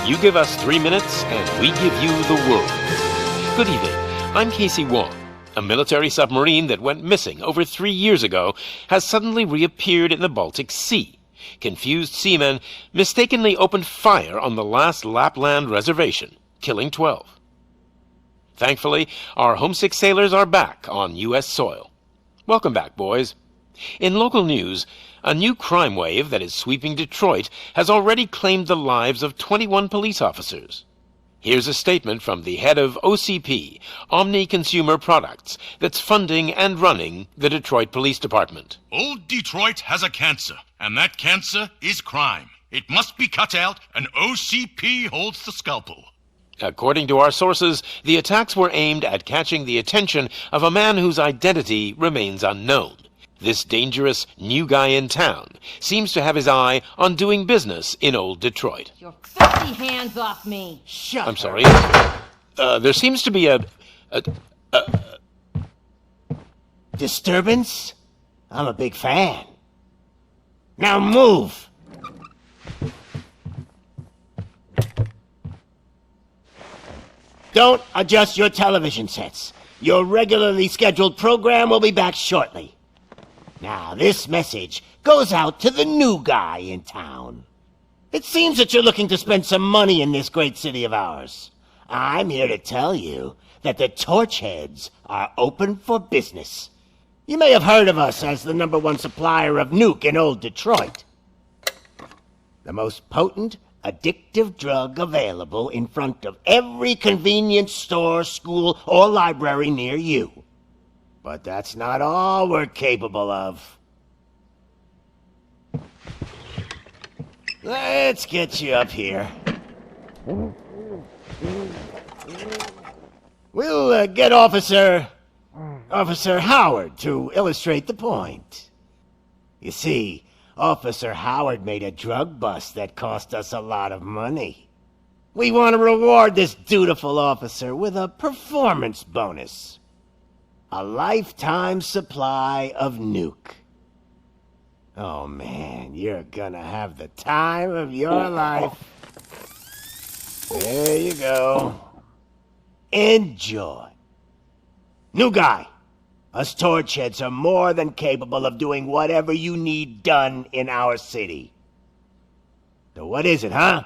You give us 3 minutes, and we give you the world. Good evening. I'm Casey Wong. A military submarine that went missing over 3 years ago has suddenly reappeared in the Baltic Sea. Confused seamen mistakenly opened fire on the last Lapland reservation, killing 12. Thankfully, our homesick sailors are back on U.S. soil. Welcome back, boys. In local news, a new crime wave that is sweeping Detroit has already claimed the lives of 21 police officers. Here's a statement from the head of OCP, Omni Consumer Products, that's funding and running the Detroit Police Department. Old Detroit has a cancer, and that cancer is crime. It must be cut out, and OCP holds the scalpel. According to our sources, the attacks were aimed at catching the attention of a man whose identity remains unknown. This dangerous new guy in town seems to have his eye on doing business in old Detroit. Your filthy hands off me! Shut I'm sorry. There seems to be a disturbance? I'm a big fan. Now move! Don't adjust your television sets. Your regularly scheduled program will be back shortly. Now, this message goes out to the new guy in town. It seems that you're looking to spend some money in this great city of ours. I'm here to tell you that the Torchheads are open for business. You may have heard of us as the #1 supplier of nuke in old Detroit. The most potent, addictive drug available in front of every convenience store, school, or library near you. But that's not all we're capable of. Let's get you up here. We'll get Officer Howard to illustrate the point. You see, Officer Howard made a drug bust that cost us a lot of money. We want to reward this dutiful officer with a performance bonus. A lifetime supply of nuke. Oh man, you're gonna have the time of your life. There you go. Enjoy. New guy, us Torchheads are more than capable of doing whatever you need done in our city. So what is it, huh?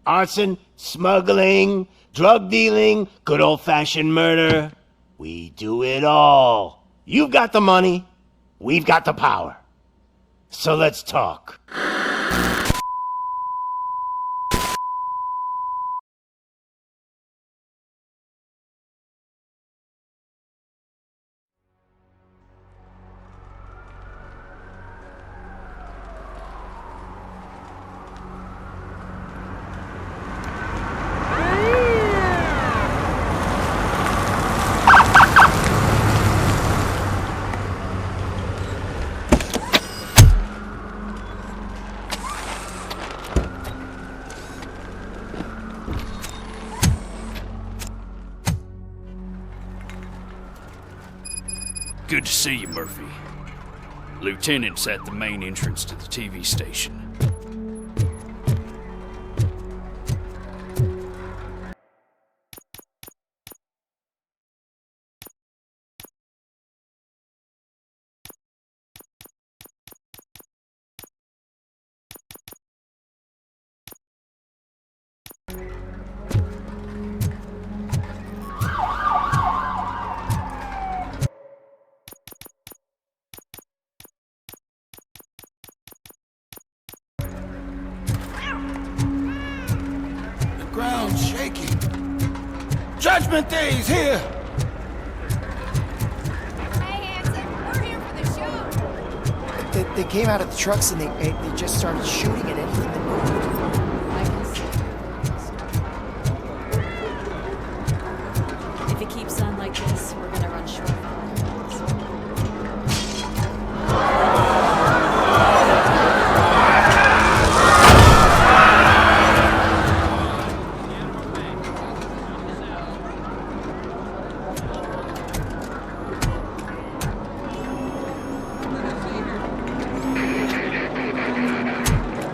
Arson, smuggling, drug dealing, good old-fashioned murder. We do it all. You've got the money, we've got the power. So let's talk. Good to see you, Murphy. Lieutenant's at the main entrance to the TV station. ground's shaking. Judgment Day's here! Hey, handsome, we're here for the show. They came out of the trucks and they just started shooting at anything that moved. I can see. If it keeps on like this, we're gonna run short of ammo.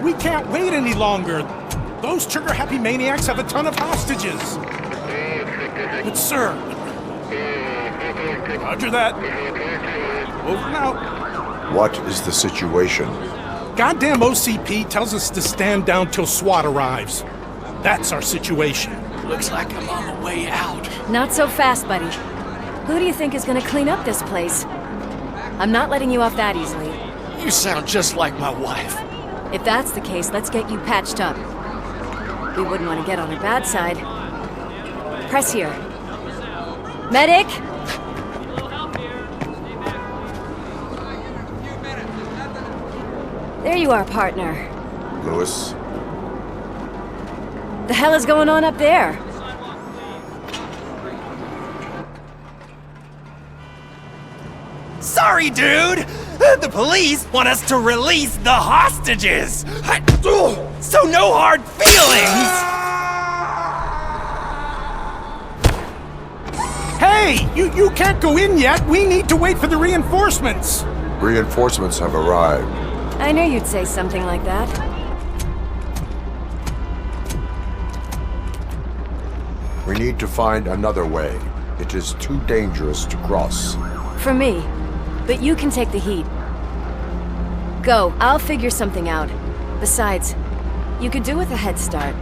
We can't wait any longer. Those trigger-happy maniacs have a ton of hostages. But sir... Roger that. Over and out. What is the situation? Goddamn OCP tells us to stand down till SWAT arrives. That's our situation. Looks like I'm on the way out. Not so fast, buddy. Who do you think is gonna clean up this place? I'm not letting you off that easily. You sound just like my wife. If that's the case, let's get you patched up. We wouldn't want to get on her bad side. Press here. Medic! There you are, partner. Lewis? The hell is going on up there? Sorry, dude! The police want us to release the hostages! So no hard feelings! Hey! You can't go in yet! We need to wait for the reinforcements! Reinforcements have arrived. I knew you'd say something like that. We need to find another way. It is too dangerous to cross. For me. But you can take the heat. Go, I'll figure something out. Besides, you could do with a head start.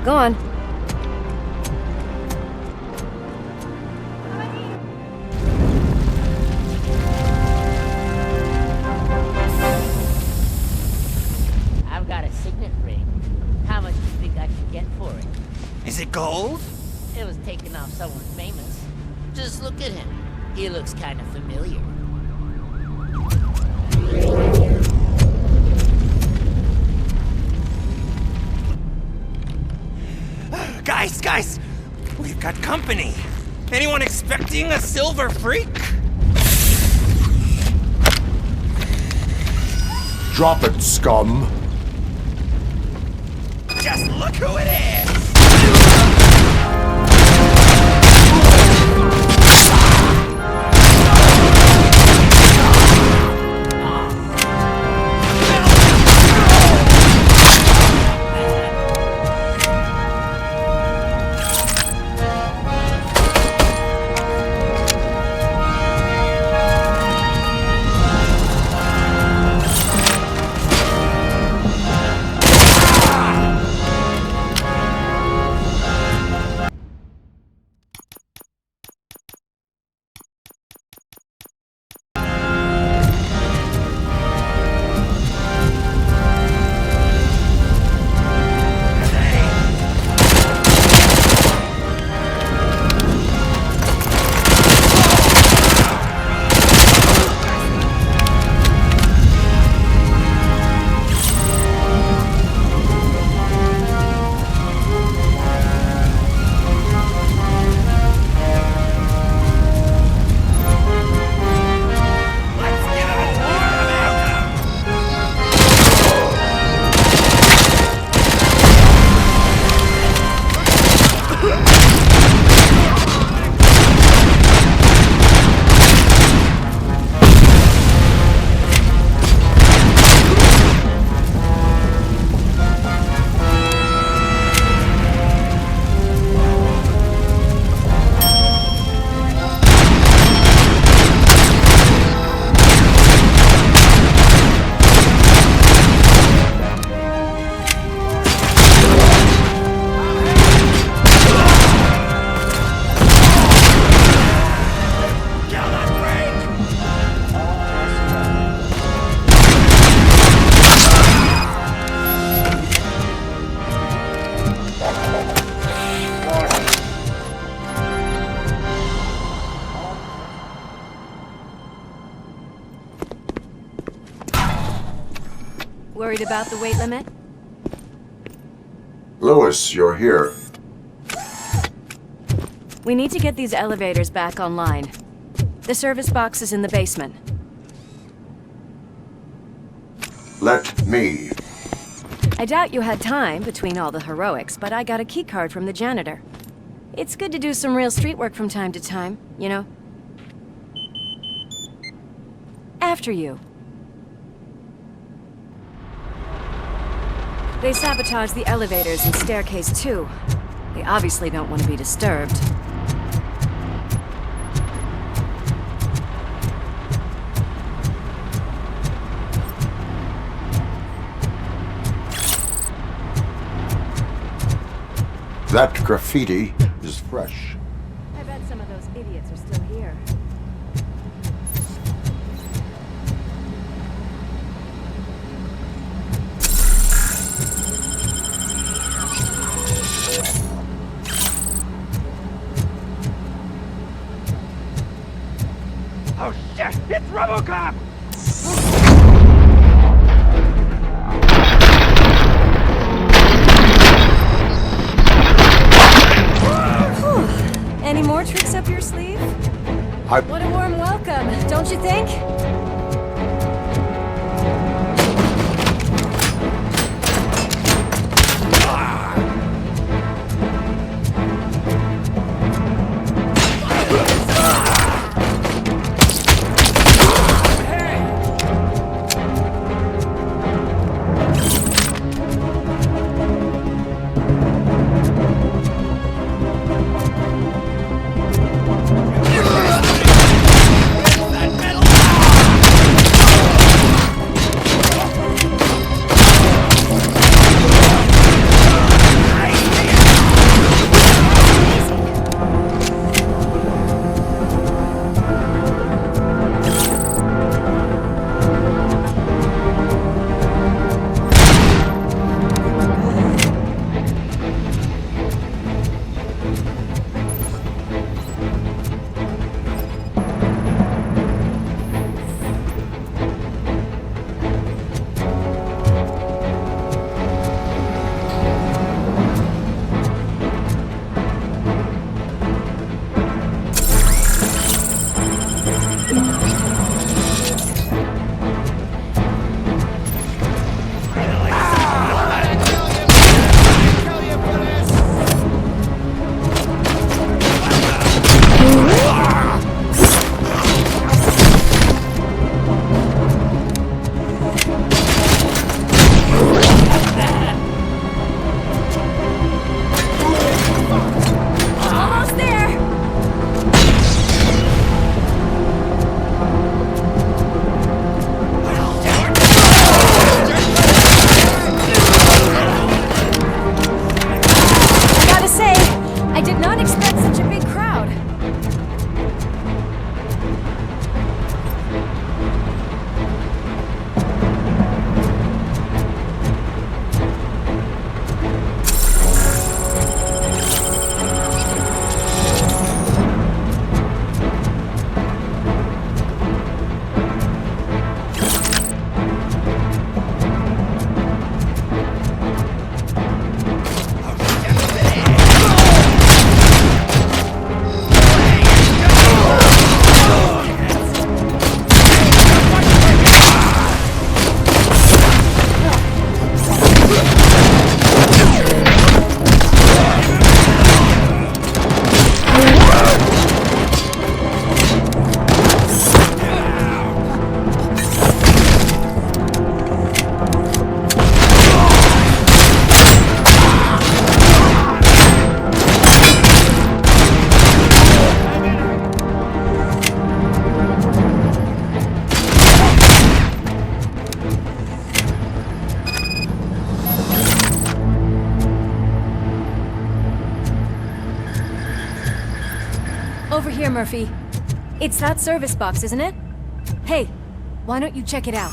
Go on. I've got a signet ring. How much do you think I can get for it? Is it gold? It was taken off someone famous. Just look at him. He looks kind of familiar. Guys! We've got company. Anyone expecting a silver freak? Drop it, scum! Just look who it is! Worried about the weight limit? Lewis, you're here. We need to get these elevators back online. The service box is in the basement. Let me. I doubt you had time between all the heroics, but I got a keycard from the janitor. It's good to do some real street work from time to time, you know? After you. They sabotaged the elevators and staircase too. They obviously don't want to be disturbed. That graffiti is fresh. I bet some of those idiots are still here. Oh shit! It's RoboCop! Any more tricks up your sleeve? What a warm welcome, don't you think? Over here, Murphy. It's that service box, isn't it? Hey, why don't you check it out?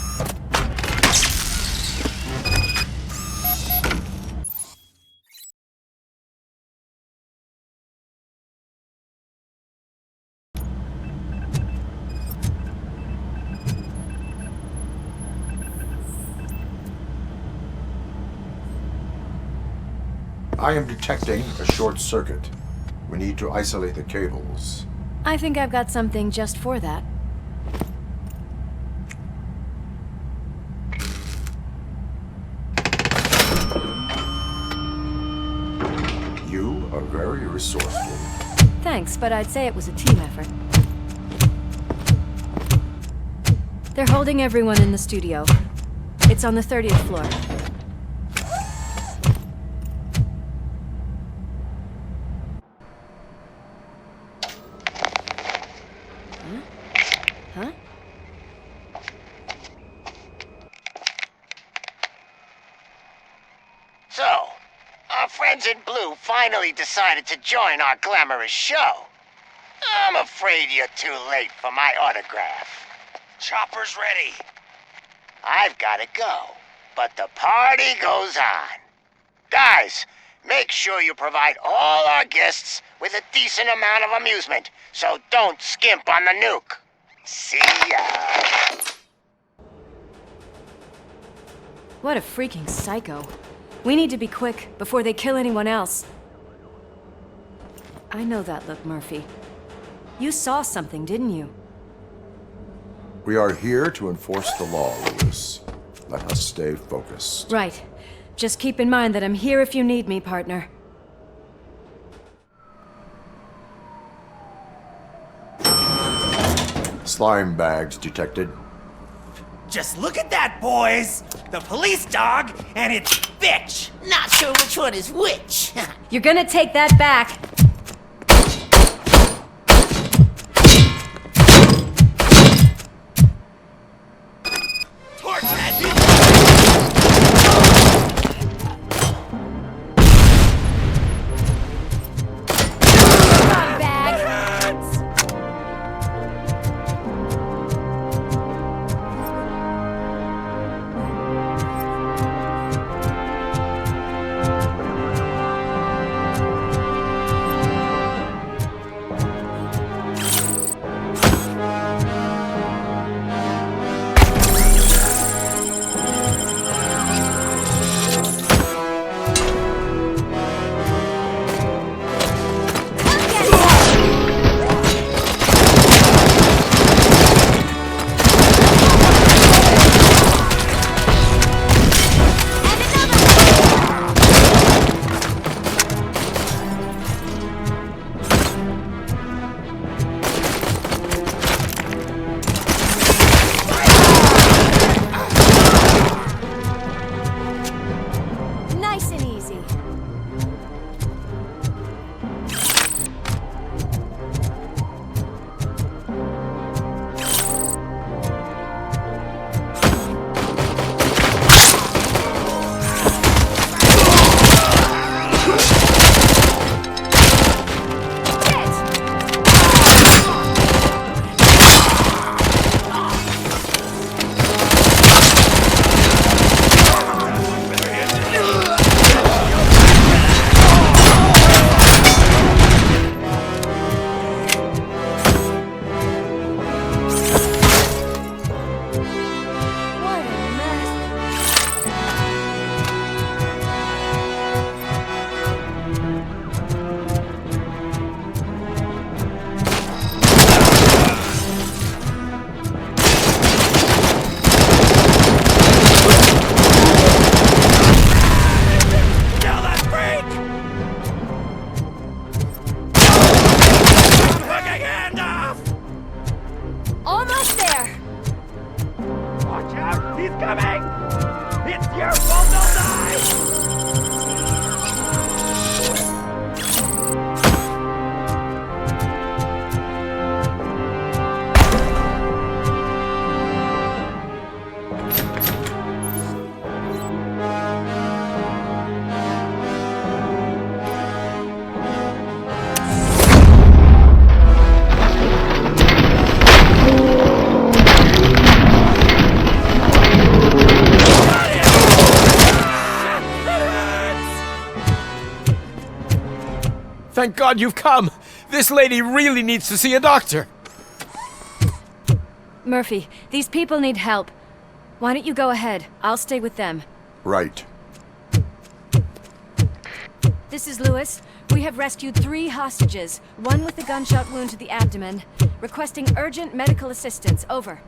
I am detecting a short circuit. We need to isolate the cables. I think I've got something just for that. You are very resourceful. Thanks, but I'd say it was a team effort. They're holding everyone in the studio. It's on the 30th floor. Huh? So, our friends in blue finally decided to join our glamorous show. I'm afraid you're too late for my autograph. Chopper's ready. I've gotta go, but the party goes on. Guys, make sure you provide all our guests with a decent amount of amusement, so don't skimp on the nuke. See ya. What a freaking psycho. We need to be quick before they kill anyone else. I know that look, Murphy. You saw something, didn't you? We are here to enforce the law, Lewis. Let us stay focused. Right. Just keep in mind that I'm here if you need me, partner. Slime bags detected. Just look at that, boys! The police dog and its bitch! Not sure which one is which. You're gonna take that back. Torch that Thank God you've come! This lady really needs to see a doctor! Murphy, these people need help. Why don't you go ahead? I'll stay with them. Right. this is Lewis. We have rescued 3 hostages, one with a gunshot wound to the abdomen. Requesting urgent medical assistance. Over.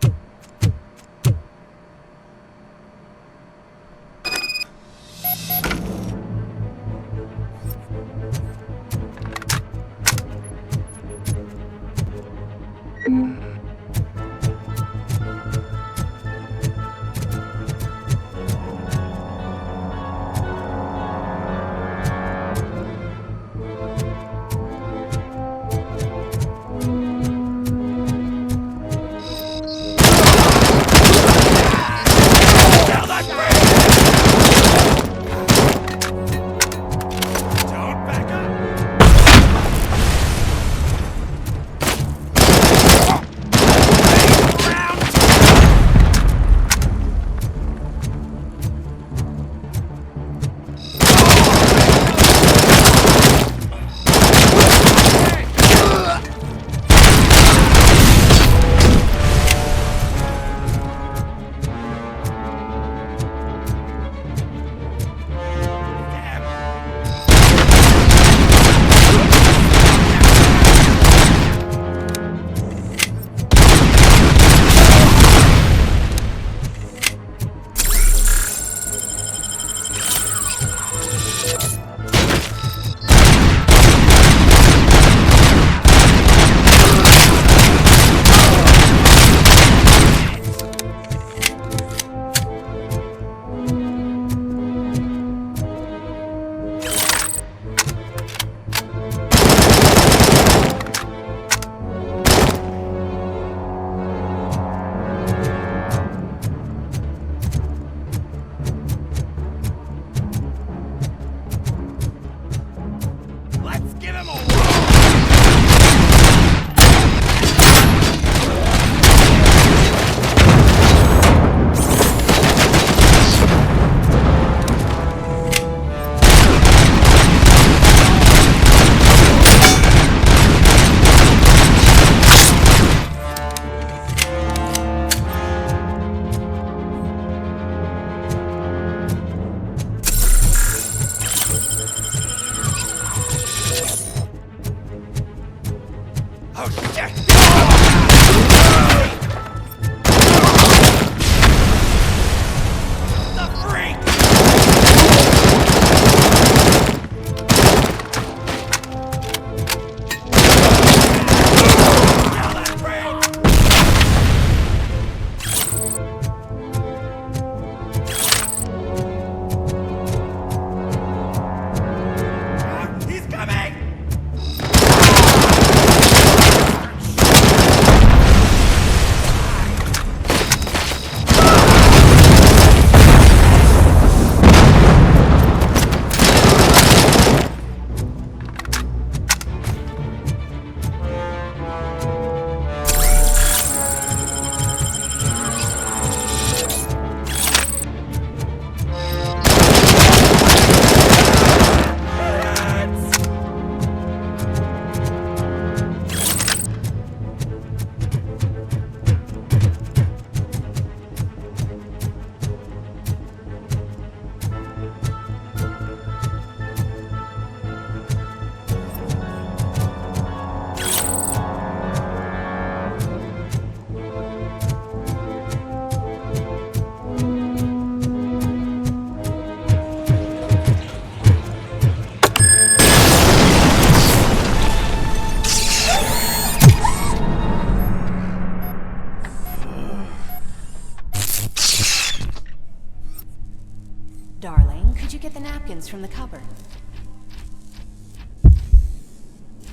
From the cupboard.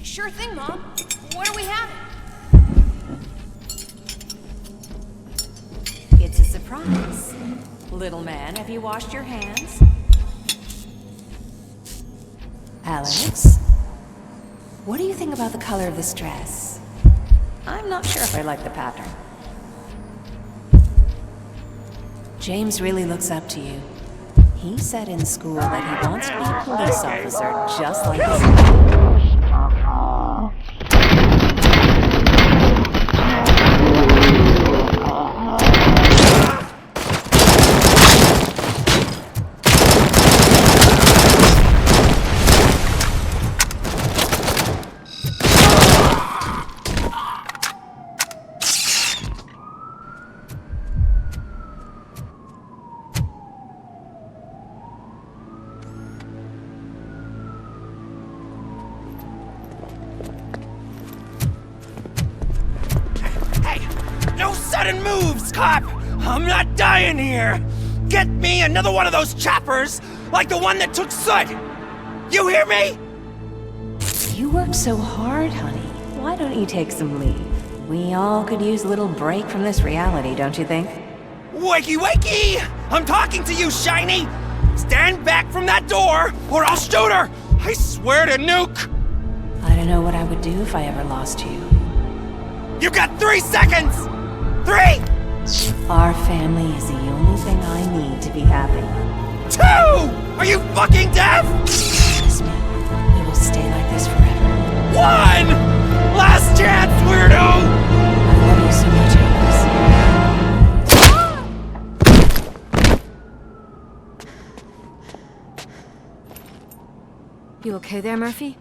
Sure thing, Mom. What are we having? It's a surprise. Little man, have you washed your hands? Alex? What do you think about the color of this dress? I'm not sure if I like the pattern. James really looks up to you. He said in school that he wants to be a police officer just like his dad. sudden moves, cop! I'm not dying here! Get me another one of those choppers, like the one that took Soot! You hear me? You work so hard, honey. Why don't you take some leave? We all could use a little break from this reality, don't you think? Wakey wakey! I'm talking to you, Shiny! Stand back from that door, or I'll shoot her! I swear to nuke! I don't know what I would do if I ever lost you. You got 3 seconds! 3! Our family is the only thing I need to be happy. 2! Are you fucking deaf? Promise me, we will stay like this forever. 1! Last chance, weirdo! I love you so much, Alice. You okay there, Murphy?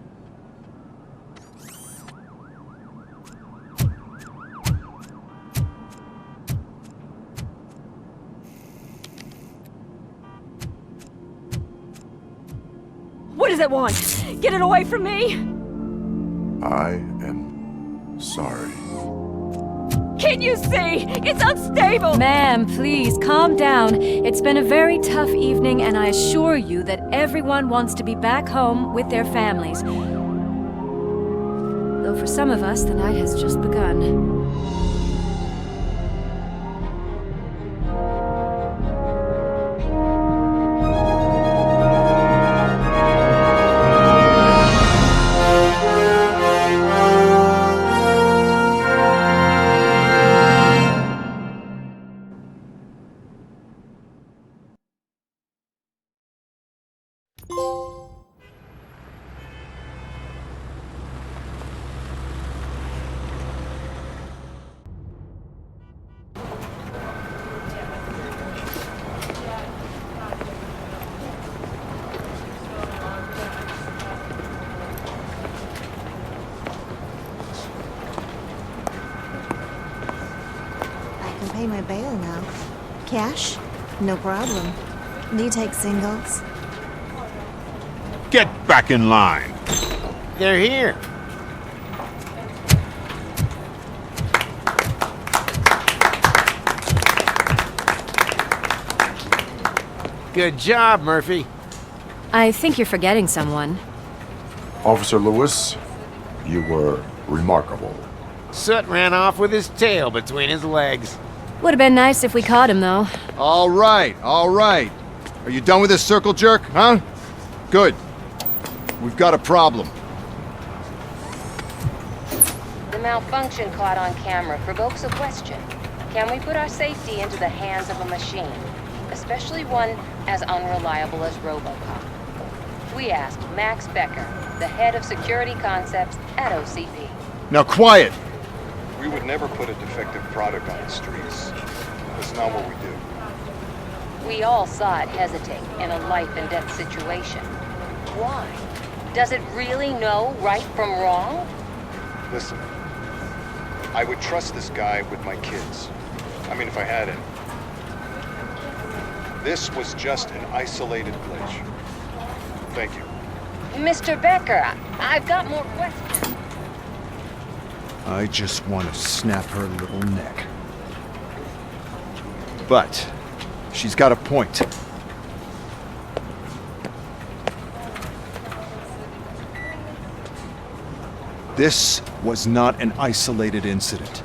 What does it want? Get it away from me! I am sorry. Can't you see? It's unstable! Ma'am, please, calm down. It's been a very tough evening, and I assure you that everyone wants to be back home with their families. Though for some of us, the night has just begun. Pay my bail now. Cash? No problem. Do you take singles? Get back in line. They're here. Good job, Murphy. I think you're forgetting someone. Officer Lewis, you were remarkable. Soot ran off with his tail between his legs. Would have been nice if we caught him, though. All right, all right. Are you done with this circle jerk, huh? Good. We've got a problem. The malfunction caught on camera provokes a question. Can we put our safety into the hands of a machine, especially one as unreliable as RoboCop? We asked Max Becker, the head of security concepts at OCP. Now quiet! We would never put a defective product on the streets. That's not what we do. We all saw it hesitate in a life-and-death situation. Why? Does it really know right from wrong? Listen, I would trust this guy with my kids. I mean, if I had any. This was just an isolated glitch. Thank you. Mr. Becker, I've got more questions. I just want to snap her little neck. But she's got a point. This was not an isolated incident.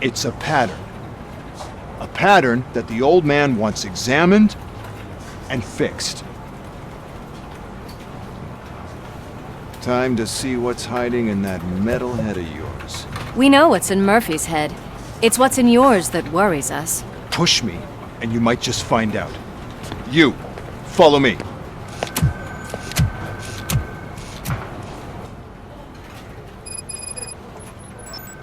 It's a pattern. A pattern that the old man wants examined and fixed. Time to see what's hiding in that metal head of yours. We know what's in Murphy's head. It's what's in yours that worries us. Push me, and you might just find out. You, follow me.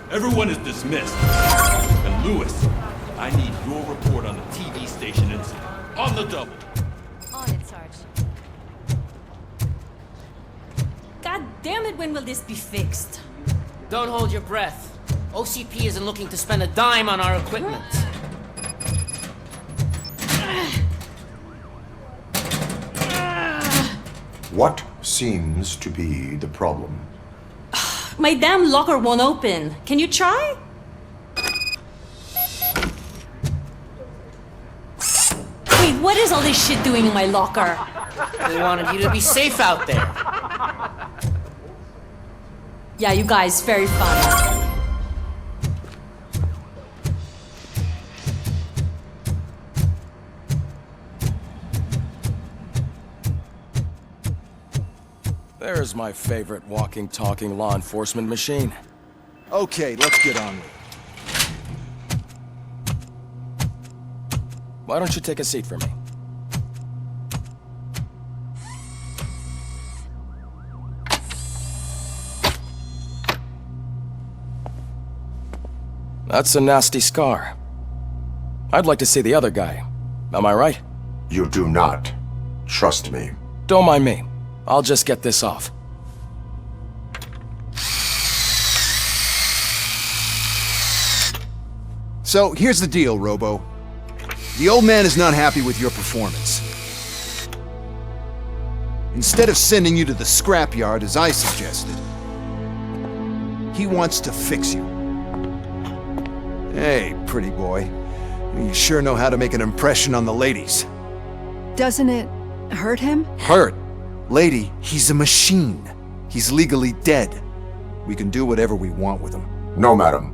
Everyone is dismissed. And Lewis, I need your report on the TV station incident. On the double. On it, Sarge. God damn it, when will this be fixed? Don't hold your breath. OCP isn't looking to spend a dime on our equipment. What seems to be the problem? My damn locker won't open. Can you try? what is all this shit doing in my locker? We wanted you to be safe out there. Yeah, you guys, very fun. There's my favorite walking, talking law enforcement machine. Okay, let's get on with it. Why don't you take a seat for me? That's a nasty scar. I'd like to see the other guy. Am I right? You do not. Trust me. Don't mind me. I'll just get this off. So, here's the deal, Robo. The old man is not happy with your performance. Instead of sending you to the scrapyard as I suggested, he wants to fix you. Hey, pretty boy. You sure know how to make an impression on the ladies. Doesn't it hurt him? Hurt? Lady, he's a machine. He's legally dead. We can do whatever we want with him. No, madam.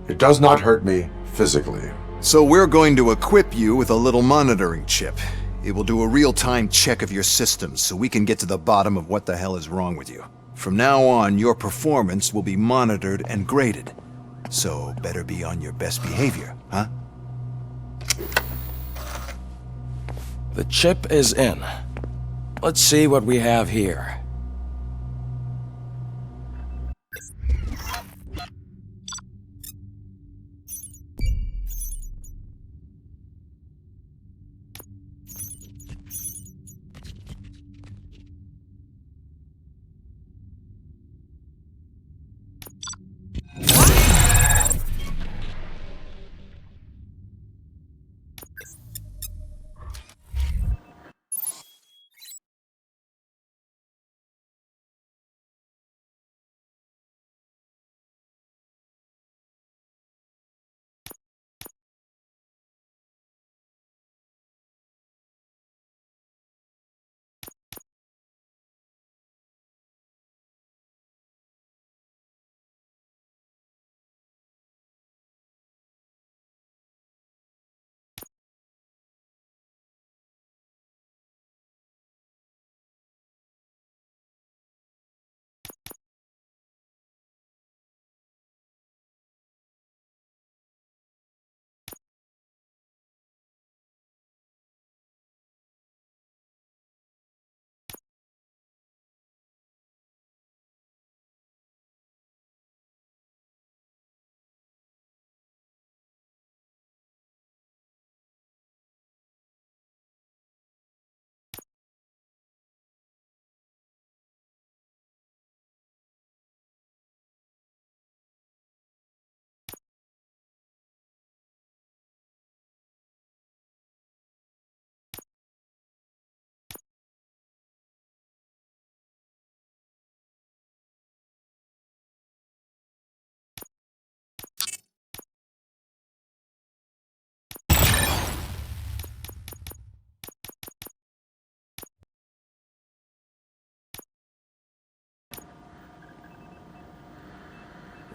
It does not hurt me physically. So we're going to equip you with a little monitoring chip. It will do a real-time check of your systems so we can get to the bottom of what the hell is wrong with you. From now on, your performance will be monitored and graded. So better be on your best behavior, huh? The chip is in. Let's see what we have here.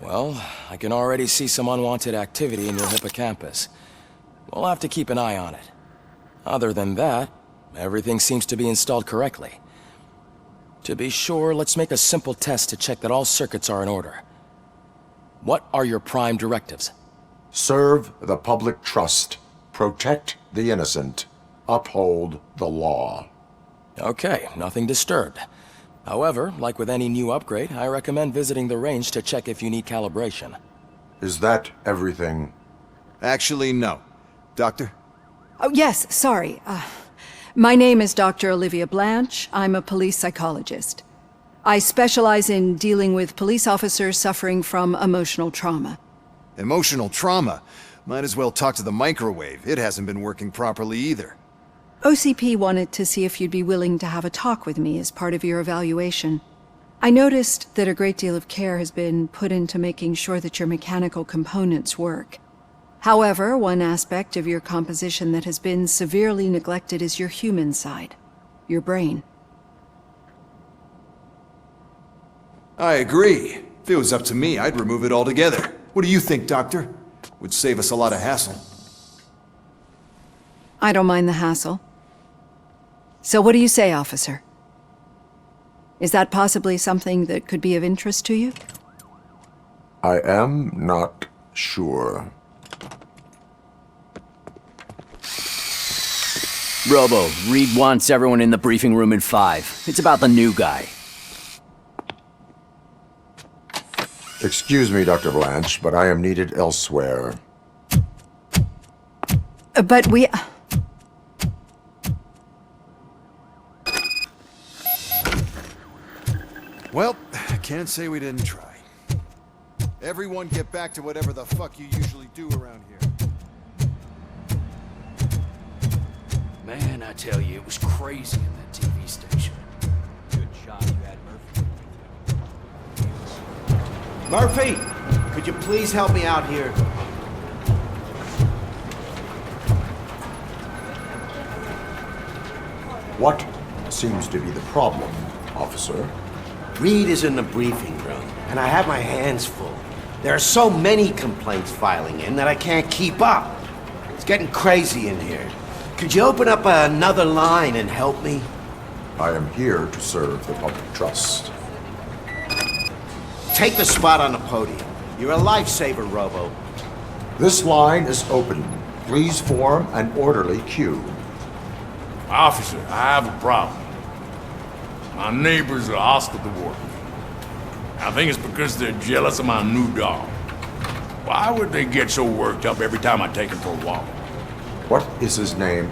Well, I can already see some unwanted activity in your hippocampus. We'll have to keep an eye on it. Other than that, everything seems to be installed correctly. To be sure, let's make a simple test to check that all circuits are in order. What are your prime directives? Serve the public trust. Protect the innocent. Uphold the law. Okay, nothing disturbed. However, like with any new upgrade, I recommend visiting the range to check if you need calibration. Is that everything? Actually, no. Doctor? Oh, yes, sorry. My name is Dr. Olivia Blanche. I'm a police psychologist. I specialize in dealing with police officers suffering from emotional trauma. Emotional trauma? Might as well talk to the microwave. It hasn't been working properly either. OCP wanted to see if you'd be willing to have a talk with me as part of your evaluation. I noticed that a great deal of care has been put into making sure that your mechanical components work. However, one aspect of your composition that has been severely neglected is your human side, your brain. I agree. If it was up to me, I'd remove it altogether. What do you think, Doctor? Would save us a lot of hassle. I don't mind the hassle. So what do you say, officer? Is that possibly something that could be of interest to you? I am not sure. Robo, Reed wants everyone in the briefing room in 5. It's about the new guy. Excuse me, Dr. Blanche, but I am needed elsewhere. But we... Well, can't say we didn't try. Everyone get back to whatever the fuck you usually do around here. Man, I tell you, it was crazy in that TV station. Good shot you had, Murphy. Murphy, could you please help me out here? What seems to be the problem, officer? Reed is in the briefing room, and I have my hands full. There are so many complaints filing in that I can't keep up. It's getting crazy in here. Could you open up another line and help me? I am here to serve the public trust. Take the spot on the podium. You're a lifesaver, Robo. This line is open. Please form an orderly queue. Officer, I have a problem. My neighbors are hostile toward me. I think it's because they're jealous of my new dog. Why would they get so worked up every time I take him for a walk? What is his name?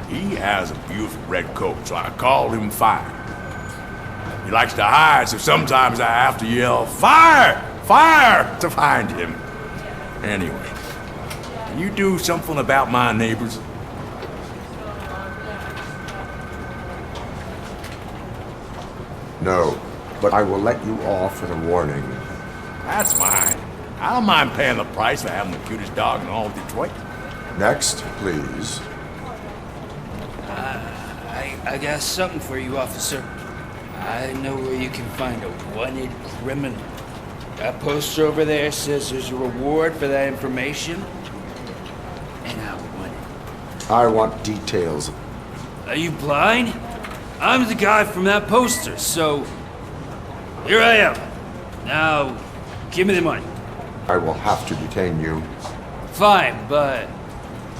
He has a beautiful red coat, so I called him Fire. He likes to hide, so sometimes I have to yell, Fire! Fire! to find him. Anyway, can you do something about my neighbors? No, but I will let you off with a warning. That's fine. I don't mind paying the price for having the cutest dog in all of Detroit. Next, please. I got something for you, officer. I know where you can find a wanted criminal. That poster over there says there's a reward for that information, and I want it. I want details. Are you blind? I'm the guy from that poster, so here I am. Now, give me the money. I will have to detain you. Fine, but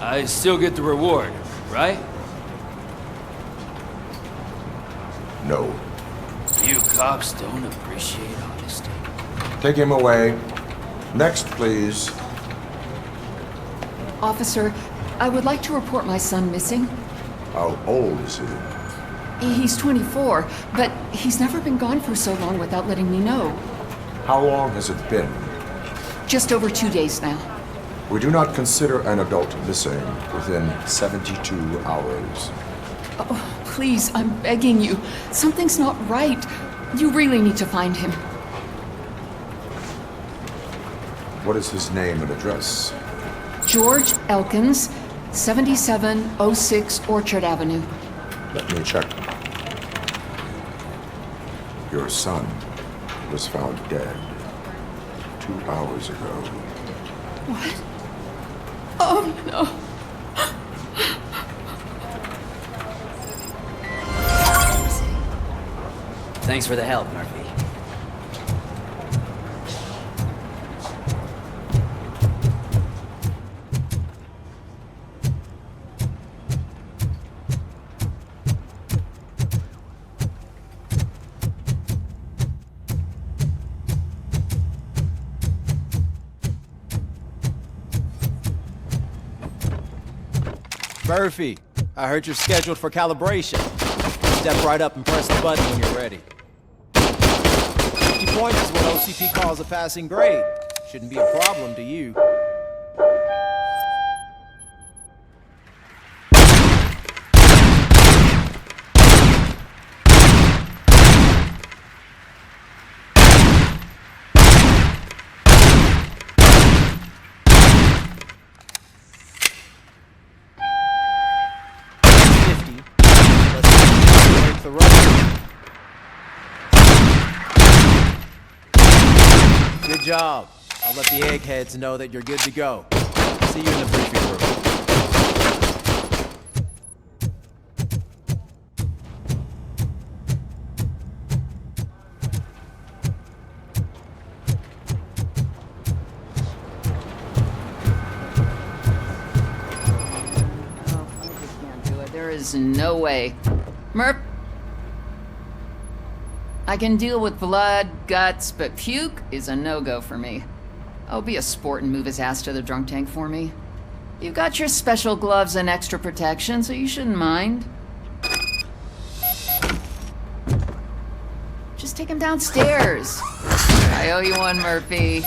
I still get the reward, right? No. You cops don't appreciate honesty. Take him away. Next, please. Officer, I would like to report my son missing. How old is he? He's 24, but he's never been gone for so long without letting me know. How long has it been? Just over 2 days now. We do not consider an adult missing within 72 hours. Oh, please, I'm begging you. Something's not right. You really need to find him. What is his name and address? George Elkins, 7706 Orchard Avenue. Let me check. Your son was found dead 2 hours ago. What? Oh, no. Thanks for the help, Murphy. Murphy, I heard you're scheduled for calibration. Step right up and press the button when you're ready. 50 points is what OCP calls a passing grade. Shouldn't be a problem to you. Good job. I'll let the eggheads know that you're good to go. See you in the briefing room. There is no way. Murph. I can deal with blood, guts, but puke is a no-go for me. Oh, be a sport and move his ass to the drunk tank for me. You got your special gloves and extra protection, so you shouldn't mind. Just take him downstairs. I owe you one, Murphy.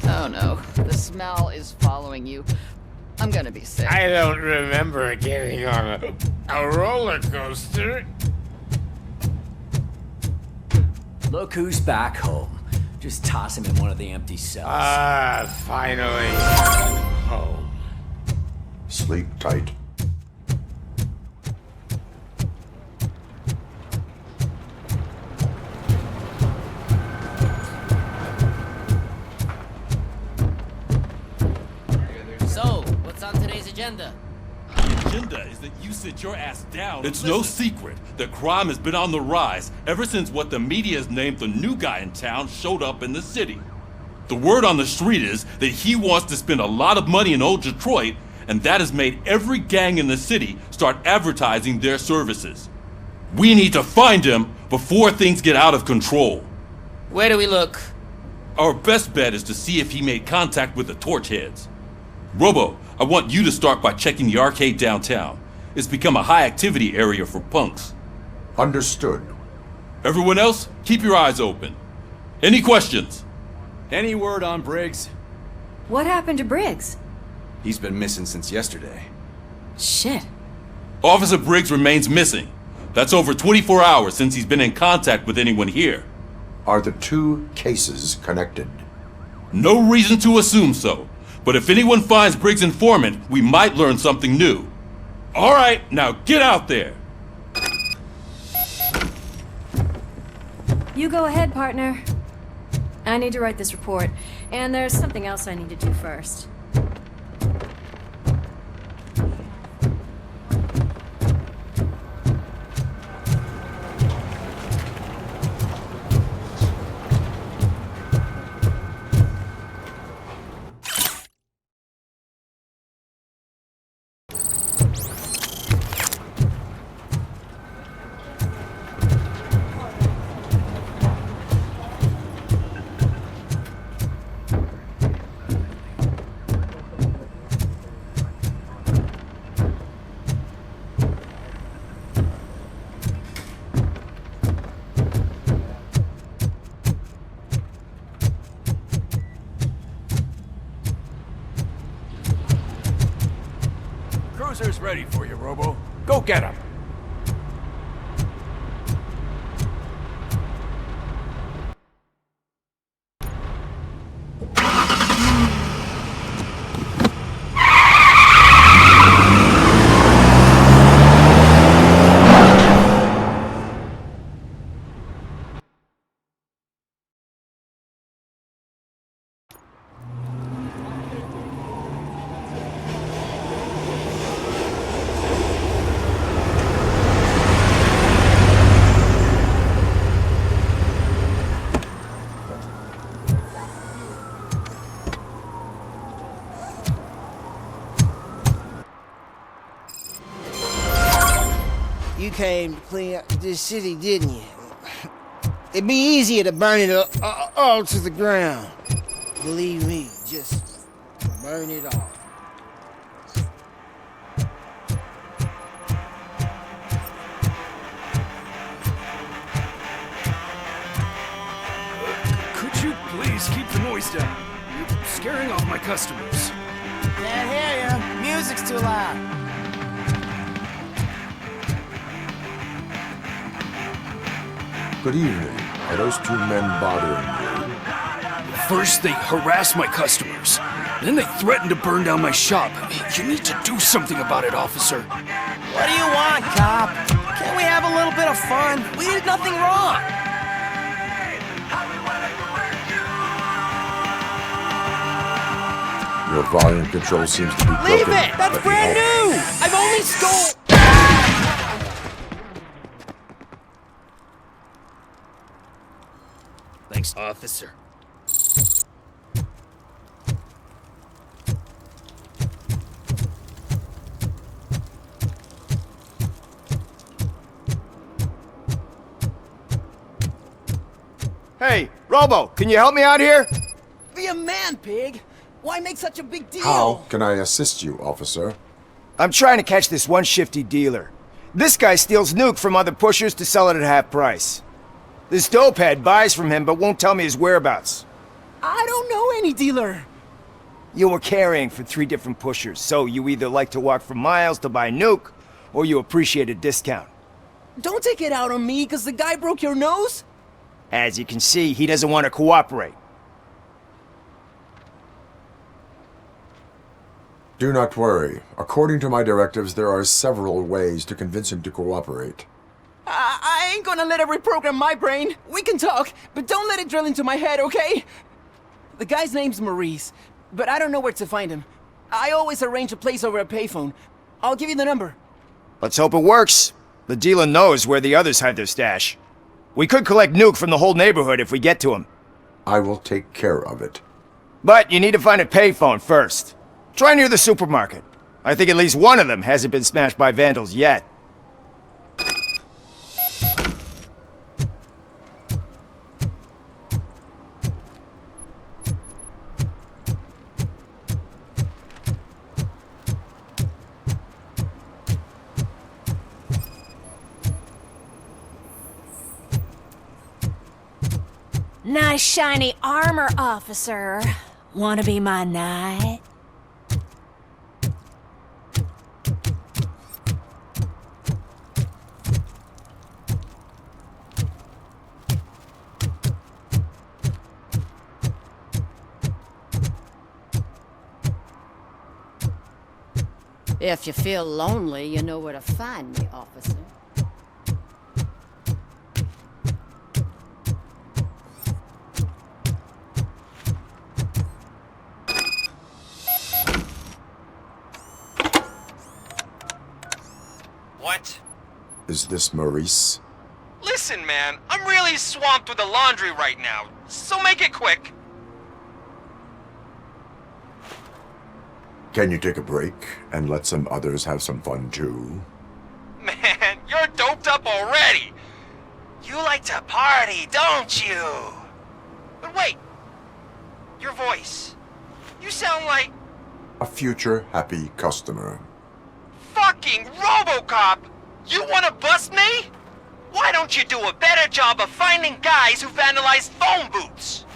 Oh no, the smell is following you. I'm gonna be sick. I don't remember getting on a roller coaster. Look who's back home. Just toss him in one of the empty cells. Finally. Home. Sleep tight. So, what's on today's agenda? The agenda is that you sit your ass down. It's no secret that crime has been on the rise ever since what the media has named the new guy in town showed up in the city. The word on the street is that he wants to spend a lot of money in old Detroit, and that has made every gang in the city start advertising their services. We need to find him before things get out of control. Where do we look? Our best bet is to see if he made contact with the Torchheads. Robo, I want you to start by checking the arcade downtown. It's become a high-activity area for punks. Understood. Everyone else, keep your eyes open. Any questions? Any word on Briggs? What happened to Briggs? He's been missing since yesterday. Shit. Officer Briggs remains missing. That's over 24 hours since he's been in contact with anyone here. Are the two cases connected? No reason to assume so. But if anyone finds Briggs' informant, we might learn something new. All right, now get out there. You go ahead, partner. I need to write this report, and there's something else I need to do first. Cruiser's ready for you, Robo. Go get him. You came to clean up this city, didn't you? It'd be easier to burn it all to the ground. Believe me, just burn it all. Could you please keep the noise down? You're scaring off my customers. Can't hear you. Music's too loud. Good evening. Are those two men bothering you? First, they harass my customers. Then they threaten to burn down my shop. You need to do something about it, officer. What do you want, cop? Can't we have a little bit of fun? We did nothing wrong. Your volume control seems to be broken. Leave it! That's brand new! I've only stole... Thanks, officer. Hey, Robo, can you help me out here? Be a man, pig. Why make such a big deal? How can I assist you, officer? I'm trying to catch this one shifty dealer. This guy steals nuke from other pushers to sell it at half price. This dopehead buys from him but won't tell me his whereabouts. I don't know any dealer. You were carrying for 3 different pushers, so you either like to walk for miles to buy nuke, or you appreciate a discount. Don't take it out on me, because the guy broke your nose? As you can see, he doesn't want to cooperate. Do not worry. According to my directives, there are several ways to convince him to cooperate. I ain't gonna let it reprogram my brain. We can talk, but don't let it drill into my head, okay? The guy's name's Maurice, but I don't know where to find him. I always arrange a place over a payphone. I'll give you the number. Let's hope it works. The dealer knows where the others hide their stash. We could collect nuke from the whole neighborhood if we get to him. I will take care of it. But you need to find a payphone first. Try near the supermarket. I think at least one of them hasn't been smashed by vandals yet. Nice shiny armor, officer. Wanna be my knight? If you feel lonely, you know where to find me, officer. What? Is this Maurice? Listen, man, I'm really swamped with the laundry right now, so make it quick. Can you take a break and let some others have some fun too? Man, you're doped up already. You like to party, don't you? But wait, your voice. You sound like... A future happy customer. Fucking RoboCop! You wanna bust me? Why don't you do a better job of finding guys who vandalize phone booths?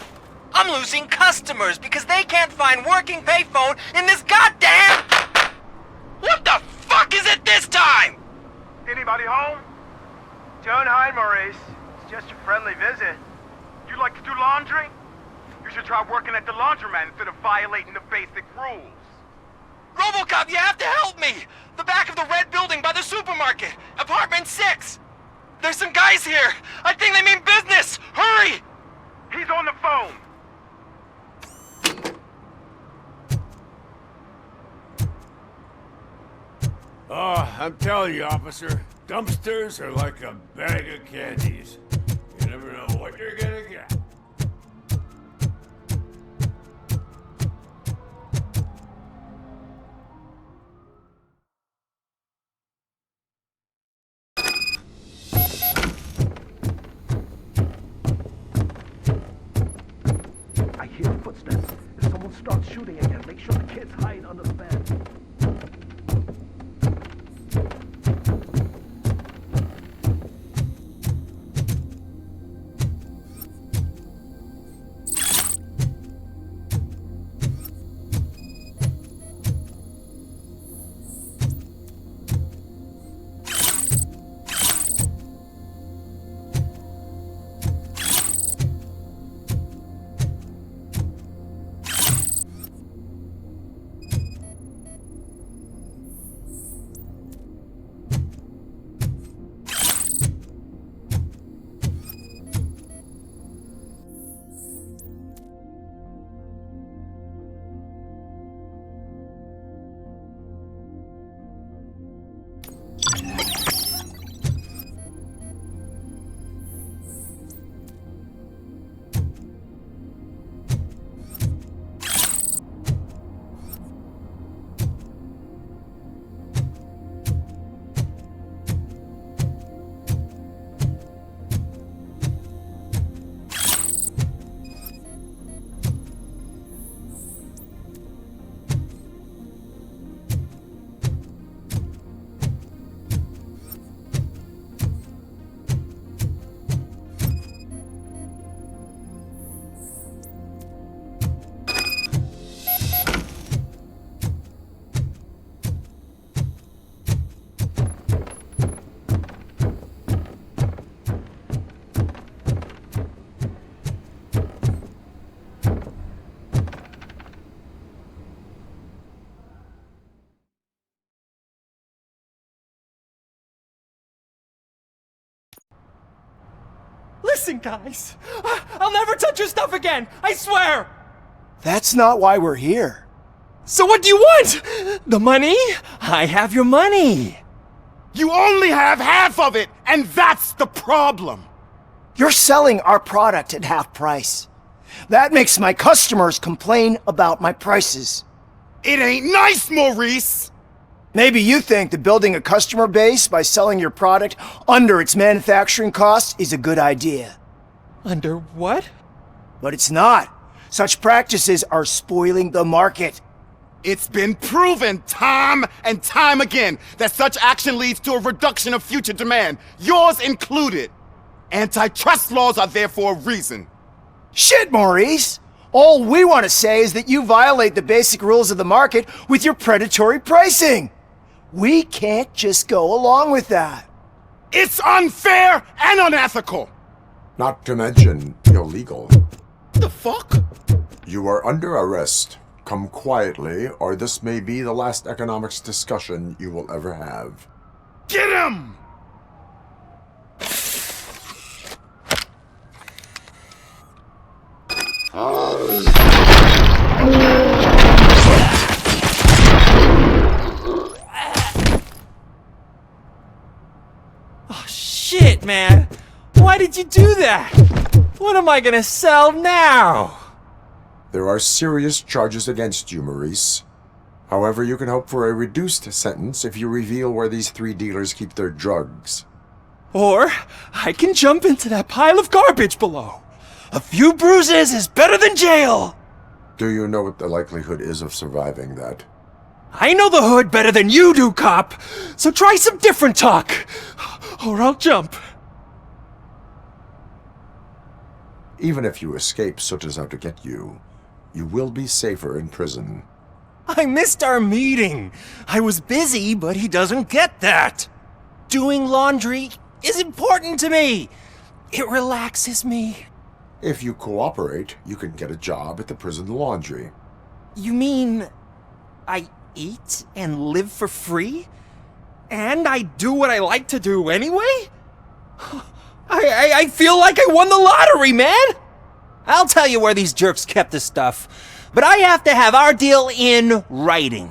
I'm losing customers because they can't find working payphone in this goddamn... What the fuck is it this time? Anybody home? Don't hide, Maurice. It's just a friendly visit. You like to do laundry? You should try working at the laundromat instead of violating the basic rules. RoboCop, you have to help me! The back of the red building by the supermarket, apartment 6. There's some guys here. I think they mean business. Hurry! He's on the phone. Oh, I'm telling you, officer, dumpsters are like a bag of candies. You never know what you're gonna get. I hear footsteps. If someone starts shooting again, make sure the kids hide under the bed. guys. I'll never touch your stuff again, I swear! That's not why we're here. So what do you want? The money? I have your money. You only have half of it, and that's the problem. You're selling our product at half price. That makes my customers complain about my prices. It ain't nice, Maurice! Maybe you think that building a customer base by selling your product under its manufacturing cost is a good idea. Under what? But it's not. Such practices are spoiling the market. It's been proven time and time again that such action leads to a reduction of future demand, yours included. Antitrust laws are there for a reason. Shit, Maurice! All we want to say is that you violate the basic rules of the market with your predatory pricing. We can't just go along with that. It's unfair and unethical! Not to mention illegal. The fuck? You are under arrest. Come quietly, or this may be the last economics discussion you will ever have. Get him! Oh, shit, man. Why did you do that? What am I gonna sell now? There are serious charges against you, Maurice. However, you can hope for a reduced sentence if you reveal where these 3 dealers keep their drugs. Or I can jump into that pile of garbage below. A few bruises is better than jail! Do you know what the likelihood is of surviving that? I know the hood better than you do, cop! So try some different talk, or I'll jump. Even if you escape Soot is out to get you, you will be safer in prison. I missed our meeting. I was busy, but he doesn't get that. Doing laundry is important to me. It relaxes me. If you cooperate, you can get a job at the prison laundry. You mean I eat and live for free? And I do what I like to do anyway? I feel like I won the lottery, man! I'll tell you where these jerks kept the stuff, but I have to have our deal in writing.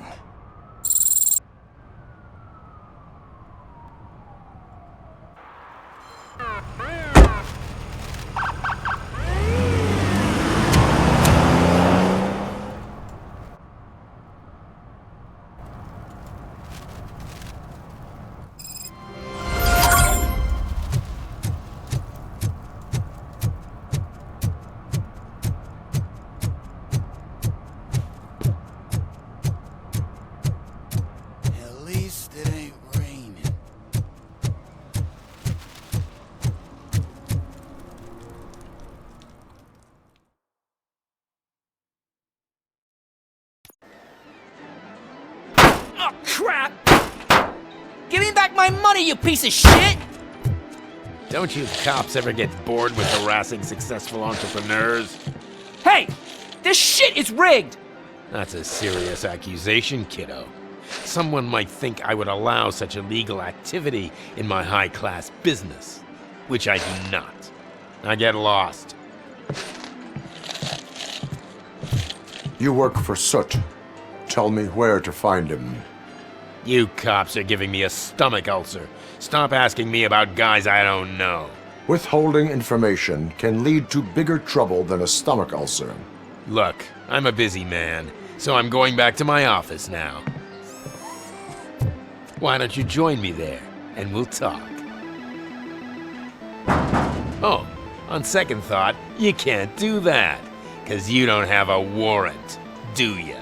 Oh, crap! Give me back my money, you piece of shit! Don't you cops ever get bored with harassing successful entrepreneurs? Hey! This shit is rigged! That's a serious accusation, kiddo. Someone might think I would allow such illegal activity in my high-class business, which I do not. I get lost. You work for Soot. Tell me where to find him. You cops are giving me a stomach ulcer. Stop asking me about guys I don't know. Withholding information can lead to bigger trouble than a stomach ulcer. Look, I'm a busy man, so I'm going back to my office now. Why don't you join me there, and we'll talk. Oh, on second thought, you can't do that, 'cause you don't have a warrant, do ya?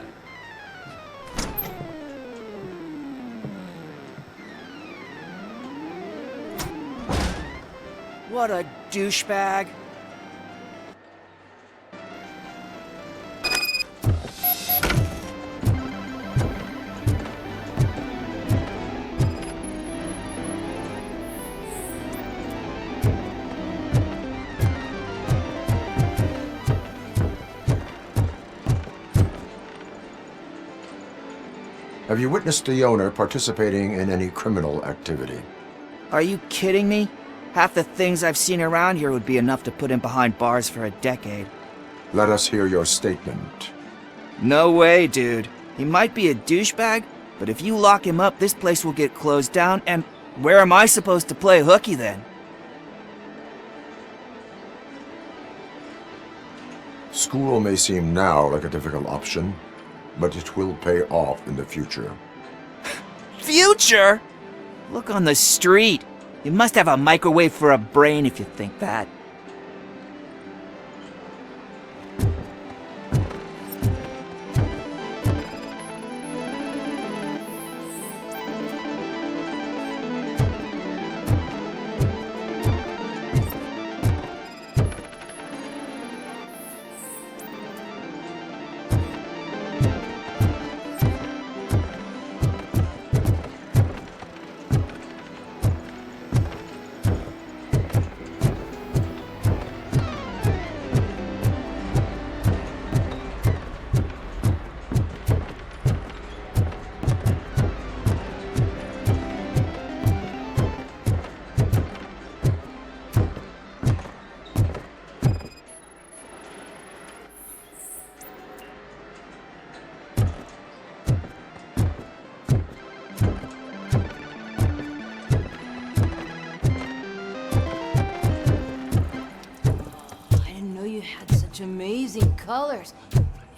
What a douchebag. Have you witnessed the owner participating in any criminal activity? Are you kidding me? Half the things I've seen around here would be enough to put him behind bars for a decade. Let us hear your statement. No way, dude. He might be a douchebag, but if you lock him up, this place will get closed down, and where am I supposed to play hooky then? School may seem now like a difficult option, but it will pay off in the future. Future? Look on the street. You must have a microwave for a brain if you think that. Amazing colors.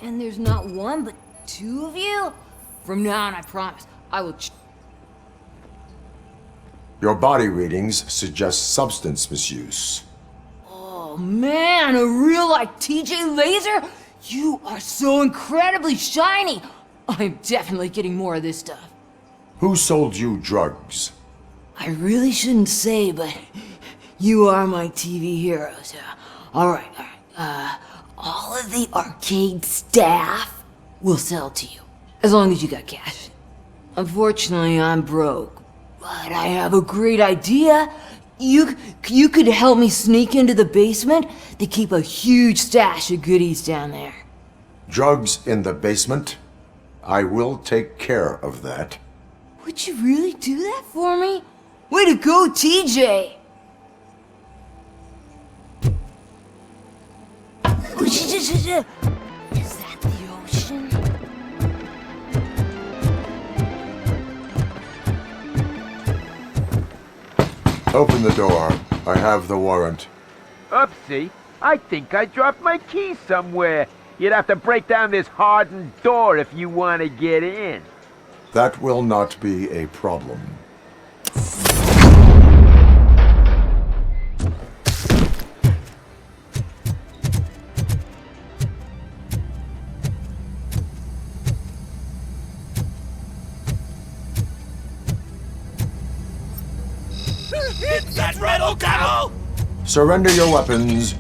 And there's not one, but two of you? From now on, I promise, I will Your body readings suggest substance misuse. Oh man, a real like TJ Laser? You are so incredibly shiny. I'm definitely getting more of this stuff. Who sold you drugs? I really shouldn't say, but you are my TV heroes. Alright. All of the arcade staff will sell to you, as long as you got cash. Unfortunately, I'm broke, but I have a great idea. You could help me sneak into the basement. They keep a huge stash of goodies down there. Drugs in the basement? I will take care of that. Would you really do that for me? Way to go, TJ! Is that the ocean? Open the door. I have the warrant. Oopsie. I think I dropped my keys somewhere. You'd have to break down this hardened door if you want to get in. That will not be a problem. It's that red old devil! Surrender your weapons.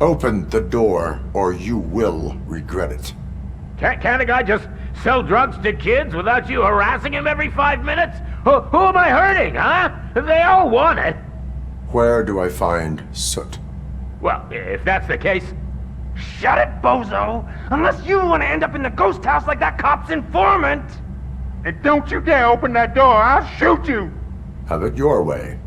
Open the door, or you will regret it. Can't a guy just sell drugs to kids without you harassing him every 5 minutes? Who am I hurting, huh? They all want it. Where do I find Soot? Well, if that's the case, shut it, bozo! Unless you want to end up in the ghost house like that cop's informant! And don't you dare open that door, I'll shoot you! Have it your way.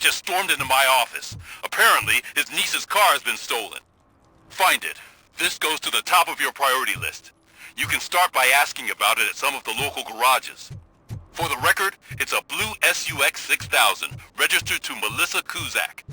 just stormed into my office. Apparently, his niece's car has been stolen. Find it. This goes to the top of your priority list. You can start by asking about it at some of the local garages. For the record, it's a blue SUX 6000, registered to Melissa Kuzak.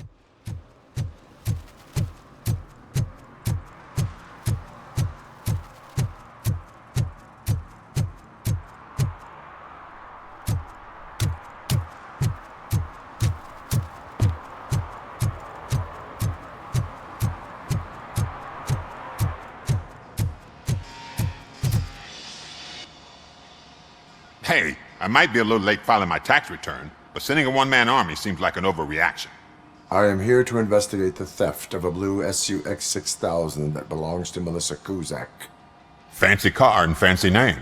Hey, I might be a little late filing my tax return, but sending a one-man army seems like an overreaction. I am here to investigate the theft of a blue SUX 6000 that belongs to Melissa Kuzak. Fancy car and fancy name,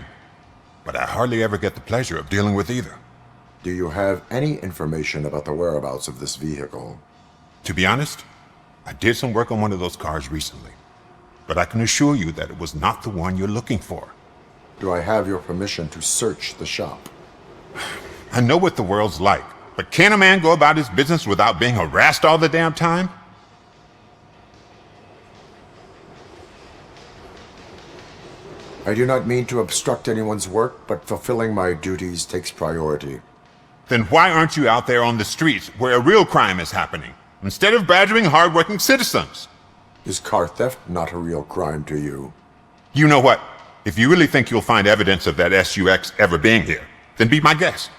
but I hardly ever get the pleasure of dealing with either. Do you have any information about the whereabouts of this vehicle? To be honest, I did some work on one of those cars recently, but I can assure you that it was not the one you're looking for. Do I have your permission to search the shop? I know what the world's like, but can a man go about his business without being harassed all the damn time? I do not mean to obstruct anyone's work, but fulfilling my duties takes priority. Then why aren't you out there on the streets where a real crime is happening, instead of badgering hardworking citizens? Is car theft not a real crime to you? You know what? If you really think you'll find evidence of that SUX ever being here, then be my guest.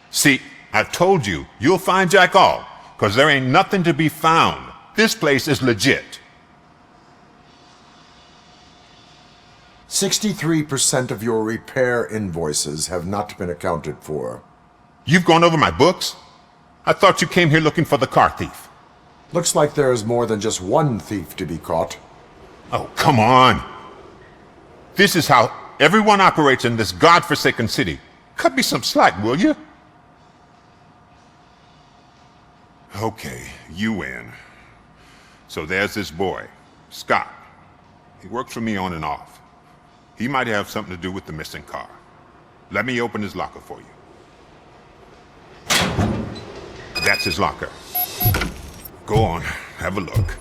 See, I've told you, you'll find Jack all, because there ain't nothing to be found. This place is legit. 63% of your repair invoices have not been accounted for. You've gone over my books? I thought you came here looking for the car thief. Looks like there is more than just one thief to be caught. Oh, come on. This is how everyone operates in this godforsaken city. Cut me some slack, will you? Okay, you win. So there's this boy, Scott. He works for me on and off. He might have something to do with the missing car. Let me open his locker for you. That's his locker. Go on, have a look.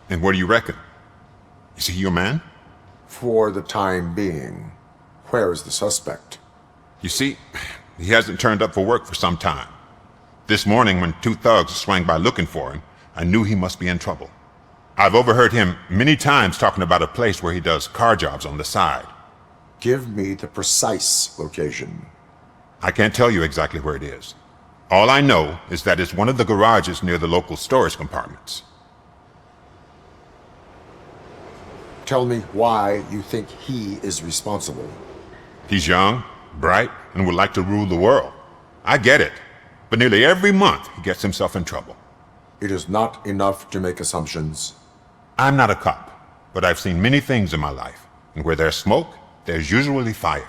And what do you reckon? Is he your man? For the time being. Where is the suspect? You see, he hasn't turned up for work for some time. This morning, when two thugs swang by looking for him, I knew he must be in trouble. I've overheard him many times talking about a place where he does car jobs on the side. Give me the precise location. I can't tell you exactly where it is. All I know is that it's one of the garages near the local storage compartments. Tell me why you think he is responsible. He's young, bright, and would like to rule the world. I get it. But nearly every month, he gets himself in trouble. It is not enough to make assumptions. I'm not a cop, but I've seen many things in my life. And where there's smoke, there's usually fire.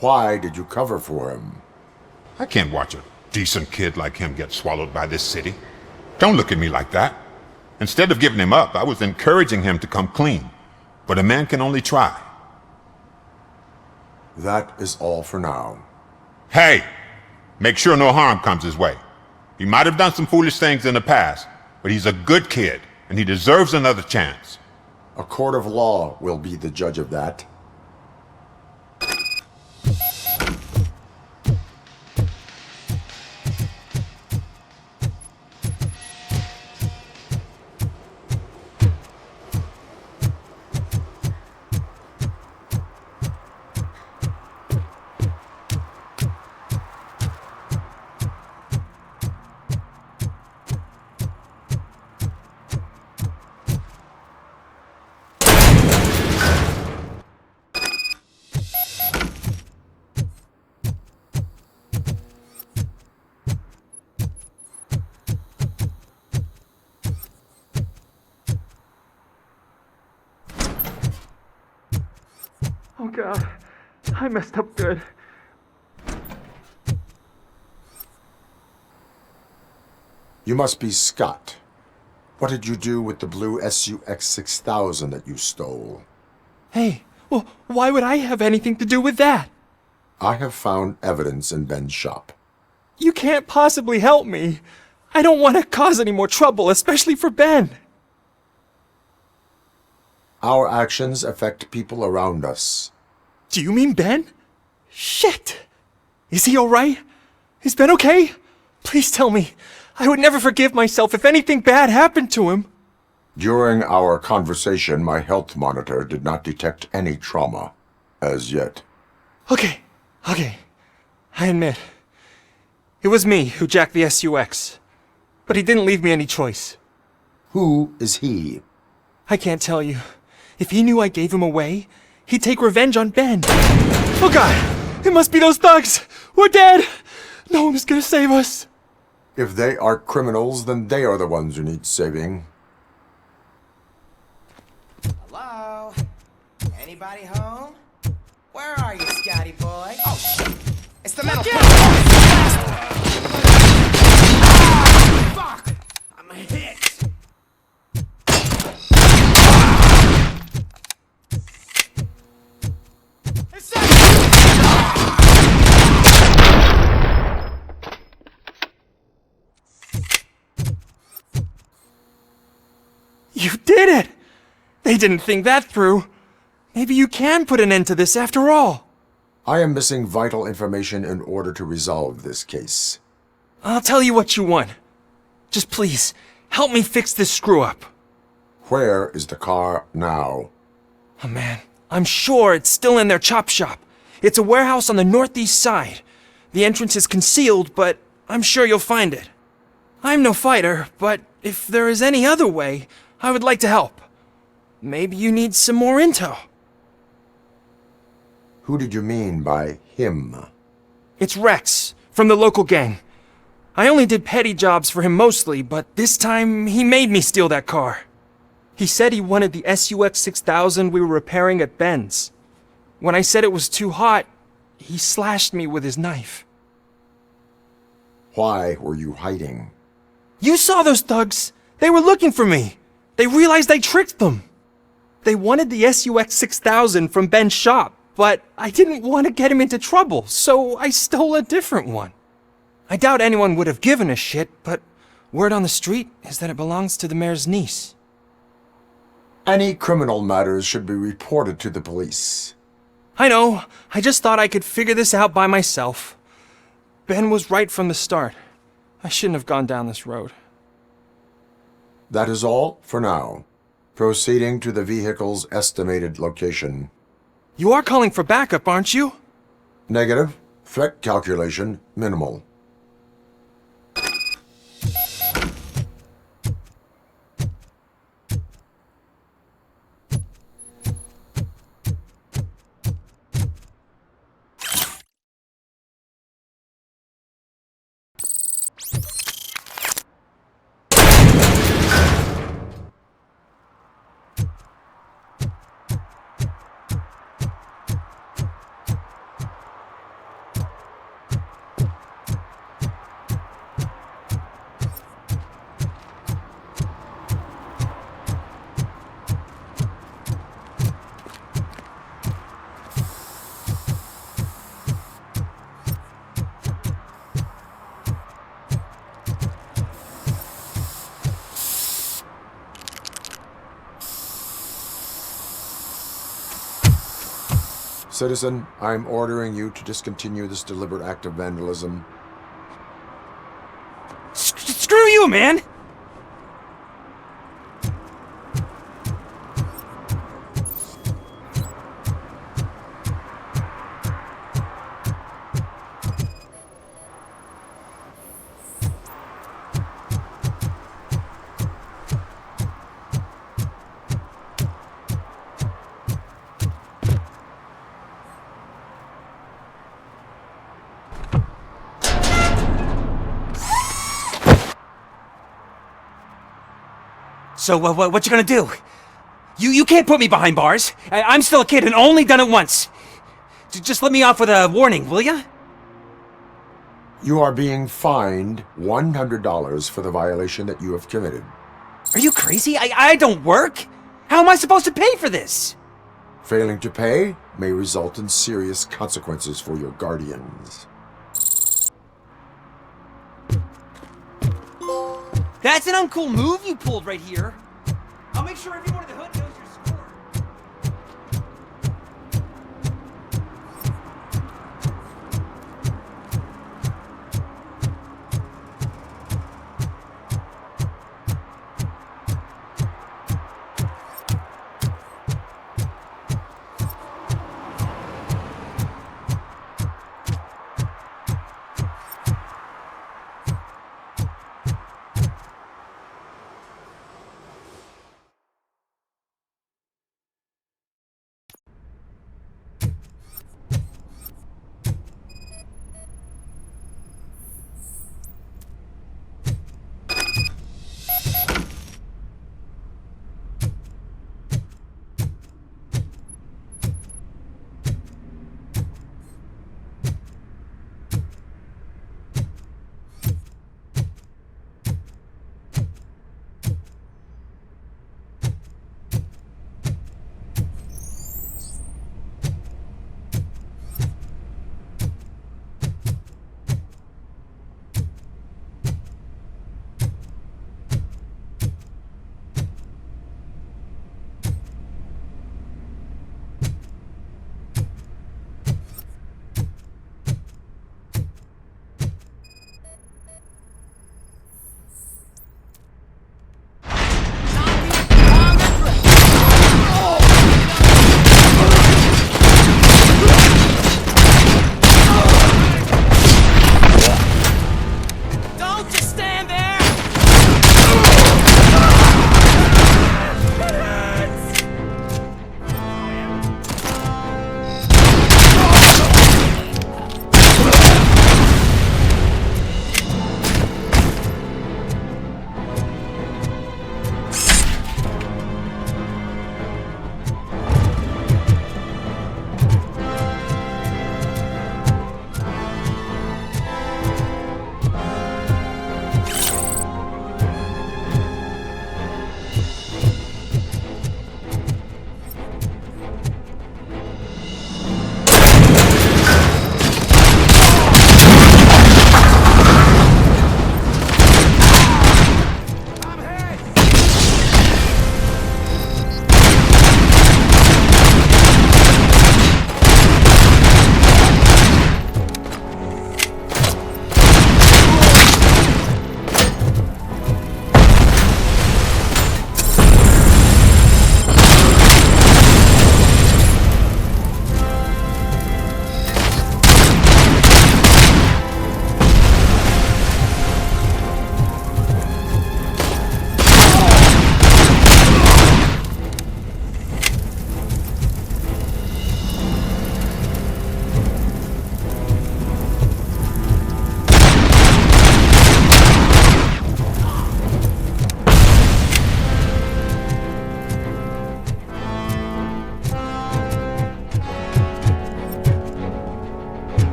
Why did you cover for him? I can't watch a decent kid like him get swallowed by this city. Don't look at me like that. Instead of giving him up, I was encouraging him to come clean. But a man can only try. That is all for now. Hey! Make sure no harm comes his way. He might have done some foolish things in the past, but he's a good kid, and he deserves another chance. A court of law will be the judge of that. I messed up good. You must be Scott. What did you do with the blue SUX 6000 that you stole? Hey, well, why would I have anything to do with that? I have found evidence in Ben's shop. You can't possibly help me. I don't want to cause any more trouble, especially for Ben. Our actions affect people around us. Do you mean Ben? Shit! Is he alright? Is Ben okay? Please tell me. I would never forgive myself if anything bad happened to him. During our conversation, my health monitor did not detect any trauma. As yet. Okay. I admit. It was me who jacked the SUX. But he didn't leave me any choice. Who is he? I can't tell you. If he knew I gave him away, he'd take revenge on Ben. Oh God! It must be those thugs! We're dead! No one is gonna save us! If they are criminals, then they are the ones who need saving. Hello? Anybody home? Where are you, Scotty boy? Oh, shit! It's the metal. Fuck! I'm hit. You did it! They didn't think that through. Maybe you can put an end to this after all. I am missing vital information in order to resolve this case. I'll tell you what you want. Just please, help me fix this screw-up. Where is the car now? Oh man, I'm sure it's still in their chop shop. It's a warehouse on the northeast side. The entrance is concealed, but I'm sure you'll find it. I'm no fighter, but if there is any other way, I would like to help. Maybe you need some more intel. Who did you mean by him? It's Rex, from the local gang. I only did petty jobs for him mostly, but this time he made me steal that car. He said he wanted the SUX 6000 we were repairing at Ben's. When I said it was too hot, he slashed me with his knife. Why were you hiding? You saw those thugs! They were looking for me! They realized I tricked them! They wanted the SUX 6000 from Ben's shop, but I didn't want to get him into trouble, so I stole a different one. I doubt anyone would have given a shit, but word on the street is that it belongs to the mayor's niece. Any criminal matters should be reported to the police. I know. I just thought I could figure this out by myself. Ben was right from the start. I shouldn't have gone down this road. That is all for now. Proceeding to the vehicle's estimated location. You are calling for backup, aren't you? Negative. Threat calculation minimal. Citizen, I'm ordering you to discontinue this deliberate act of vandalism. Screw you, man! So, what you gonna do? You can't put me behind bars. I'm still a kid and only done it once. Just let me off with a warning, will ya? You are being fined $100 for the violation that you have committed. Are you crazy? I don't work! How am I supposed to pay for this? Failing to pay may result in serious consequences for your guardians. That's an uncool move you pulled right here. I'll make sure everyone in the hood knows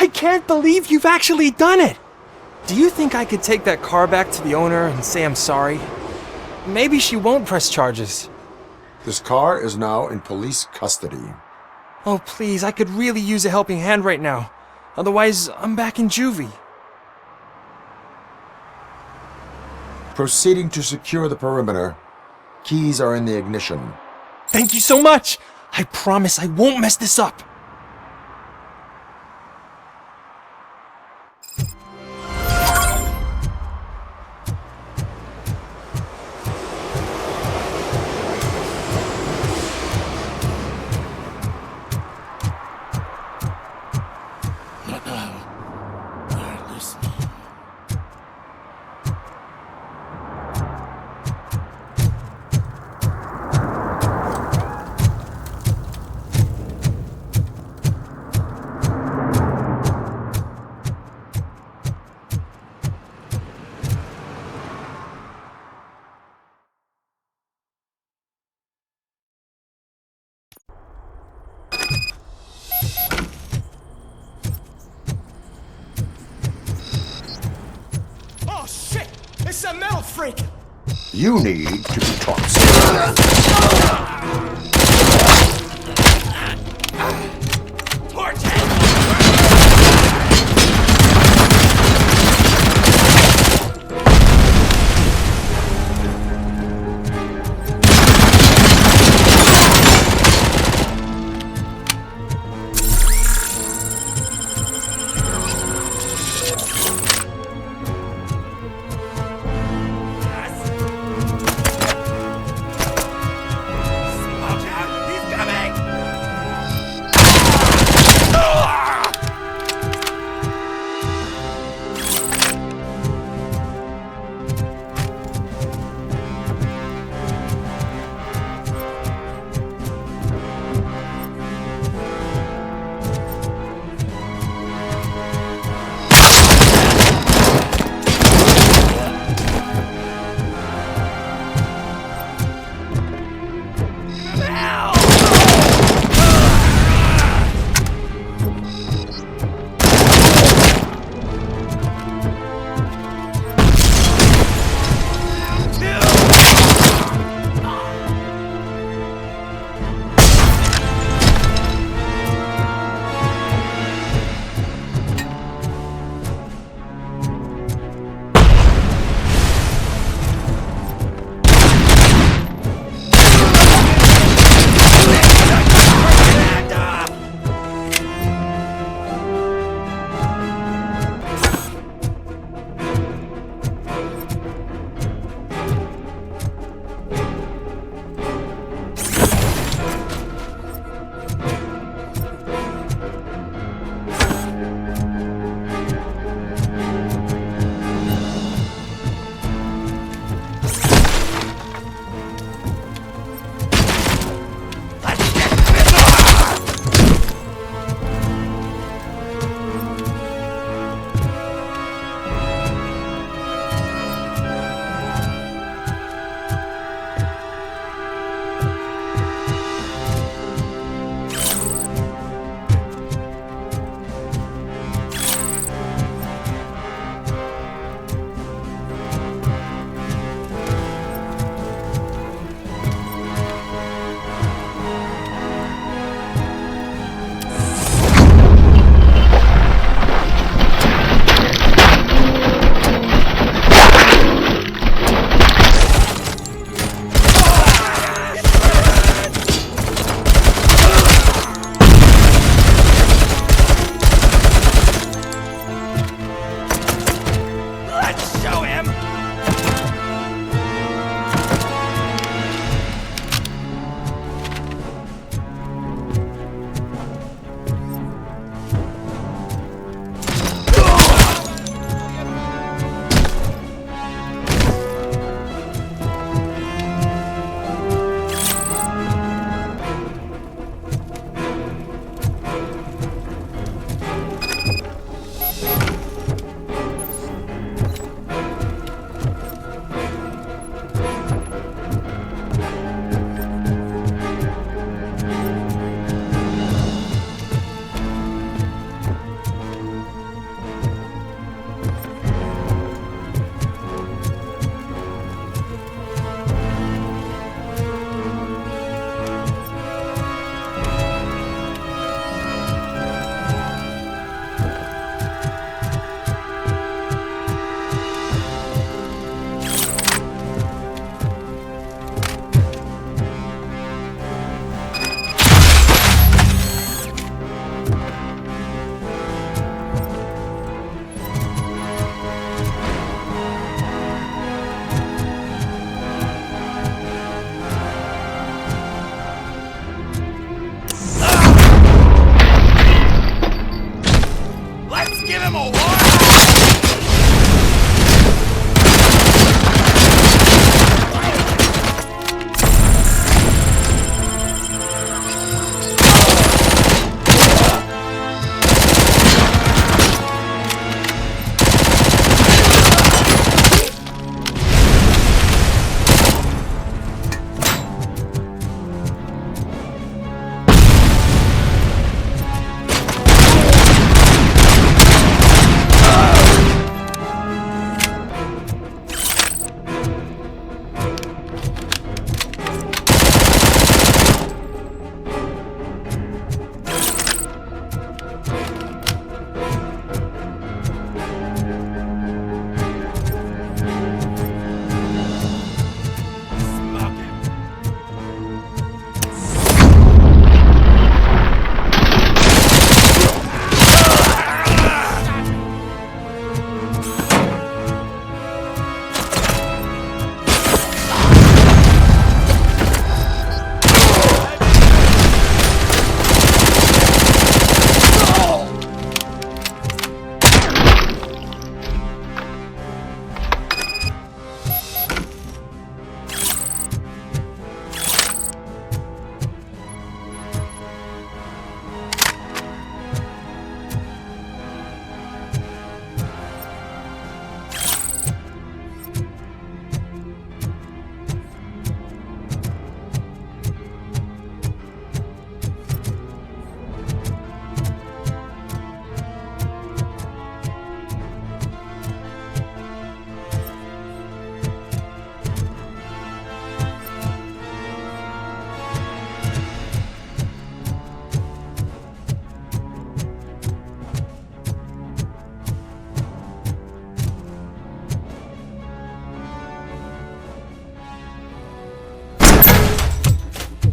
I can't believe you've actually done it! Do you think I could take that car back to the owner and say I'm sorry? Maybe she won't press charges. This car is now in police custody. Oh, please, I could really use a helping hand right now. Otherwise, I'm back in juvie. Proceeding to secure the perimeter. Keys are in the ignition. Thank you so much! I promise I won't mess this up. It's a metal freak! You need to be taught.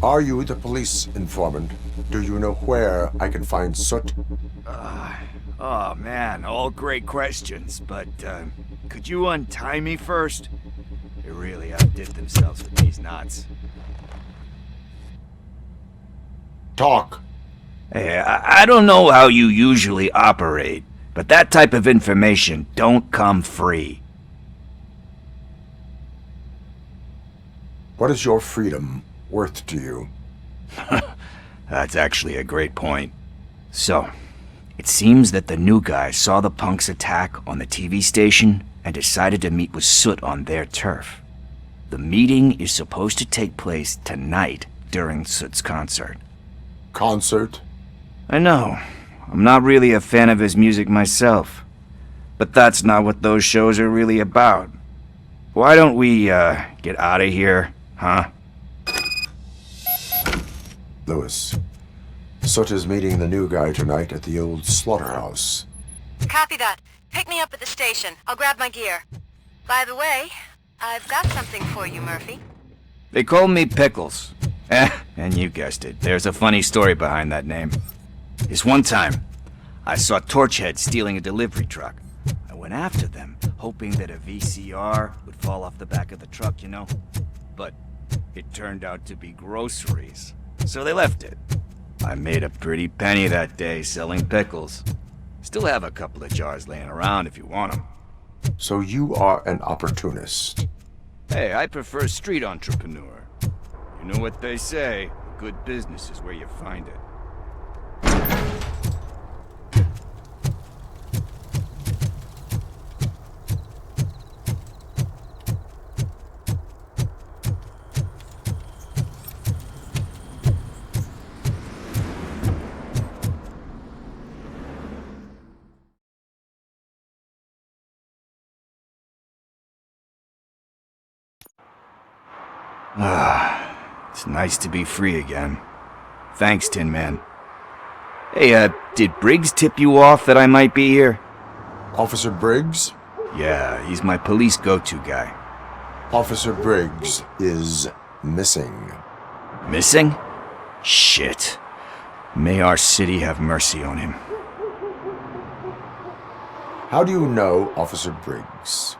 Are you the police informant? Do you know where I can find Soot? Oh man, all great questions, but could you untie me first? They really outdid themselves with these knots. Talk. Hey, I don't know how you usually operate, but that type of information don't come free. What is your freedom worth to you? That's actually a great point. So, it seems that the new guy saw the punks attack on the TV station and decided to meet with Soot on their turf. The meeting is supposed to take place tonight during Soot's concert. Concert? I know. I'm not really a fan of his music myself. But that's not what those shows are really about. Why don't we, get out of here, huh? Lewis, Soot is meeting the new guy tonight at the old slaughterhouse. Copy that. Pick me up at the station. I'll grab my gear. By the way, I've got something for you, Murphy. They call me Pickles. And you guessed it, there's a funny story behind that name. This one time, I saw Torchhead stealing a delivery truck. I went after them, hoping that a VCR would fall off the back of the truck, you know? But it turned out to be groceries, so they left it. I made a pretty penny that day selling pickles. Still have a couple of jars laying around if you want them. So you are an opportunist. Hey, I prefer street entrepreneur. You know what they say, good business is where you find it. It's nice to be free again. Thanks, Tin Man. Hey, did Briggs tip you off that I might be here? Officer Briggs? Yeah, he's my police go-to guy. Officer Briggs is missing. Missing? Shit. May our city have mercy on him. How do you know Officer Briggs?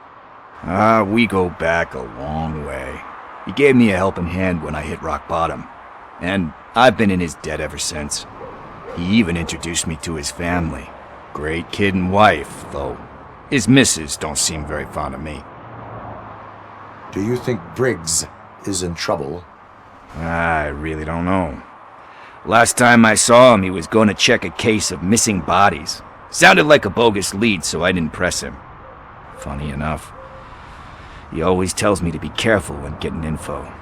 We go back a long way. He gave me a helping hand when I hit rock bottom, and I've been in his debt ever since. He even introduced me to his family. Great kid and wife, though his missus don't seem very fond of me. Do you think Briggs is in trouble? I really don't know. Last time I saw him, he was going to check a case of missing bodies. Sounded like a bogus lead, so I didn't press him. Funny enough, he always tells me to be careful when getting info.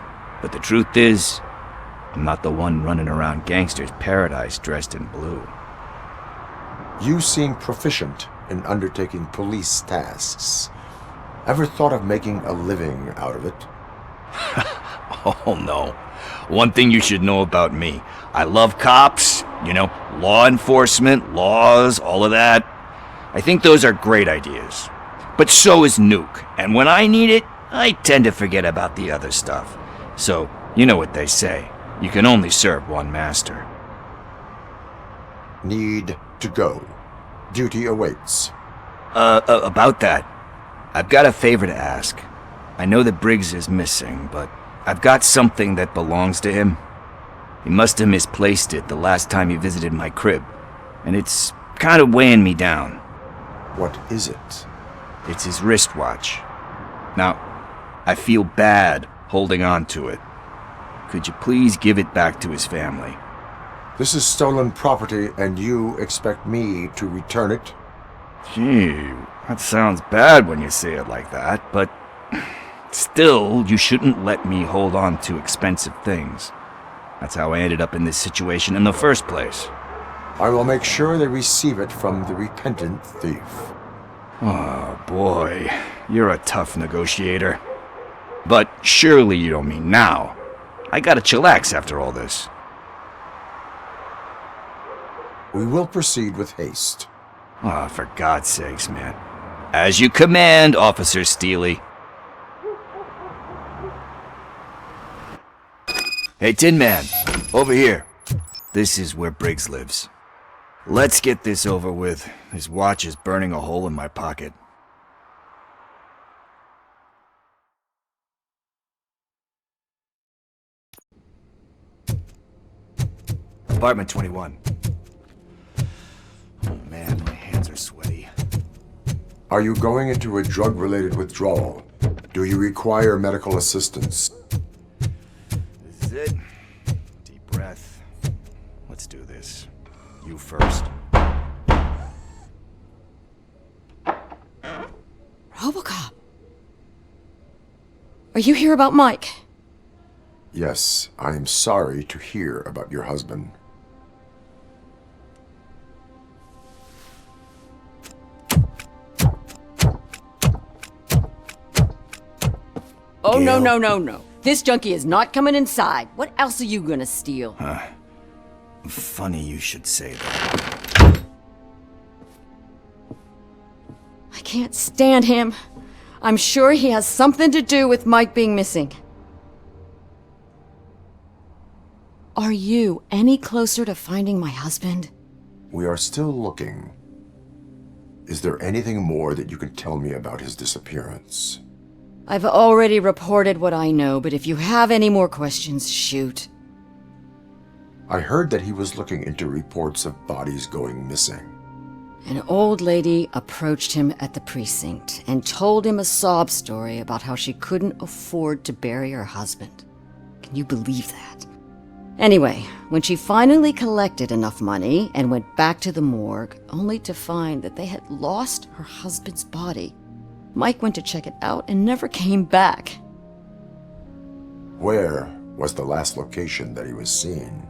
But the truth is, I'm not the one running around gangsters' paradise dressed in blue. You seem proficient in undertaking police tasks. Ever thought of making a living out of it? Oh no. One thing you should know about me. I love cops, you know, law enforcement, laws, all of that. I think those are great ideas. But so is Nuke, and when I need it, I tend to forget about the other stuff. So, you know what they say. You can only serve one master. Need to go. Duty awaits. About that, I've got a favor to ask. I know that Briggs is missing, but I've got something that belongs to him. He must have misplaced it the last time he visited my crib, and it's kind of weighing me down. What is it? It's his wristwatch. Now, I feel bad holding on to it. Could you please give it back to his family? This is stolen property, and you expect me to return it? Gee, that sounds bad when you say it like that, but still, you shouldn't let me hold on to expensive things. That's how I ended up in this situation in the first place. I will make sure they receive it from the repentant thief. Oh boy, you're a tough negotiator. But surely you don't mean now. I gotta chillax after all this. We will proceed with haste. Ah, for God's sakes, man. As you command, Officer Steely. Hey, Tin Man, over here. This is where Briggs lives. Let's get this over with. His watch is burning a hole in my pocket. Apartment 21. Oh man, my hands are sweaty. Are you going into a drug-related withdrawal? Do you require medical assistance? This is it. Deep breath. Let's do this. You first. RoboCop. Are you here about Mike? Yes, I am sorry to hear about your husband. Oh, no. This junkie is not coming inside. What else are you gonna steal? Funny you should say that. I can't stand him. I'm sure he has something to do with Mike being missing. Are you any closer to finding my husband? We are still looking. Is there anything more that you can tell me about his disappearance? I've already reported what I know, but if you have any more questions, shoot. I heard that he was looking into reports of bodies going missing. An old lady approached him at the precinct and told him a sob story about how she couldn't afford to bury her husband. Can you believe that? Anyway, when she finally collected enough money and went back to the morgue, only to find that they had lost her husband's body, Mike went to check it out and never came back. Where was the last location that he was seen?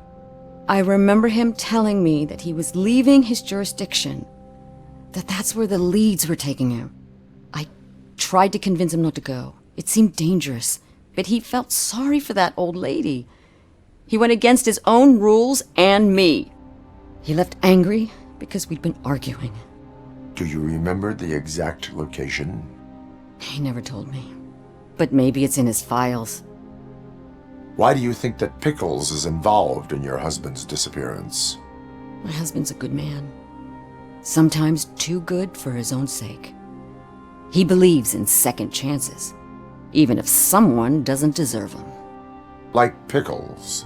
I remember him telling me that he was leaving his jurisdiction, that's where the leads were taking him. I tried to convince him not to go. It seemed dangerous, but he felt sorry for that old lady. He went against his own rules and me. He left angry because we'd been arguing. Do you remember the exact location? He never told me. But maybe it's in his files. Why do you think that Pickles is involved in your husband's disappearance? My husband's a good man. Sometimes too good for his own sake. He believes in second chances, even if someone doesn't deserve them. Like Pickles.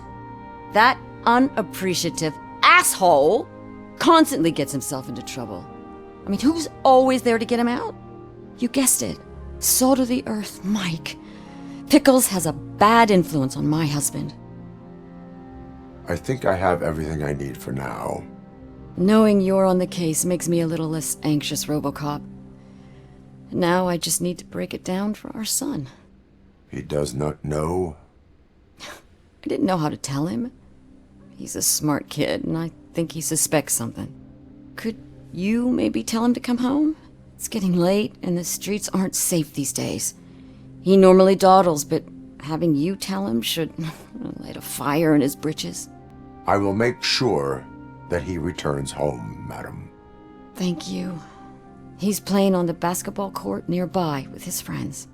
That unappreciative asshole constantly gets himself into trouble. I mean, who's always there to get him out? You guessed it. Salt of the earth, Mike. Pickles has a bad influence on my husband. I think I have everything I need for now. Knowing you're on the case makes me a little less anxious, RoboCop. Now I just need to break it down for our son. He does not know? I didn't know how to tell him. He's a smart kid, and I think he suspects something. Could you maybe tell him to come home? It's getting late, and the streets aren't safe these days. He normally dawdles, but having you tell him should light a fire in his britches. I will make sure that he returns home, madam. Thank you. He's playing on the basketball court nearby with his friends.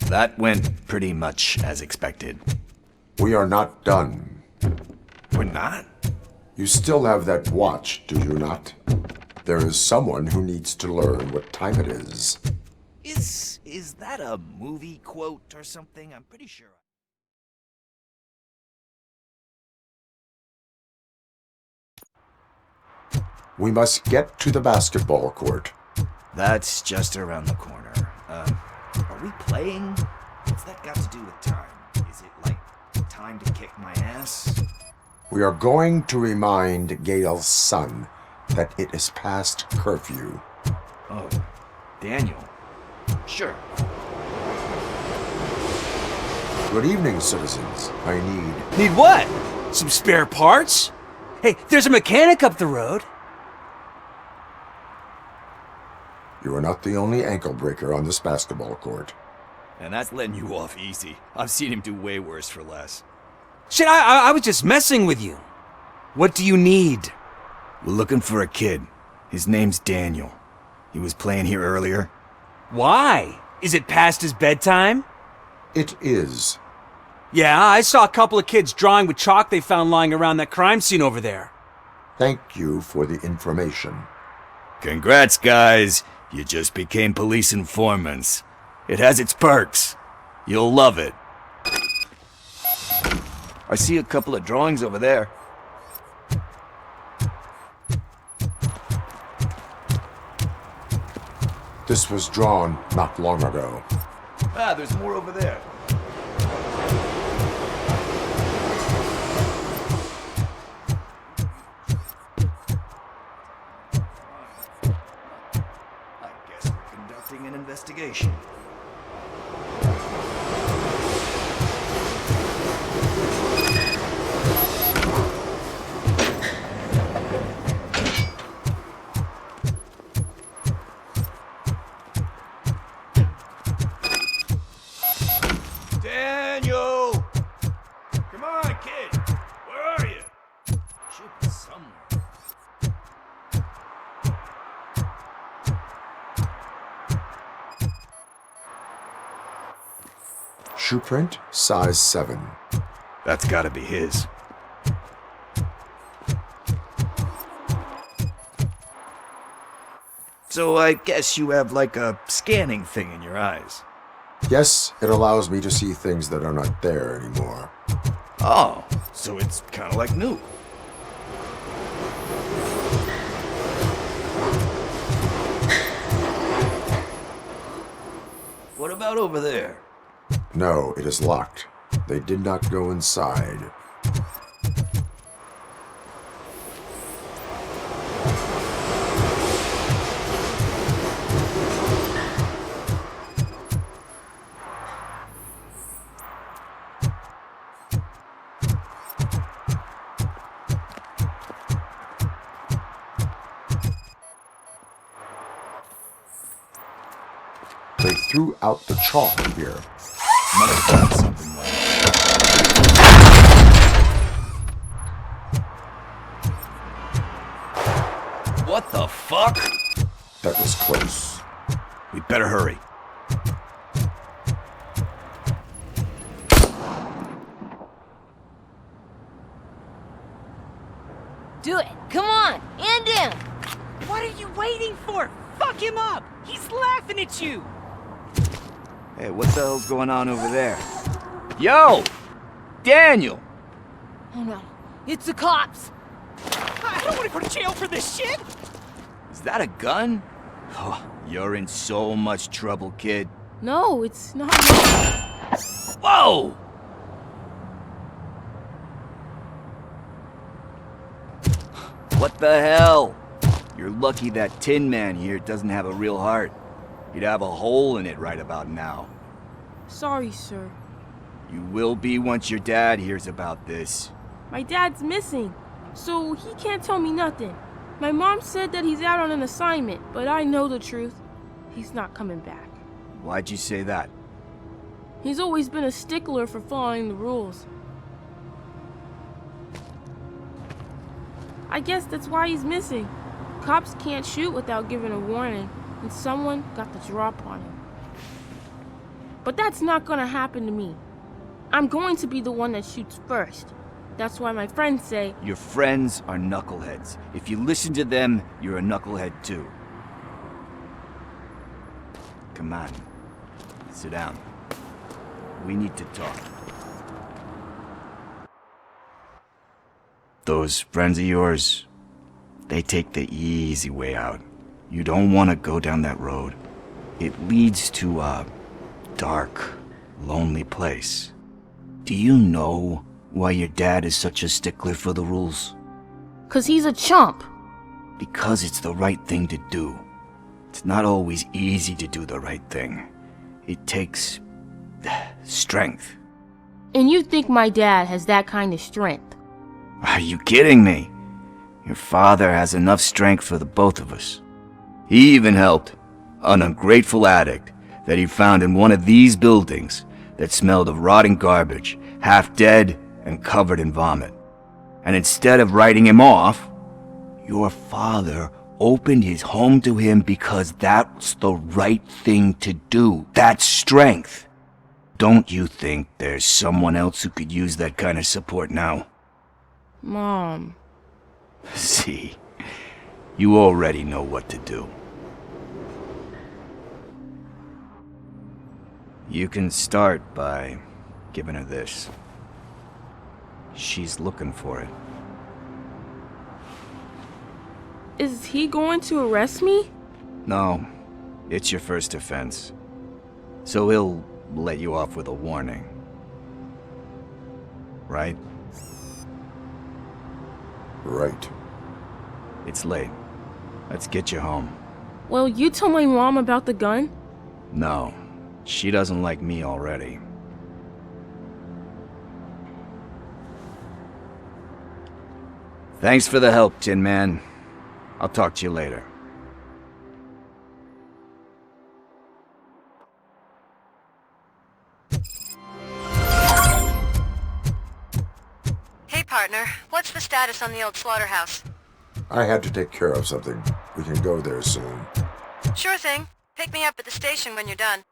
That went pretty much as expected. We are not done. We're not? You still have that watch, do you not? There is someone who needs to learn what time it is. Is that a movie quote or something? I'm pretty sure. We must get to the basketball court. That's just around the corner. Are we playing? What's that got to do with time? Is it like time to kick my ass? We are going to remind Gale's son that it is past curfew. Oh, Daniel. Sure. Good evening, citizens. I need... Need what? Some spare parts? Hey, there's a mechanic up the road. You are not the only ankle breaker on this basketball court. And that's letting you off easy. I've seen him do way worse for less. Shit, I was just messing with you. What do you need? We're looking for a kid. His name's Daniel. He was playing here earlier. Why? Is it past his bedtime? It is. Yeah, I saw a couple of kids drawing with chalk they found lying around that crime scene over there. Thank you for the information. Congrats, guys. You just became police informants. It has its perks. You'll love it. I see a couple of drawings over there. This was drawn not long ago. Ah, there's more over there. I guess we're conducting an investigation. Daniel! Come on, kid! Where are you? Should be somewhere. Shoe print, size 7. That's gotta be his. So I guess you have like a scanning thing in your eyes. Yes, it allows me to see things that are not there anymore. Oh, so it's kind of like new. What about over there? No, it is locked. They did not go inside. They threw out the chalk here. Must have done something like What the fuck? That was close. We better hurry. Do it! Come on! End him! What are you waiting for? Fuck him up! He's laughing at you! Hey, what the hell's going on over there? Yo! Daniel! Oh no, it's the cops! I don't want to go to jail for this shit! Is that a gun? Oh, you're in so much trouble, kid. No, it's not. Whoa! What the hell? You're lucky that Tin Man here doesn't have a real heart. He'd have a hole in it right about now. Sorry, sir. You will be once your dad hears about this. My dad's missing, so he can't tell me nothing. My mom said that he's out on an assignment, but I know the truth. He's not coming back. Why'd you say that? He's always been a stickler for following the rules. I guess that's why he's missing. Cops can't shoot without giving a warning, and someone got the drop on him. But that's not gonna happen to me. I'm going to be the one that shoots first. That's why my friends say... Your friends are knuckleheads. If you listen to them, you're a knucklehead too. Come on. Sit down. We need to talk. Those friends of yours, they take the easy way out. You don't want to go down that road. It leads to a dark, lonely place. Do you know why your dad is such a stickler for the rules? 'Cause he's a chump. because it's the right thing to do. It's not always easy to do the right thing. It takes strength. And you think my dad has that kind of strength? Are you kidding me? Your father has enough strength for the both of us. He even helped an ungrateful addict that he found in one of these buildings that smelled of rotting garbage, half dead and covered in vomit. And instead of writing him off, your father opened his home to him because that's the right thing to do. That's strength. Don't you think there's someone else who could use that kind of support now? Mom. See, you already know what to do. You can start by giving her this. She's looking for it. Is he going to arrest me? No, it's your first offense. So he'll let you off with a warning. Right? Right. It's late. Let's get you home. Well, you tell my mom about the gun? No, she doesn't like me already. Thanks for the help, Tin Man. I'll talk to you later. Hey, partner. What's the status on the old slaughterhouse? I had to take care of something. We can go there soon. Sure thing. Pick me up at the station when you're done.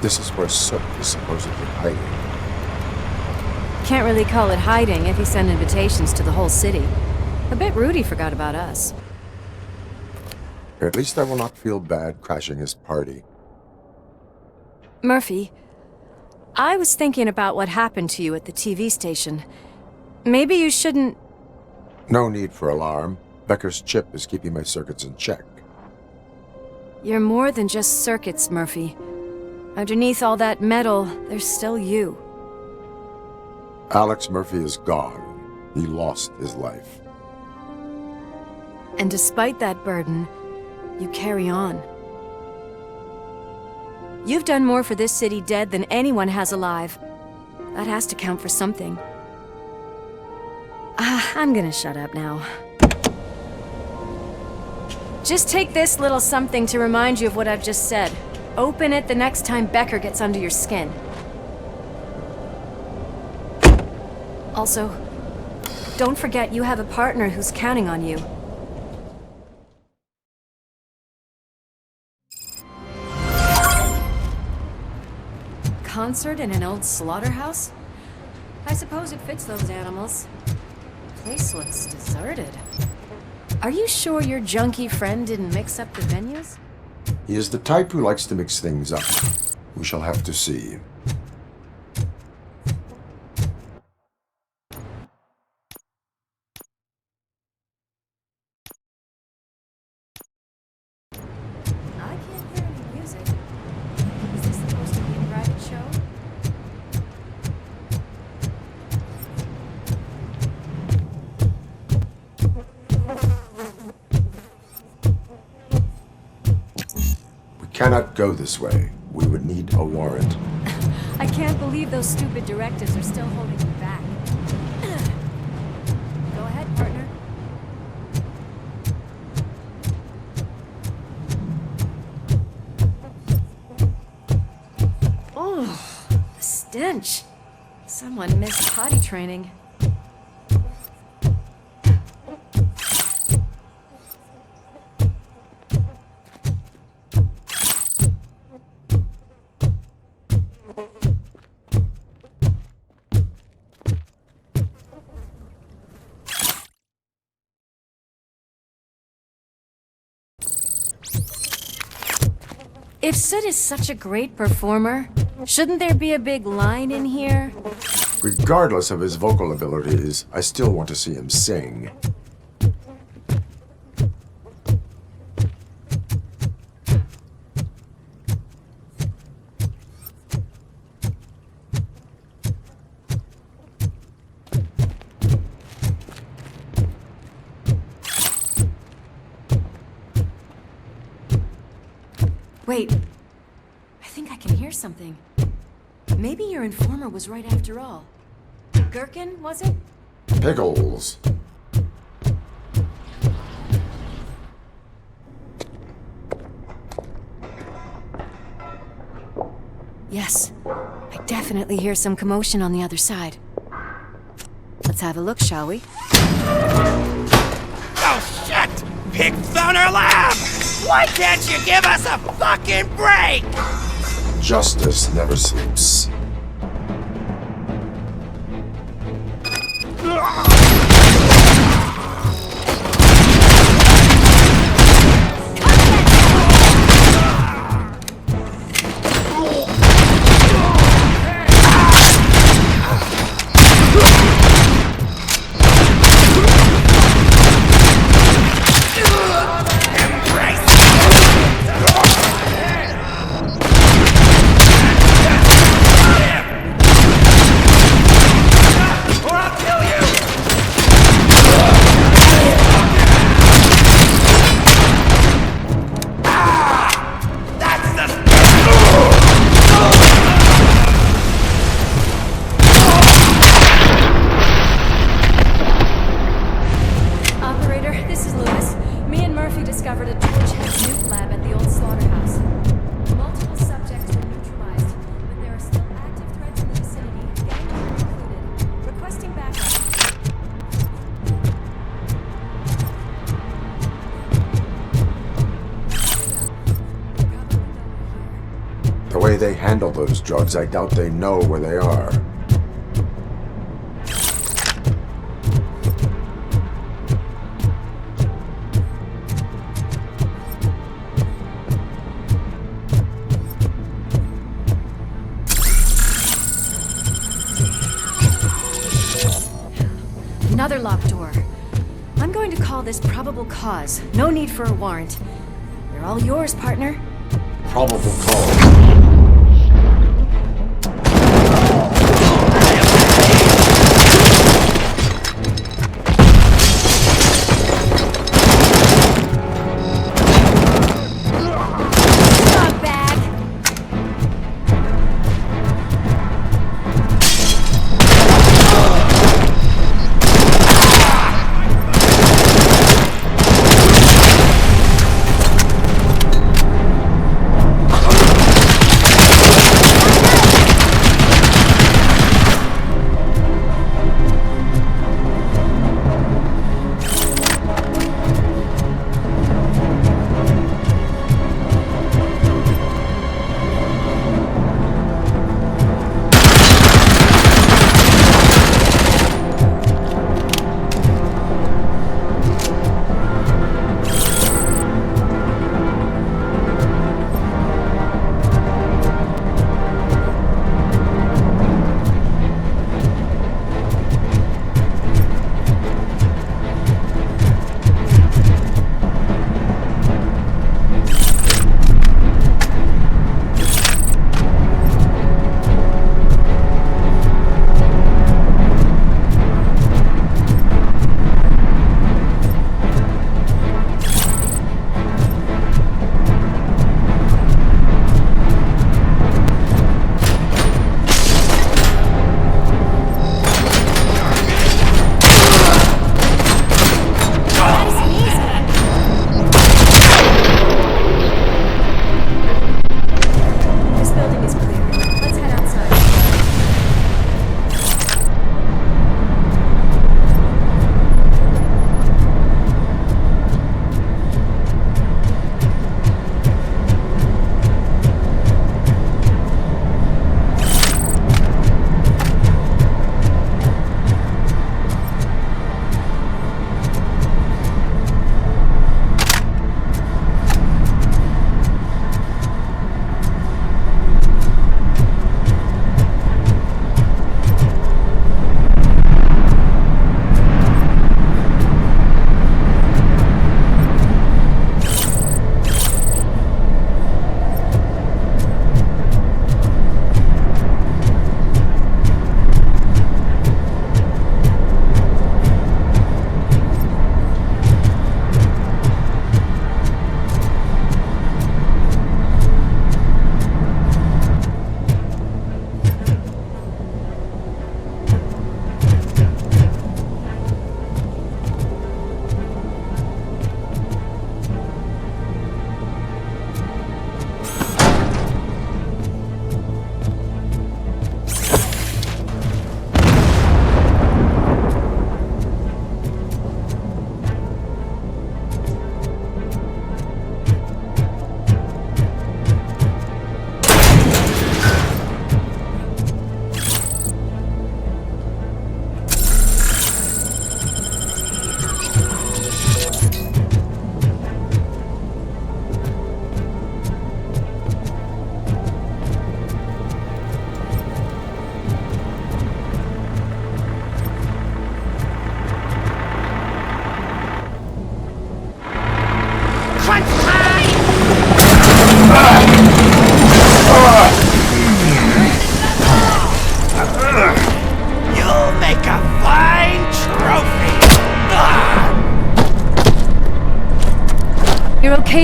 This is where Soot is supposedly hiding. Can't really call it hiding if he sent invitations to the whole city. A bit rude he forgot about us. At least I will not feel bad crashing his party. Murphy, I was thinking about what happened to you at the TV station. Maybe you shouldn't... No need for alarm. Becker's chip is keeping my circuits in check. You're more than just circuits, Murphy. Underneath all that metal, there's still you. Alex Murphy is gone. He lost his life. And despite that burden, you carry on. You've done more for this city dead than anyone has alive. That has to count for something. I'm gonna shut up now. Just take this little something to remind you of what I've just said. Open it the next time Becker gets under your skin. Also, don't forget you have a partner who's counting on you. Concert in an old slaughterhouse? I suppose it fits those animals. The place looks deserted. Are you sure your junkie friend didn't mix up the venues? He is the type who likes to mix things up. We shall have to see. I can't hear any music. Is this supposed to be a private show? We cannot go this way. We would need a warrant. I can't believe those stupid directives are still holding you back. Go ahead, partner. Oh, the stench. Someone missed potty training. If Soot is such a great performer, shouldn't there be a big line in here? Regardless of his vocal abilities, I still want to see him sing. Wait, I think I can hear something. Maybe your informer was right after all. Gherkin, was it? Pickles. Yes, I definitely hear some commotion on the other side. Let's have a look, shall we? Oh shit! Pig Thunder Lab! Why can't you give us a fucking break? Justice never sleeps. The way they handle those drugs, I doubt they know where they are. Another locked door. I'm going to call this probable cause. No need for a warrant. They're all yours, partner. Probable cause.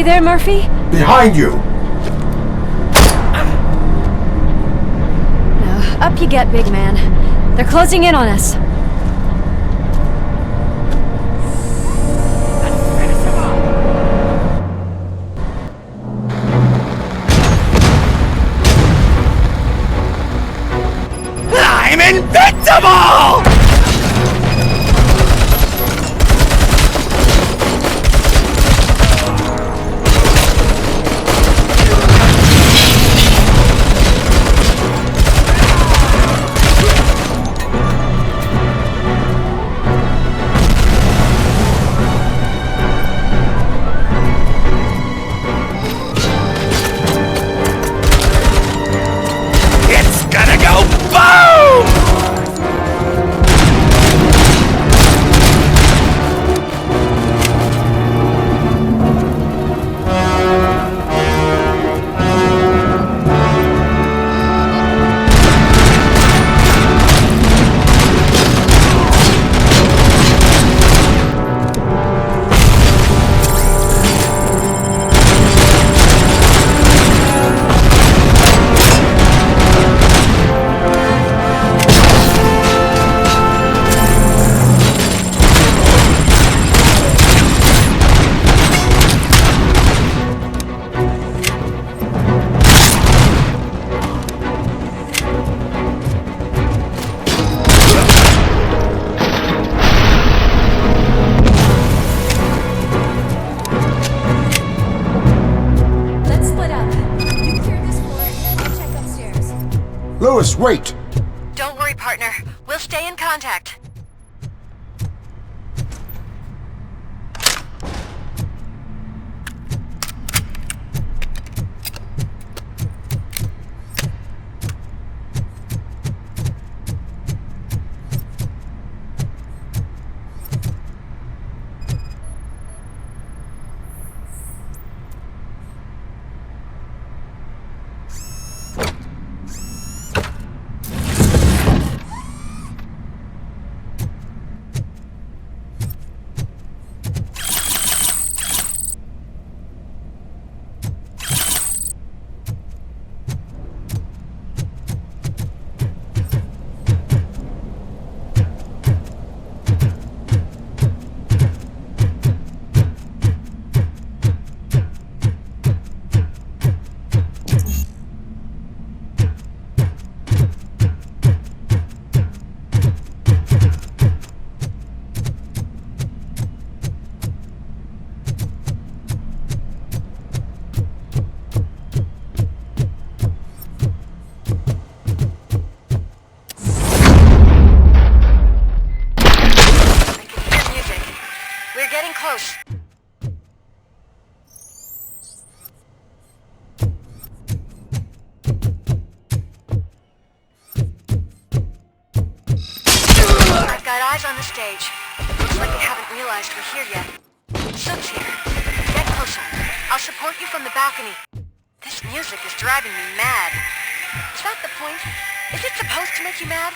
you there, Murphy? Behind you! Now, up you get, big man. They're closing in on us. I'm invincible! It's gonna go boom! Let's split up. You clear this floor, I'll check upstairs. Lewis, wait! Don't worry, partner. We'll stay in contact. We're getting close. I've got eyes on the stage. Looks like they haven't realized we're here yet. Soot's here. Get closer. I'll support you from the balcony. This music is driving me mad. Is that the point? Is it supposed to make you mad?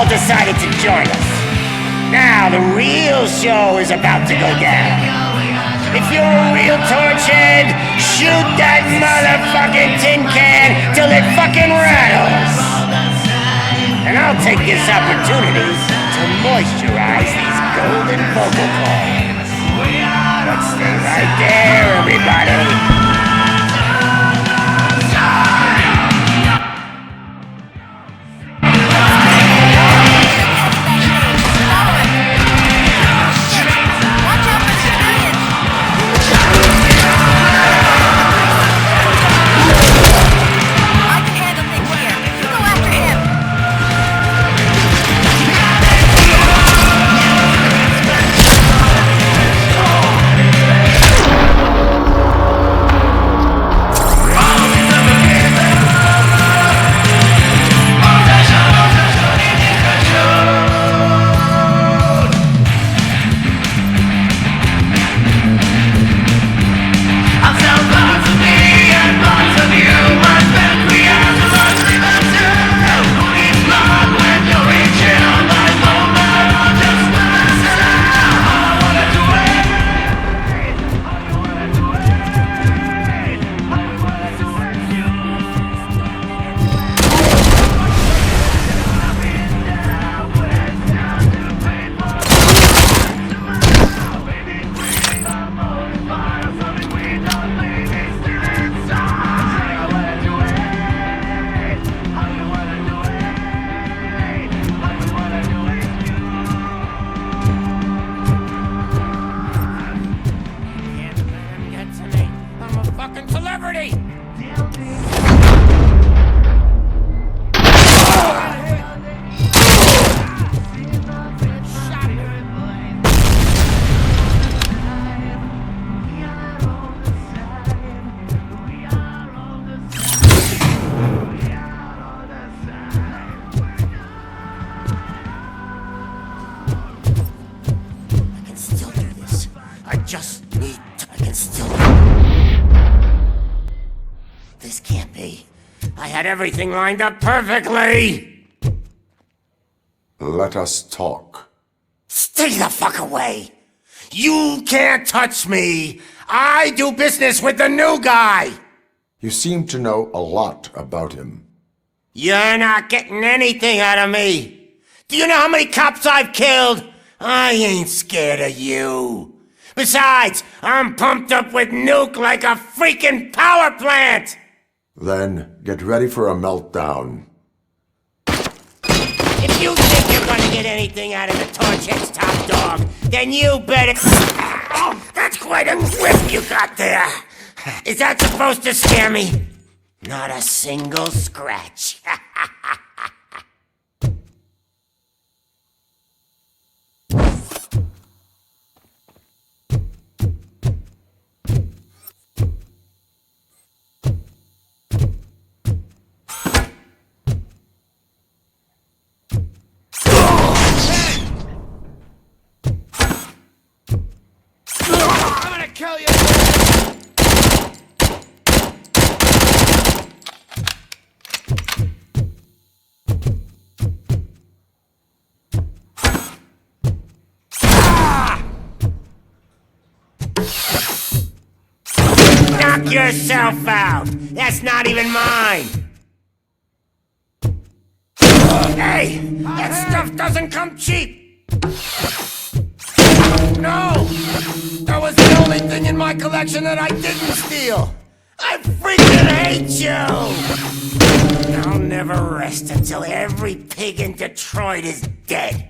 Decided to join us. Now the real show is about to go down. If you're a real torchhead, shoot that motherfucking tin can till it fucking rattles. And I'll take this opportunity to moisturize these golden vocal cords. But stay right there, everybody. Everything lined up perfectly! Let us talk. Stay the fuck away! You can't touch me! I do business with the new guy! You seem to know a lot about him. You're not getting anything out of me! Do you know how many cops I've killed? I ain't scared of you! Besides, I'm pumped up with nuke like a freaking power plant! Then, get ready for a meltdown. If you think you're gonna get anything out of the Torchhead's top dog, then you better... Oh, that's quite a whip you got there! Is that supposed to scare me? Not a single scratch. Kill you! Knock yourself out! That's not even mine! Hey! That stuff doesn't come cheap! No! That was the only thing in my collection that I didn't steal! I freaking hate you! I'll never rest until every pig in Detroit is dead.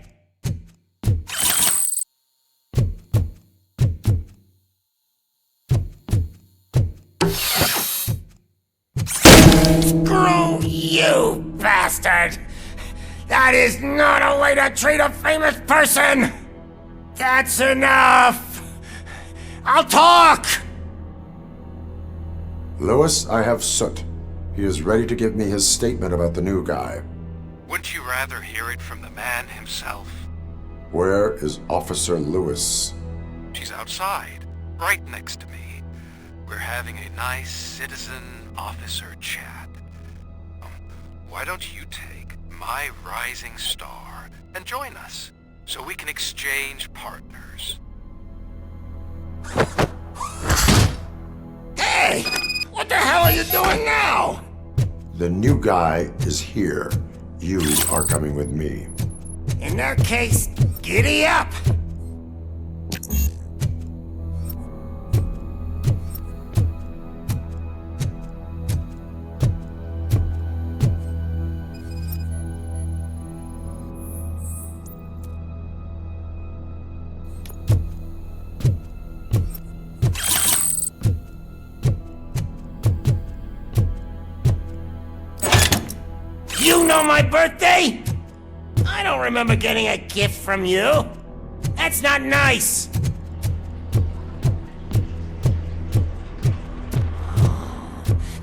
Screw you, bastard! That is not a way to treat a famous person! That's enough! I'll talk! Lewis, I have Soot. He is ready to give me his statement about the new guy. Wouldn't you rather hear it from the man himself? Where is Officer Lewis? She's outside, right next to me. We're having a nice citizen-officer chat. Why don't you take my rising star and join us, so we can exchange partners? Hey! What the hell are you doing now? The new guy is here. You are coming with me. In that case, giddy up! You know my birthday? I don't remember getting a gift from you. That's not nice.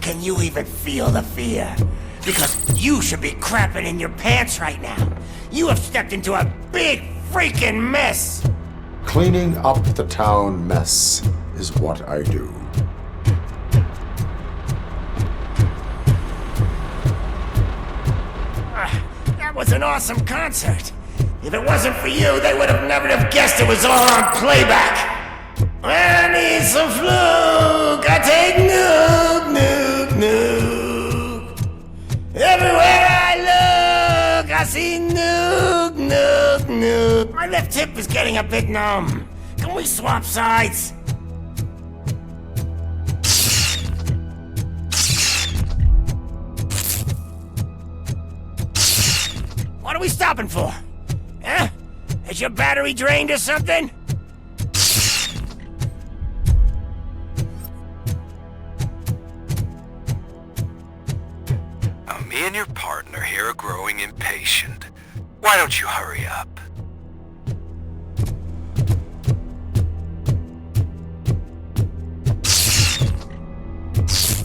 Can you even feel the fear? Because you should be crapping in your pants right now. You have stepped into a big freaking mess. Cleaning up the town mess is what I do. That was an awesome concert. If it wasn't for you, they would have never have guessed it was all on playback. I need some fluke. I take nuke, nuke, nuke. Everywhere I look, I see nuke, nuke, nuke. My left hip is getting a bit numb. Can we swap sides? What are we stopping for? Huh? Is your battery drained or something? Me and your partner here are growing impatient. Why don't you hurry up?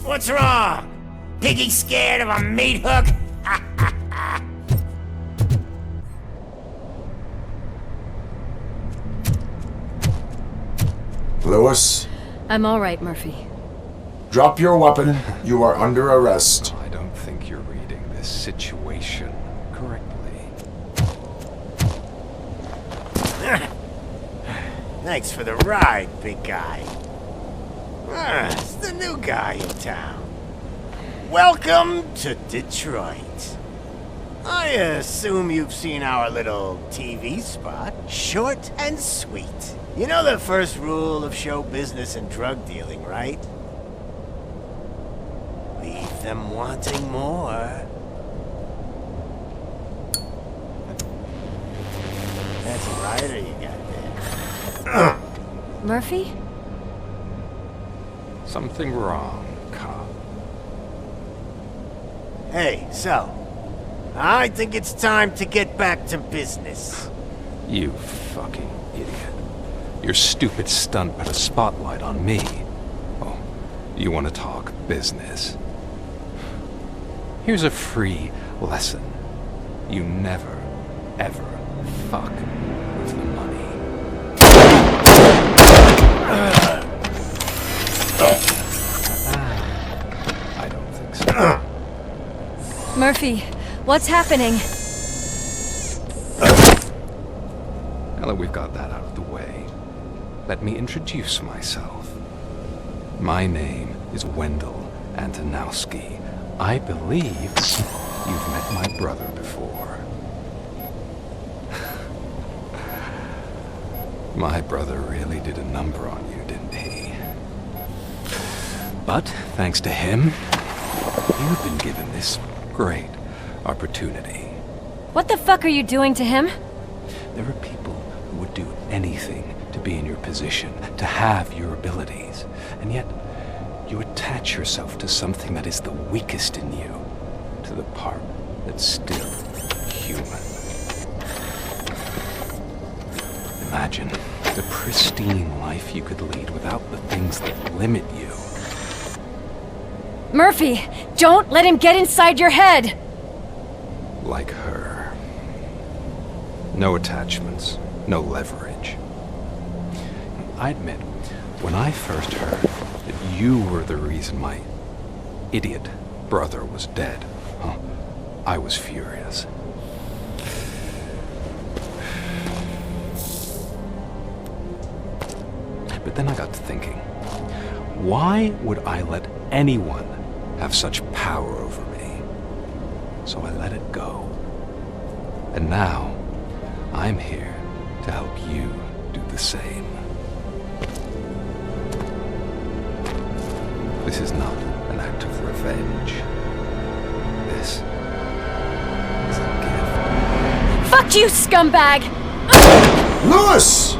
What's wrong? Piggy scared of a meat hook? Lewis, I'm all right, Murphy. drop your weapon. You are under arrest. I don't think you're reading this situation correctly. Thanks for the ride, big guy. It's the new guy in town. Welcome to Detroit. I assume you've seen our little TV spot. Short and sweet. You know the first rule of show business and drug dealing, right? Leave them wanting more. That's a rider you got there. Murphy? Something wrong, cop. Hey, so, I think it's time to get back to business. You fucking idiot. Your stupid stunt put a spotlight on me. Oh, you want to talk business? Here's a free lesson. You never, ever fuck with the money. I don't think so. Murphy, what's happening? Now that we've got that out of the way, let me introduce myself. My name is Wendell Antonowski. I believe you've met my brother before. My brother really did a number on you, didn't he? But thanks to him, you've been given this great opportunity. What the fuck are you doing to him? There are people who would do anything to be in your position, to have your abilities, and yet you attach yourself to something that is the weakest in you, to the part that's still human. Imagine the pristine life you could lead without the things that limit you. Murphy, don't let him get inside your head! Like her. No attachments, no leverage. I admit, when I first heard that you were the reason my idiot brother was dead, I was furious. But then I got to thinking, why would I let anyone have such power over me? So I let it go. And now, I'm here to help you do the same. This is not an act of revenge. This is a gift. Fuck you, scumbag! Lewis!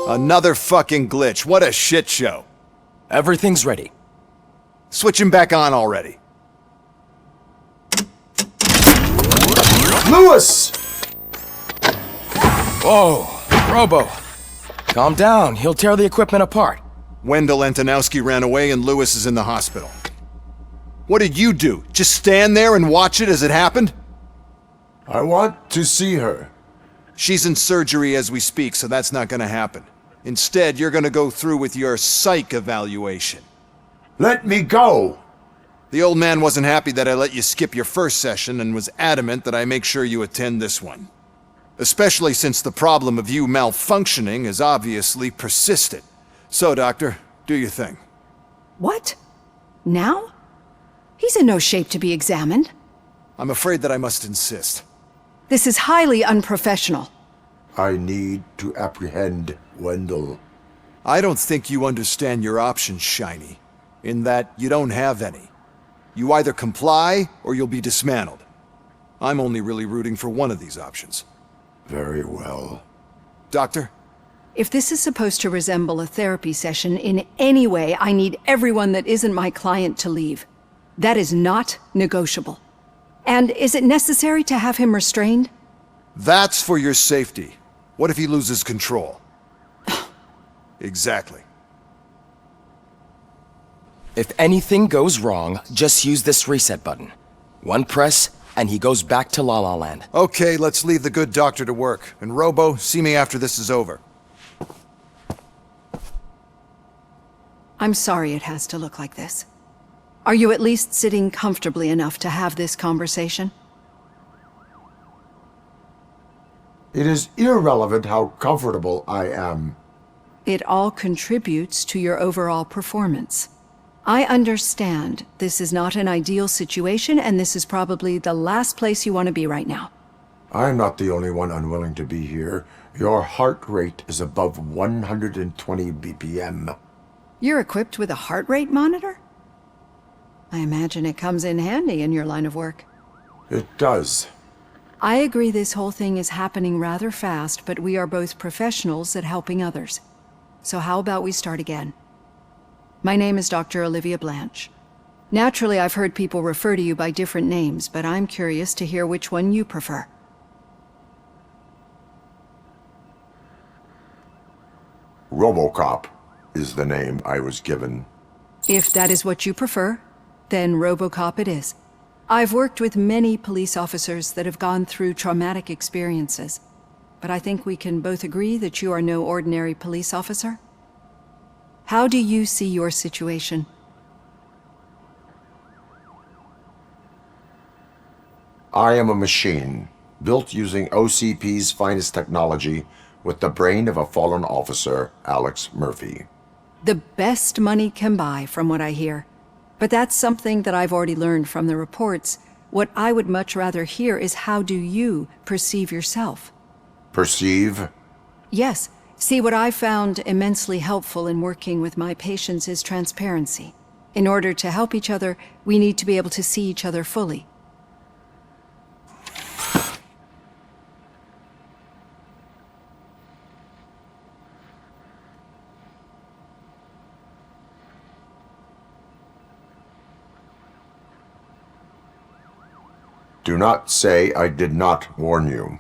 Another fucking glitch. What a shit show. Everything's ready. Switch him back on already. Lewis! Whoa, Robo. Calm down. He'll tear the equipment apart. Wendell Antonowski ran away and Lewis is in the hospital. What did you do? Just stand there and watch it as it happened? I want to see her. She's in surgery as we speak, so that's not gonna happen. Instead, you're gonna go through with your psych evaluation. Let me go! The old man wasn't happy that I let you skip your first session and was adamant that I make sure you attend this one. Especially since the problem of you malfunctioning is obviously persistent. So, Doctor, do your thing. What? Now? He's in no shape to be examined. I'm afraid that I must insist. This is highly unprofessional. I need to apprehend Wendell. I don't think you understand your options, Shiny. In that you don't have any. You either comply or you'll be dismantled. I'm only really rooting for one of these options. Very well. Doctor? If this is supposed to resemble a therapy session in any way, I need everyone that isn't my client to leave. That is not negotiable. And is it necessary to have him restrained? That's for your safety. What if he loses control? Exactly. If anything goes wrong, just use this reset button. One press, and he goes back to La La Land. Okay, let's leave the good doctor to work. And Robo, see me after this is over. I'm sorry it has to look like this. Are you at least sitting comfortably enough to have this conversation? It is irrelevant how comfortable I am. It all contributes to your overall performance. I understand this is not an ideal situation, and this is probably the last place you want to be right now. I'm not the only one unwilling to be here. Your heart rate is above 120 BPM. You're equipped with a heart rate monitor? I imagine it comes in handy in your line of work. It does. I agree this whole thing is happening rather fast, but we are both professionals at helping others. So how about we start again? My name is Dr. Olivia Blanche. Naturally, I've heard people refer to you by different names, but I'm curious to hear which one you prefer. RoboCop is the name I was given. If that is what you prefer, then RoboCop it is. I've worked with many police officers that have gone through traumatic experiences, but I think we can both agree that you are no ordinary police officer. How do you see your situation? I am a machine, built using OCP's finest technology with the brain of a fallen officer, Alex Murphy. The best money can buy, from what I hear. But that's something that I've already learned from the reports. What I would much rather hear is how do you perceive yourself? Perceive? Yes. See, what I found immensely helpful in working with my patients is transparency. In order to help each other, we need to be able to see each other fully. Do not say I did not warn you.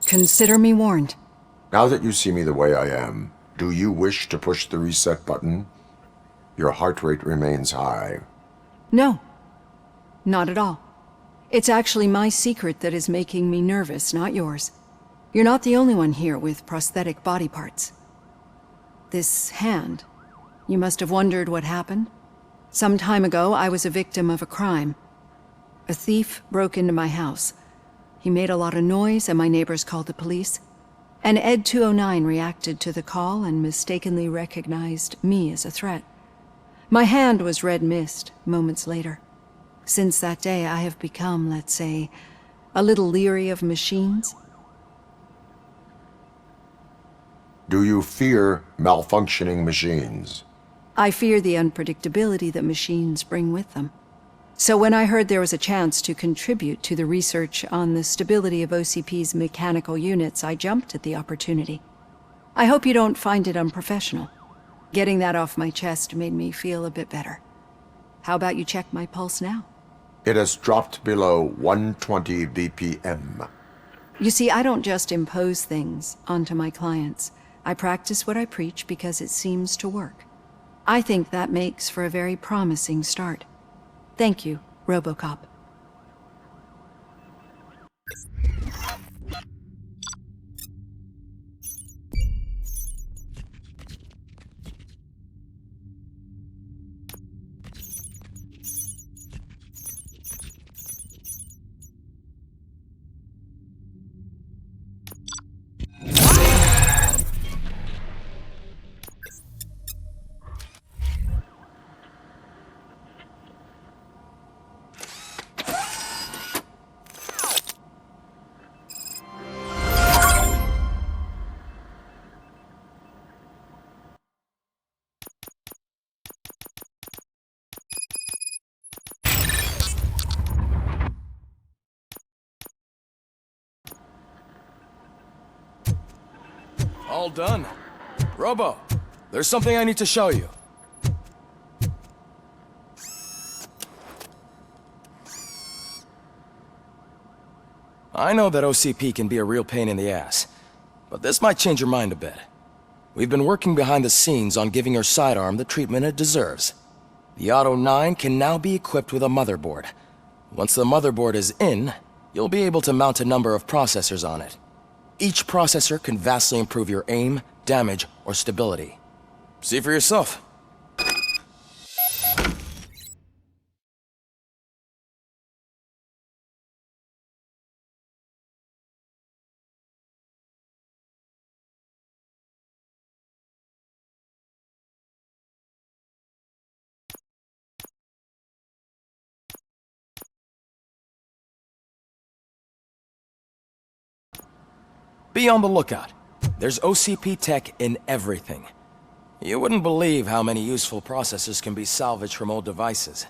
Consider me warned. Now that you see me the way I am, do you wish to push the reset button? Your heart rate remains high. No. Not at all. It's actually my secret that is making me nervous, not yours. You're not the only one here with prosthetic body parts. This hand, you must have wondered what happened. Some time ago, I was a victim of a crime. A thief broke into my house. He made a lot of noise and my neighbors called the police. An Ed 209 reacted to the call and mistakenly recognized me as a threat. My hand was red mist moments later. Since that day, I have become, let's say, a little leery of machines. Do you fear malfunctioning machines? I fear the unpredictability that machines bring with them. So when I heard there was a chance to contribute to the research on the stability of OCP's mechanical units, I jumped at the opportunity. I hope you don't find it unprofessional. Getting that off my chest made me feel a bit better. How about you check my pulse now? It has dropped below 120 BPM. You see, I don't just impose things onto my clients. I practice what I preach because it seems to work. I think that makes for a very promising start. Thank you, RoboCop. All done. Robo, there's something I need to show you. I know that OCP can be a real pain in the ass, but this might change your mind a bit. We've been working behind the scenes on giving your sidearm the treatment it deserves. The Auto 9 can now be equipped with a motherboard. Once the motherboard is in, you'll be able to mount a number of processors on it. Each processor can vastly improve your aim, damage, or stability. See for yourself. Be on the lookout. There's OCP tech in everything. You wouldn't believe how many useful processors can be salvaged from old devices.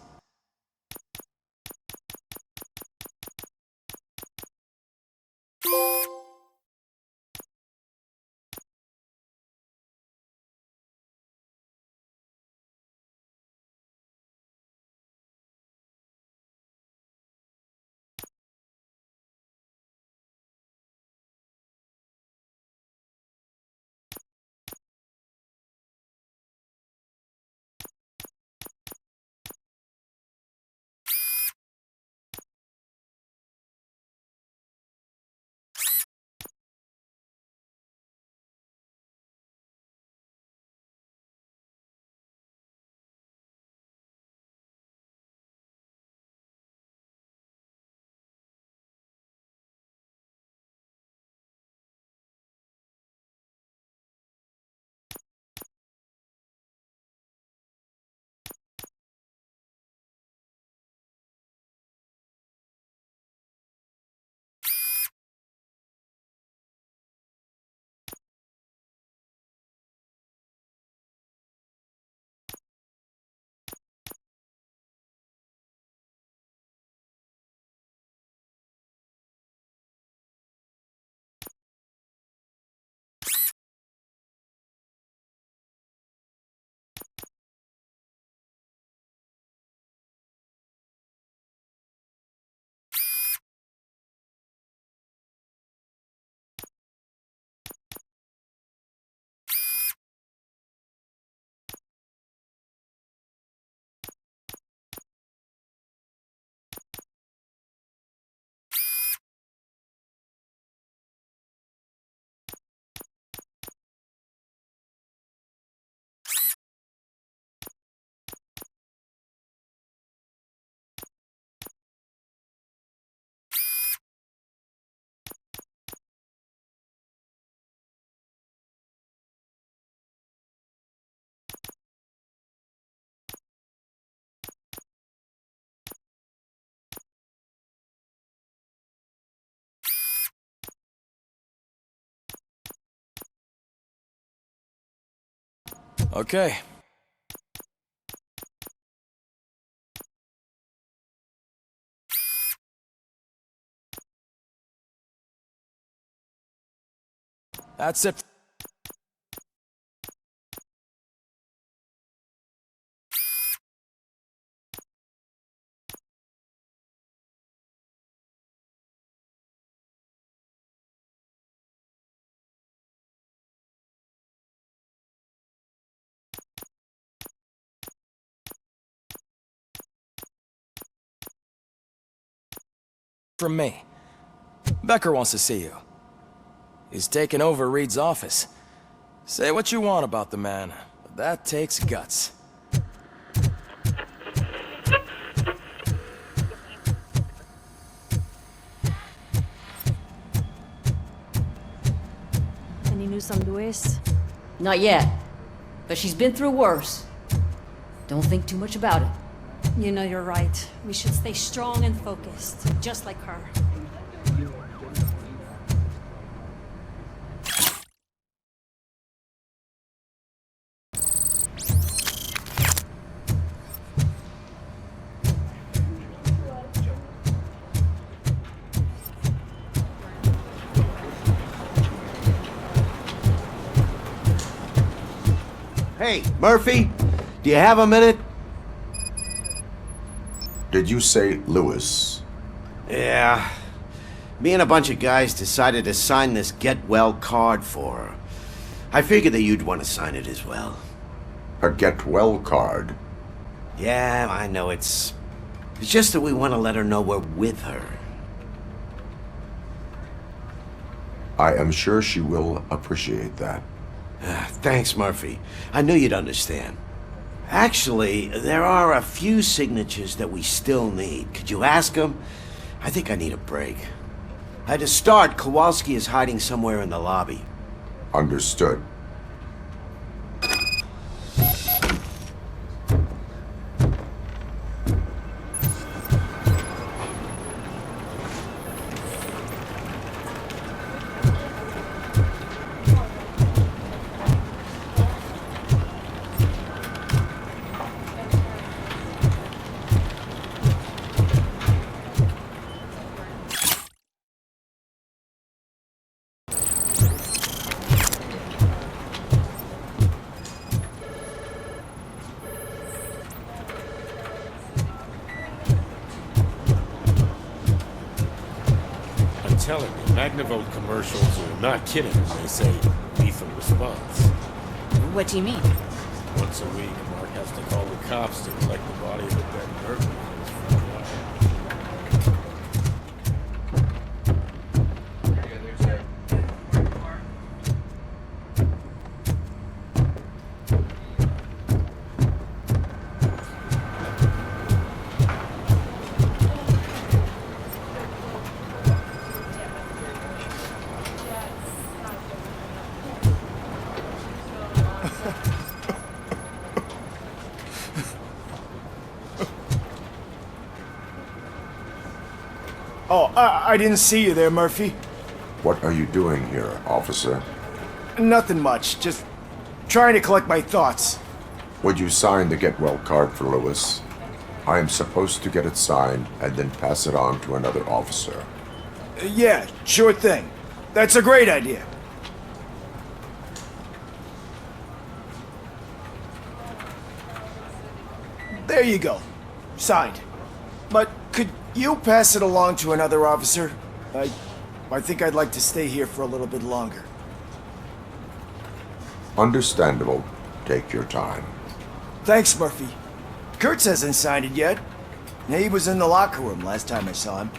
Okay. That's it. From me. Becker wants to see you. He's taken over Reed's office. Say what you want about the man, but that takes guts. Any news on Luis? Not yet. But she's been through worse. Don't think too much about it. You know you're right. We should stay strong and focused, just like her. Hey, Murphy, do you have a minute? Did you say Lewis? Yeah. Me and a bunch of guys decided to sign this get well card for her. I figured that you'd want to sign it as well. A get well card? Yeah, I know it's just that we want to let her know we're with her. I am sure she will appreciate that. Thanks, Murphy. I knew you'd understand. Actually, there are a few signatures that we still need. Could you ask them? I think I need a break. To start, Kowalski is hiding somewhere in the lobby. Understood. Telling you, Magnavolt commercials are not kidding when they say lethal response. What do you mean? Once a week, Mark has to call the cops to collect the body of a dead burglar in his front yard. Oh, I didn't see you there, Murphy. What are you doing here, officer? Nothing much, just trying to collect my thoughts. Would you sign the get well card for Lewis? I am supposed to get it signed and then pass it on to another officer. Yeah, sure thing. That's a great idea. There you go. Signed. But could you pass it along to another officer? I think I'd like to stay here for a little bit longer. Understandable. Take your time. Thanks, Murphy. Kurtz hasn't signed it yet. He was in the locker room last time I saw him.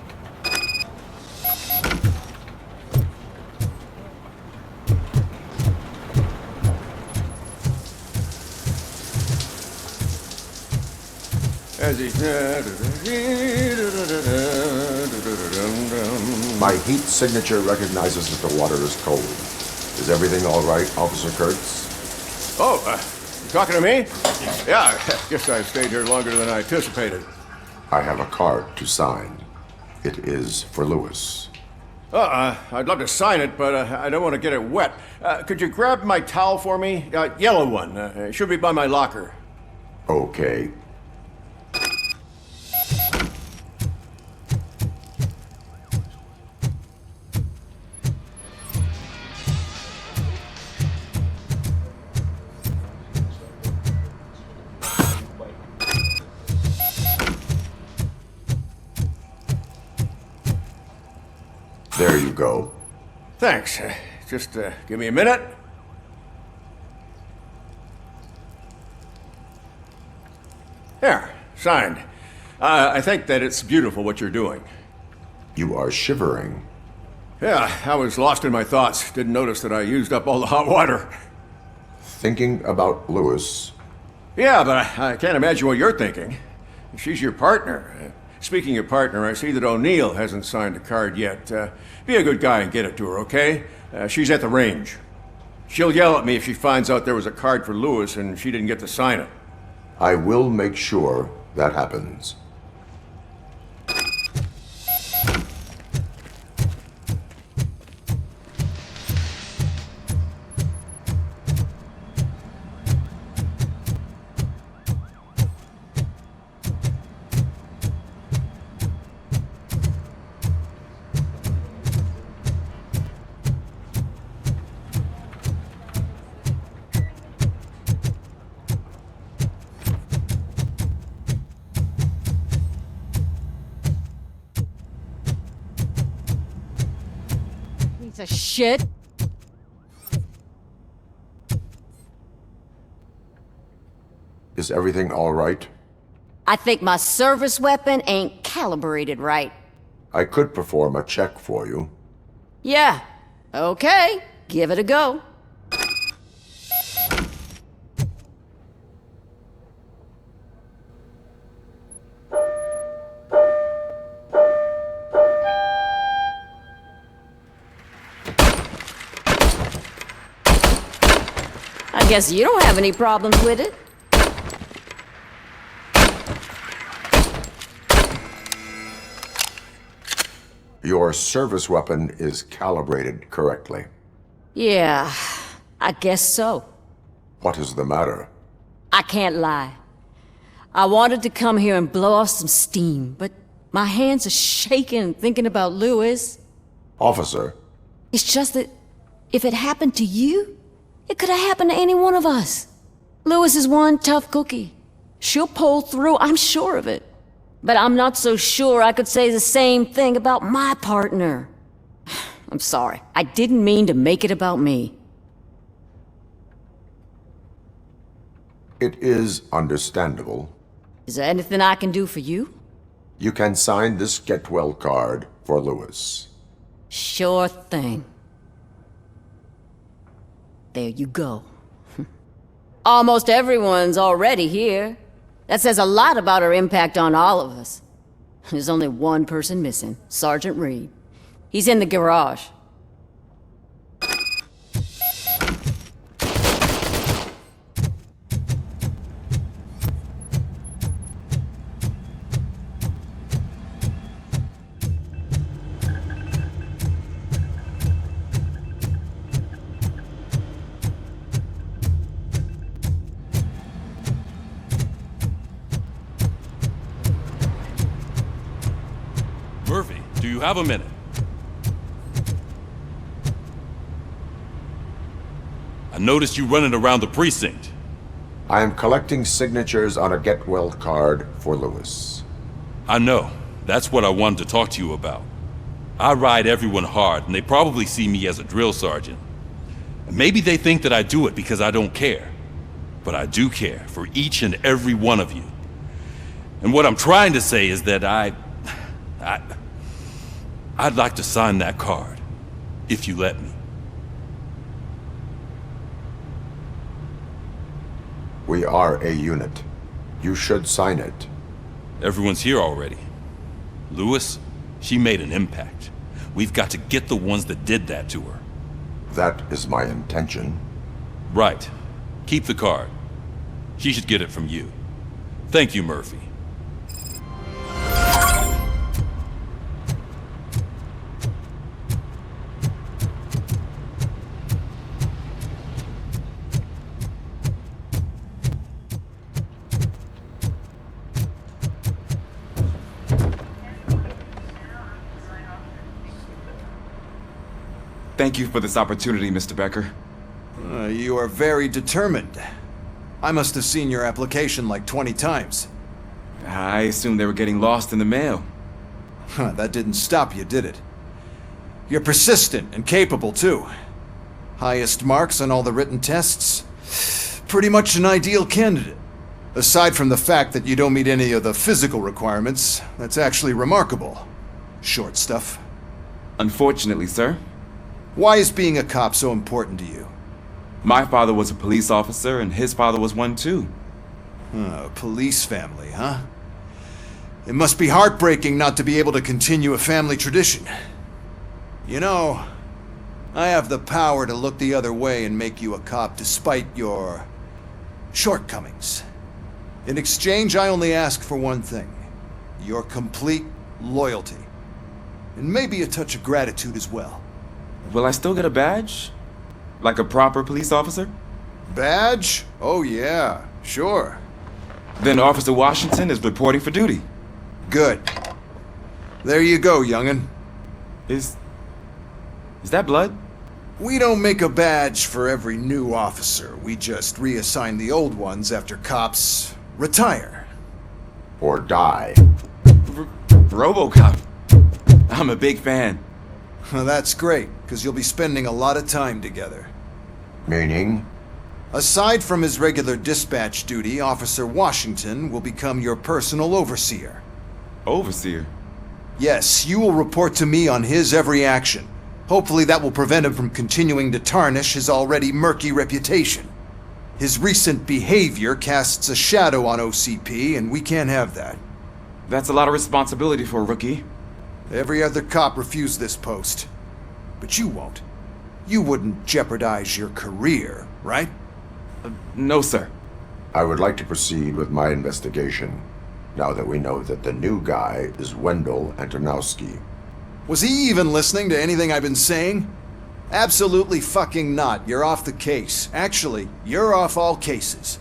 My heat signature recognizes that the water is cold. Is everything all right, Officer Kurtz? Oh, you talking to me? Yeah, I guess I stayed here longer than I anticipated. I have a card to sign. It is for Lewis. I'd love to sign it, but I don't want to get it wet. Could you grab my towel for me? Yellow one. It should be by my locker. Okay. There you go. Thanks. Just give me a minute. There, signed. I think that it's beautiful what you're doing. You are shivering. Yeah, I was lost in my thoughts. Didn't notice that I used up all the hot water. Thinking about Lewis. Yeah, but I can't imagine what you're thinking. She's your partner. Speaking of partner, I see that O'Neill hasn't signed a card yet. Be a good guy and get it to her, okay? She's at the range. She'll yell at me if she finds out there was a card for Lewis and she didn't get to sign it. I will make sure that happens. Piece of shit. Is everything all right? I think my service weapon ain't calibrated right. I could perform a check for you. Yeah. Okay. Give it a go. I guess you don't have any problems with it. Your service weapon is calibrated correctly. Yeah, I guess so. What is the matter? I can't lie. I wanted to come here and blow off some steam, but my hands are shaking thinking about Lewis. Officer. It's just that if it happened to you, it could have happened to any one of us. Lewis is one tough cookie. She'll pull through, I'm sure of it. But I'm not so sure I could say the same thing about my partner. I'm sorry. I didn't mean to make it about me. It is understandable. Is there anything I can do for you? You can sign this get well card for Lewis. Sure thing. There you go. Almost everyone's already here. That says a lot about her impact on all of us. There's only one person missing, Sergeant Reed. He's in the garage. Murphy, do you have a minute? I noticed you running around the precinct. I am collecting signatures on a get well card for Lewis. I know. That's what I wanted to talk to you about. I ride everyone hard, and they probably see me as a drill sergeant. And maybe they think that I do it because I don't care. But I do care for each and every one of you. And what I'm trying to say is that I'd like to sign that card, if you let me. We are a unit. You should sign it. Everyone's here already. Lewis, she made an impact. We've got to get the ones that did that to her. That is my intention. Right. Keep the card. She should get it from you. Thank you, Murphy. — ' Thank you for this opportunity, Mr. Becker. You are very determined. I must have seen your application like 20 times. I assumed they were getting lost in the mail. That didn't stop you, did it? You're persistent and capable, too. Highest marks on all the written tests. Pretty much an ideal candidate. Aside from the fact that you don't meet any of the physical requirements, that's actually remarkable. Short stuff. Unfortunately, sir. Why is being a cop so important to you? My father was a police officer, and his father was one too. A police family, huh? It must be heartbreaking not to be able to continue a family tradition. You know, I have the power to look the other way and make you a cop despite your shortcomings. In exchange, I only ask for one thing. Your complete loyalty. And maybe a touch of gratitude as well. Will I still get a badge? Like a proper police officer? Badge? Oh yeah, sure. Then Officer Washington is reporting for duty. Good. There you go, young'un. Is that blood? We don't make a badge for every new officer. We just reassign the old ones after cops retire. Or die. RoboCop. I'm a big fan. Well, that's great, because you'll be spending a lot of time together. Meaning? Aside from his regular dispatch duty, Officer Washington will become your personal overseer. Overseer? Yes, you will report to me on his every action. Hopefully that will prevent him from continuing to tarnish his already murky reputation. His recent behavior casts a shadow on OCP, and we can't have that. That's a lot of responsibility for a rookie. Every other cop refused this post. But you won't. You wouldn't jeopardize your career, right? No, sir. I would like to proceed with my investigation, now that we know that the new guy is Wendell Antonowski. Was he even listening to anything I've been saying? Absolutely fucking not. You're off the case. Actually, you're off all cases.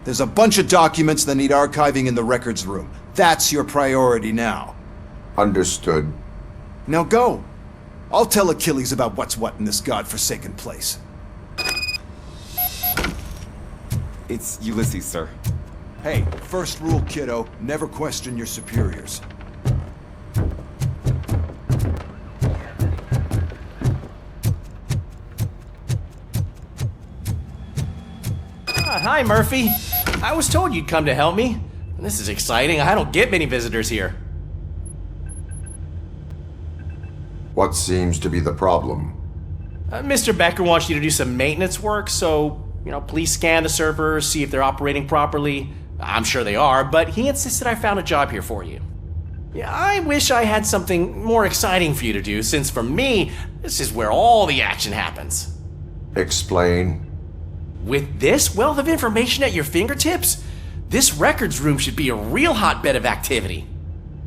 There's a bunch of documents that need archiving in the records room. That's your priority now. Understood. Now go. I'll tell Achilles about what's what in this godforsaken place. It's Ulysses, sir. Hey, first rule, kiddo, never question your superiors. Hi, Murphy. I was told you'd come to help me. This is exciting. I don't get many visitors here. What seems to be the problem? Mr. Becker wants you to do some maintenance work, so, please scan the servers, see if they're operating properly. I'm sure they are, but he insisted I found a job here for you. Yeah, I wish I had something more exciting for you to do, since for me, this is where all the action happens. Explain. With this wealth of information at your fingertips, this records room should be a real hotbed of activity.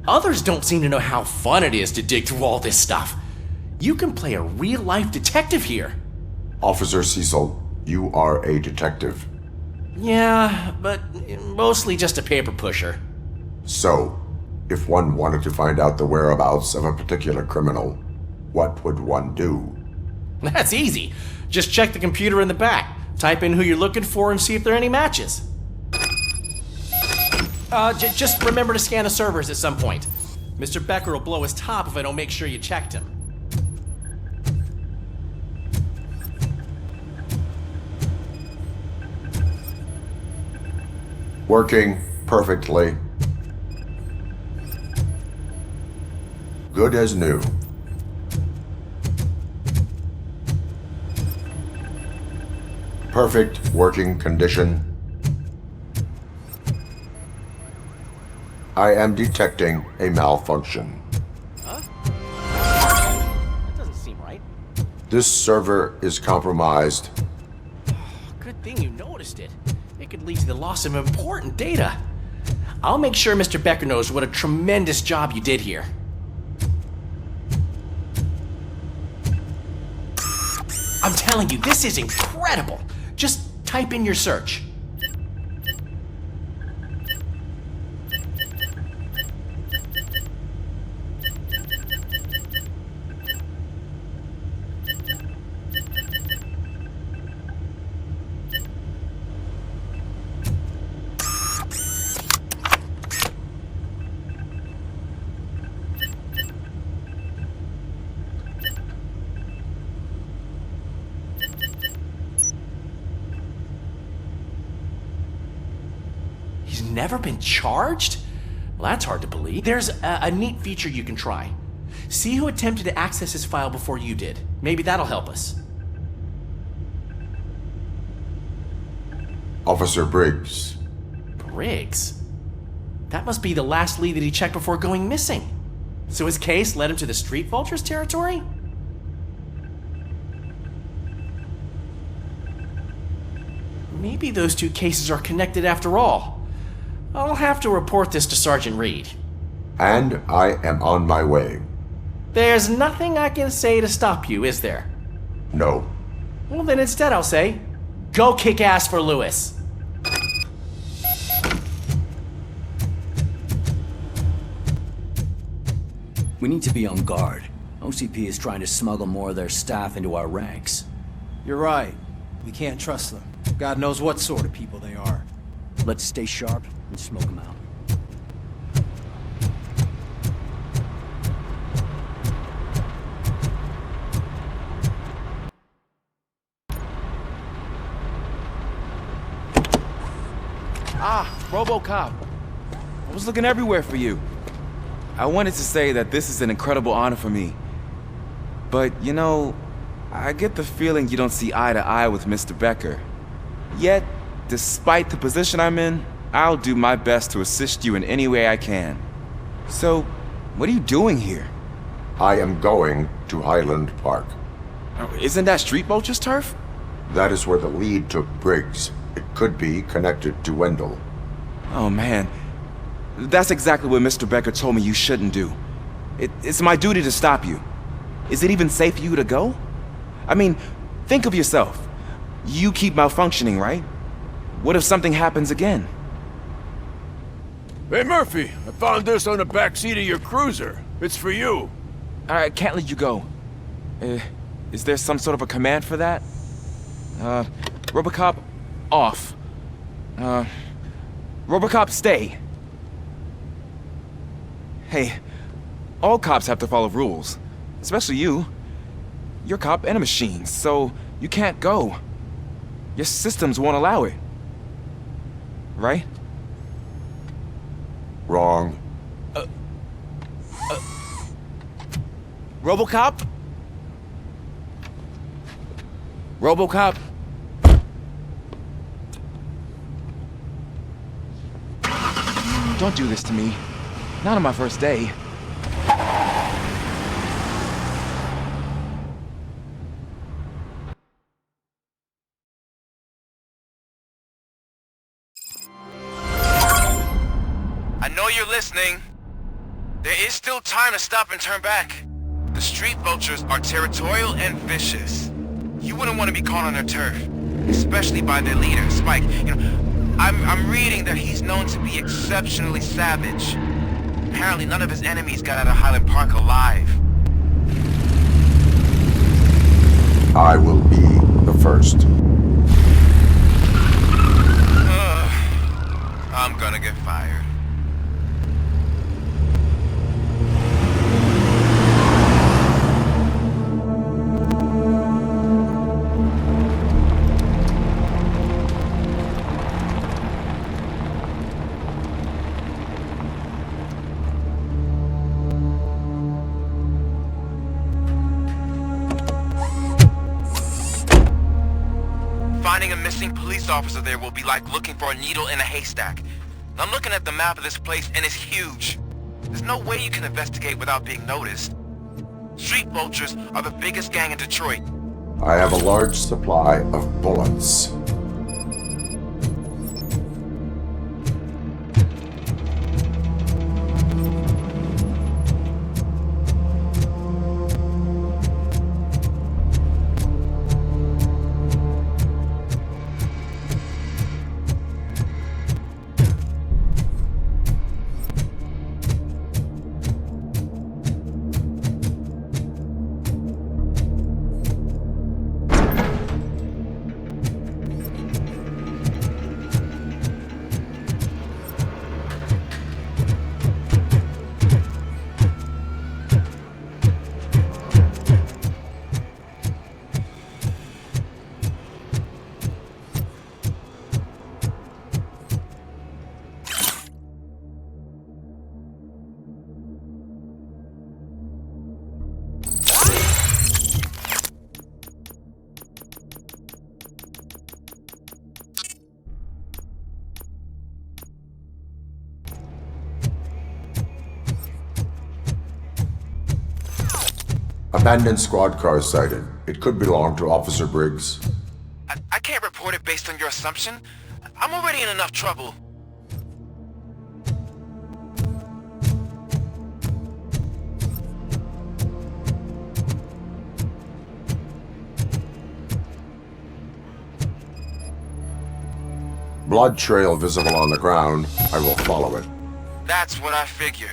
Others don't seem to know how fun it is to dig through all this stuff. You can play a real-life detective here. Officer Cecil, you are a detective. Yeah, but mostly just a paper pusher. So, if one wanted to find out the whereabouts of a particular criminal, what would one do? That's easy. Just check the computer in the back. Type in who you're looking for and see if there are any matches. Just remember to scan the servers at some point. Mr. Becker will blow his top if I don't make sure you checked him. Working perfectly. Good as new. Perfect working condition. I am detecting a malfunction. Huh? That doesn't seem right. This server is compromised. Good thing you noticed it. It could lead to the loss of important data. I'll make sure Mr. Becker knows what a tremendous job you did here. I'm telling you, this is incredible. Just type in your search. never been charged? Well, that's hard to believe. There's a neat feature you can try. See who attempted to access his file before you did. Maybe that'll help us. Officer Briggs. Briggs? That must be the last lead that he checked before going missing. So his case led him to the Street Vultures territory? Maybe those two cases are connected after all. I'll have to report this to Sergeant Reed. And I am on my way. There's nothing I can say to stop you, is there? No. Well, then instead I'll say, go kick ass for Lewis. We need to be on guard. OCP is trying to smuggle more of their staff into our ranks. You're right. We can't trust them. God knows what sort of people they are. Let's stay sharp and smoke them out. Ah, RoboCop. I was looking everywhere for you. I wanted to say that this is an incredible honor for me. But, you know, I get the feeling you don't see eye to eye with Mr. Becker. Yet, despite the position I'm in, I'll do my best to assist you in any way I can. So, what are you doing here? I am going to Highland Park. Oh, isn't that Street Vultures Turf? That is where the lead took Briggs. It could be connected to Wendell. Oh man, that's exactly what Mr. Becker told me you shouldn't do. It's my duty to stop you. Is it even safe for you to go? I mean, think of yourself. You keep malfunctioning, right? What if something happens again? Hey, Murphy, I found this on the back seat of your cruiser. It's for you. I can't let you go. Is there some sort of a command for that? RoboCop, off. RoboCop, stay. Hey, all cops have to follow rules. Especially you. You're a cop and a machine, so you can't go. Your systems won't allow it. Right? Wrong. RoboCop? RoboCop? Don't do this to me. Not on my first day. I know you're listening. There is still time to stop and turn back. The Street Vultures are territorial and vicious. You wouldn't want to be caught on their turf, especially by their leader, Spike. You know, I'm reading that he's known to be exceptionally savage. Apparently none of his enemies got out of Highland Park alive. I will be the first. I'm gonna get fired. Finding a missing police officer there will be like looking for a needle in a haystack. I'm looking at the map of this place and it's huge. There's no way you can investigate without being noticed. Street Vultures are the biggest gang in Detroit. I have a large supply of bullets. Abandoned squad car sighted. It could belong to Officer Briggs. I can't report it based on your assumption. I'm already in enough trouble. Blood trail visible on the ground. I will follow it. That's what I figured.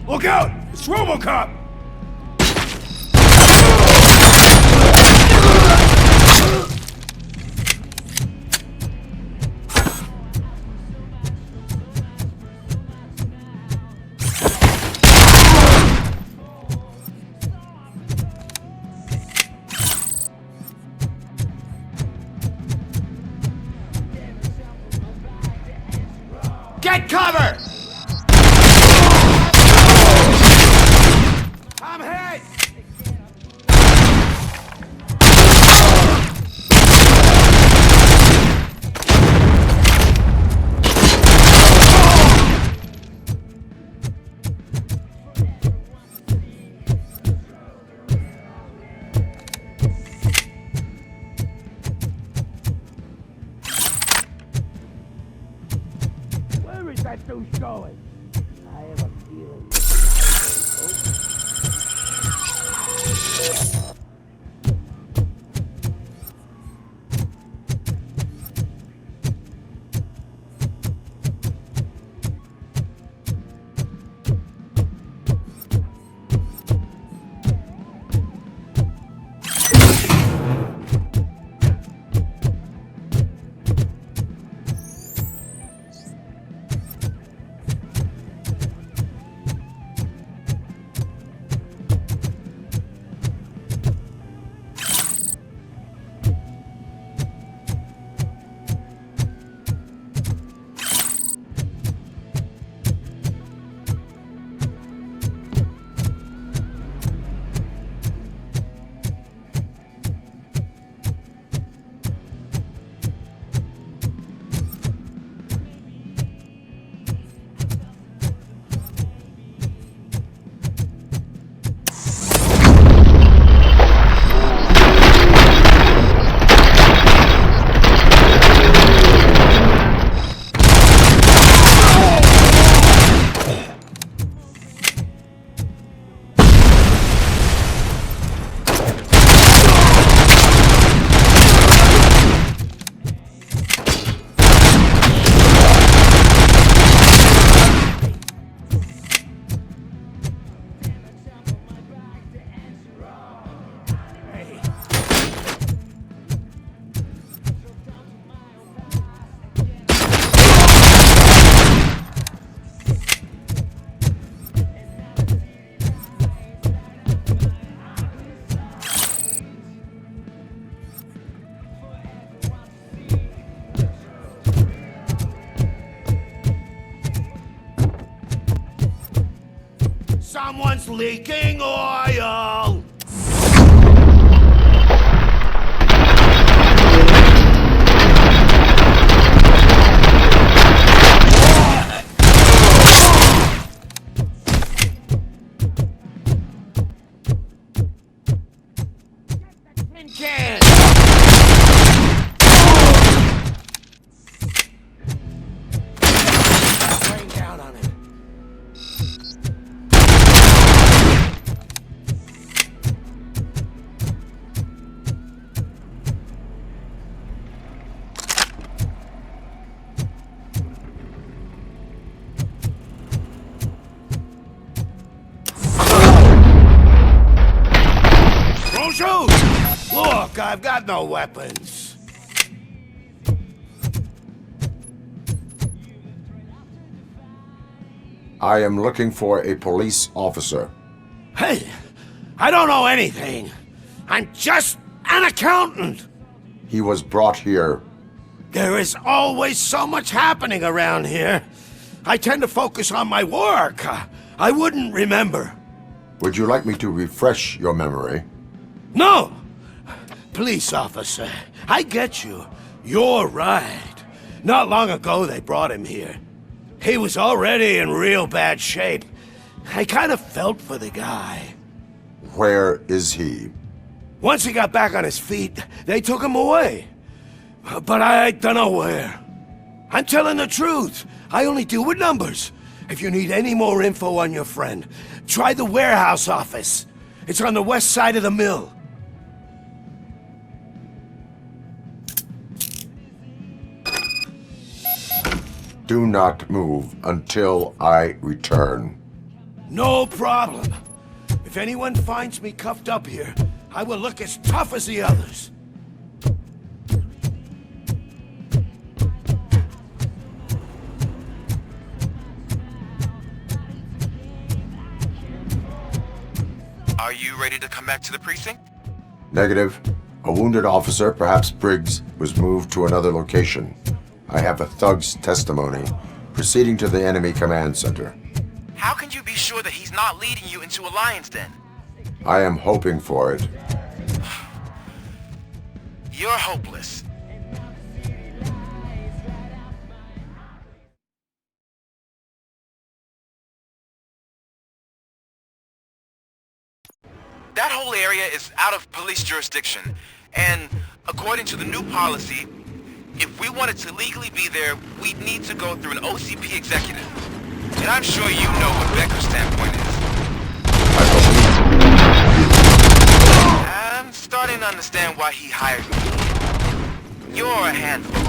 Look out! It's RoboCop! Get cover! I'm hit! Where is that douche going? I have a feeling. Someone's leaking oil! Can! Rain down on him. Don't shoot! Look, I've got no weapons. I am looking for a police officer. Hey, I don't know anything. I'm just an accountant. He was brought here. There is always so much happening around here. I tend to focus on my work. I wouldn't remember. Would you like me to refresh your memory? No! Police officer, I get you. You're right. Not long ago they brought him here. He was already in real bad shape. I kind of felt for the guy. Where is he? Once he got back on his feet, they took him away. But I don't know where. I'm telling the truth. I only deal with numbers. If you need any more info on your friend, try the warehouse office. It's on the west side of the mill. Do not move until I return. No problem. If anyone finds me cuffed up here, I will look as tough as the others. Are you ready to come back to the precinct? Negative. A wounded officer, perhaps Briggs, was moved to another location. I have a thug's testimony, proceeding to the enemy command center. How can you be sure that he's not leading you into a lion's den? I am hoping for it. You're hopeless. That whole area is out of police jurisdiction, and according to the new policy, if we wanted to legally be there, we'd need to go through an OCP executive. And I'm sure you know what Becker's standpoint is. I'm starting to understand why he hired me. You're a handful.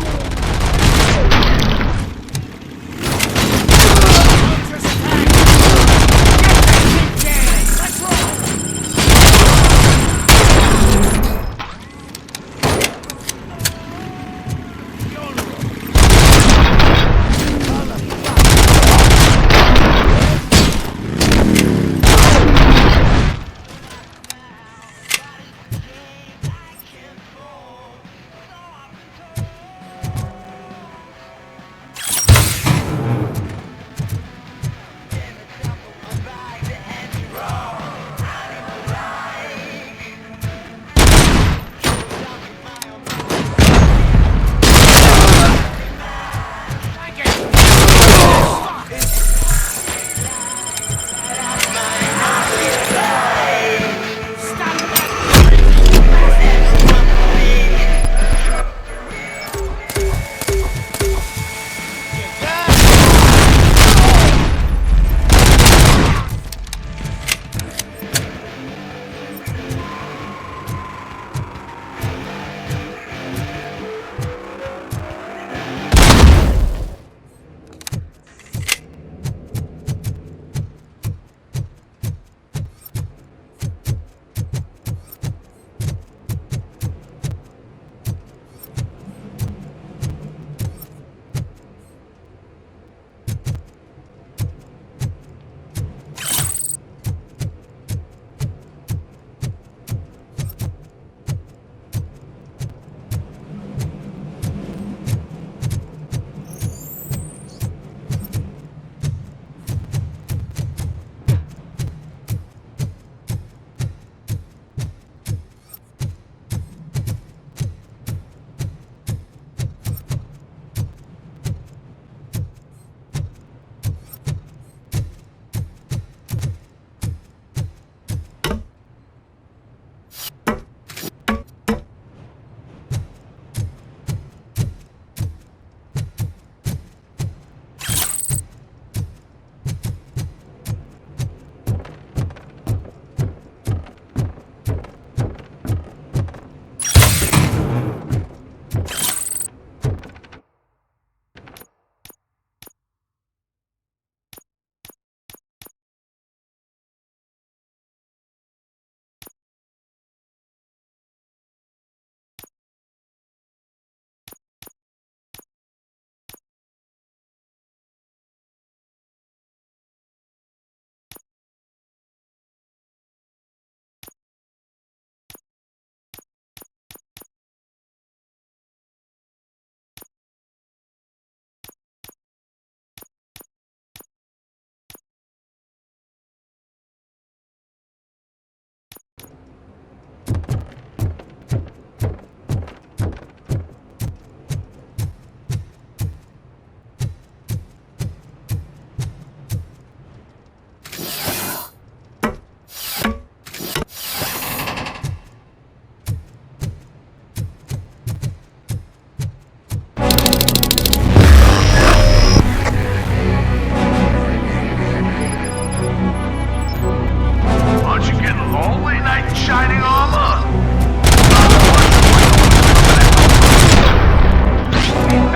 Holy knight in shining armor!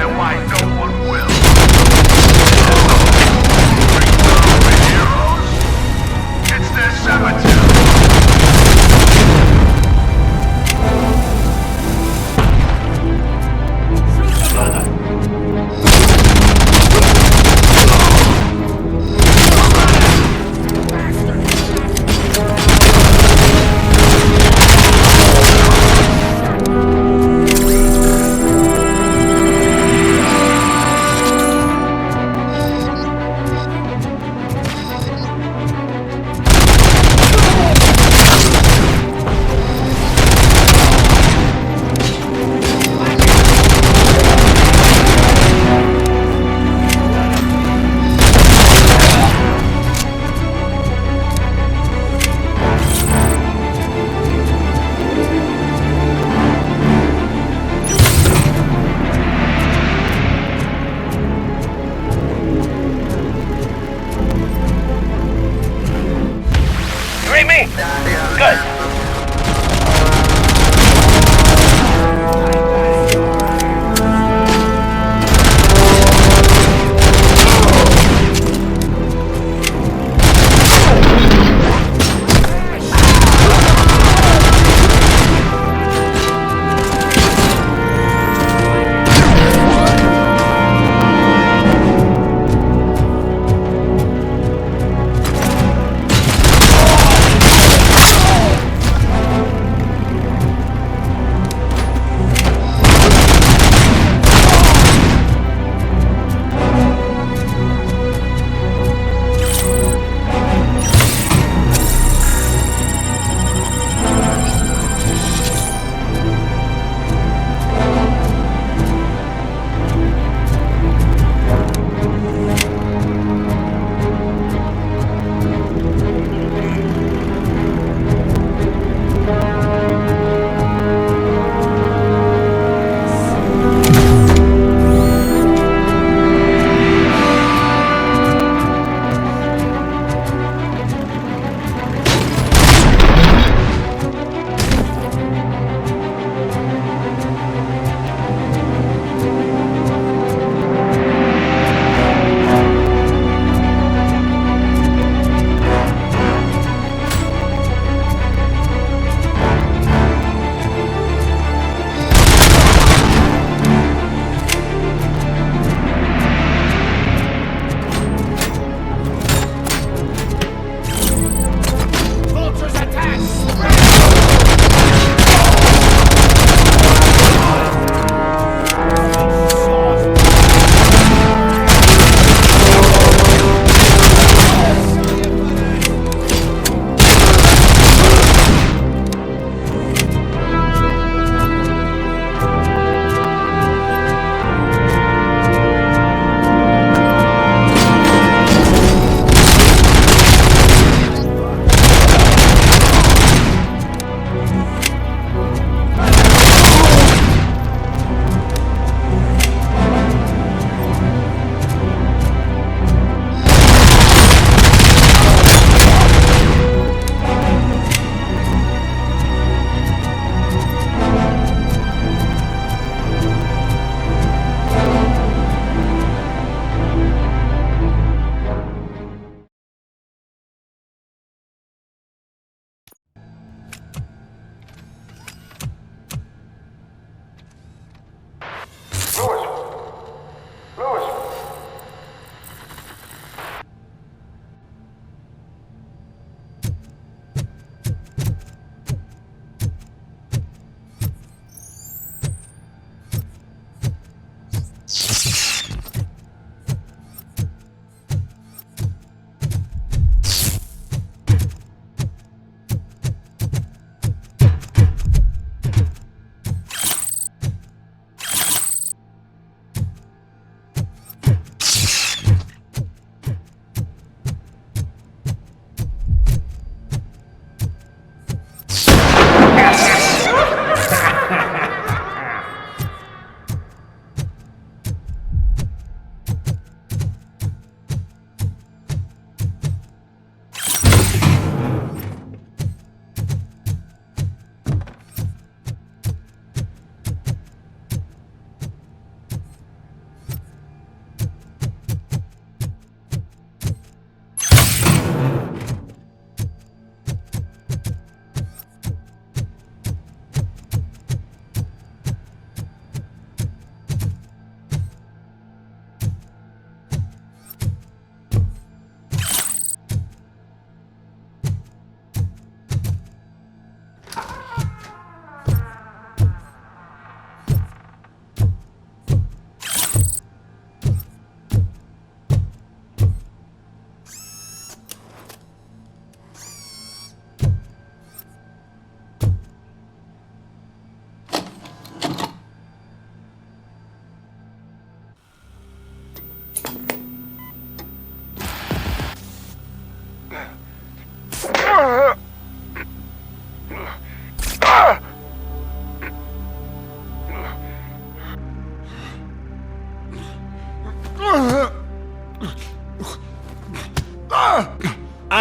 And why no one will? Heroes? It's their cemetery!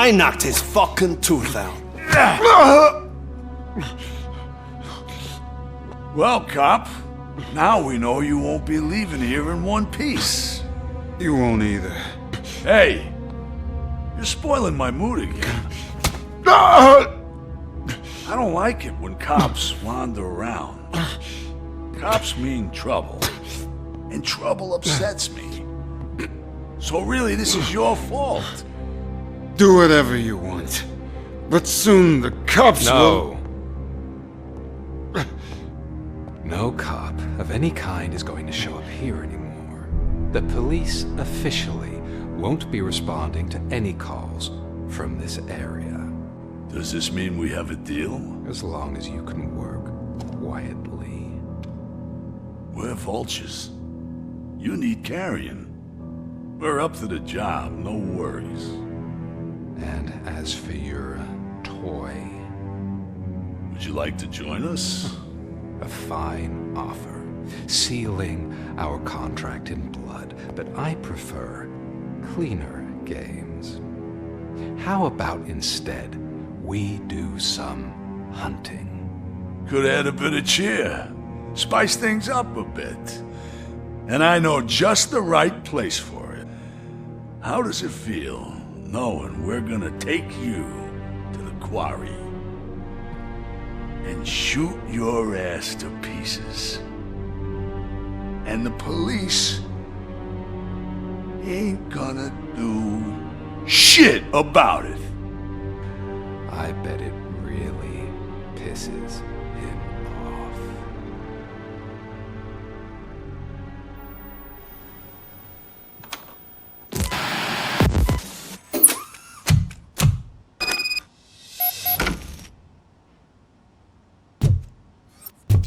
I knocked his fucking tooth out. Well, cop, now we know you won't be leaving here in one piece. You won't either. Hey, you're spoiling my mood again. I don't like it when cops wander around. Cops mean trouble, and trouble upsets me. So really, this is your fault. Do whatever you want. But soon the cops will... No cop of any kind is going to show up here anymore. The police officially won't be responding to any calls from this area. Does this mean we have a deal? As long as you can work quietly. We're vultures. You need carrion. We're up to the job, no worries. And as for your toy... Would you like to join us? A fine offer, sealing our contract in blood, but I prefer cleaner games. How about instead we do some hunting? Could add a bit of cheer, spice things up a bit. And I know just the right place for it. How does it feel knowing we're gonna take you to the quarry and shoot your ass to pieces? And the police ain't gonna do shit about it. I bet it really pisses him off.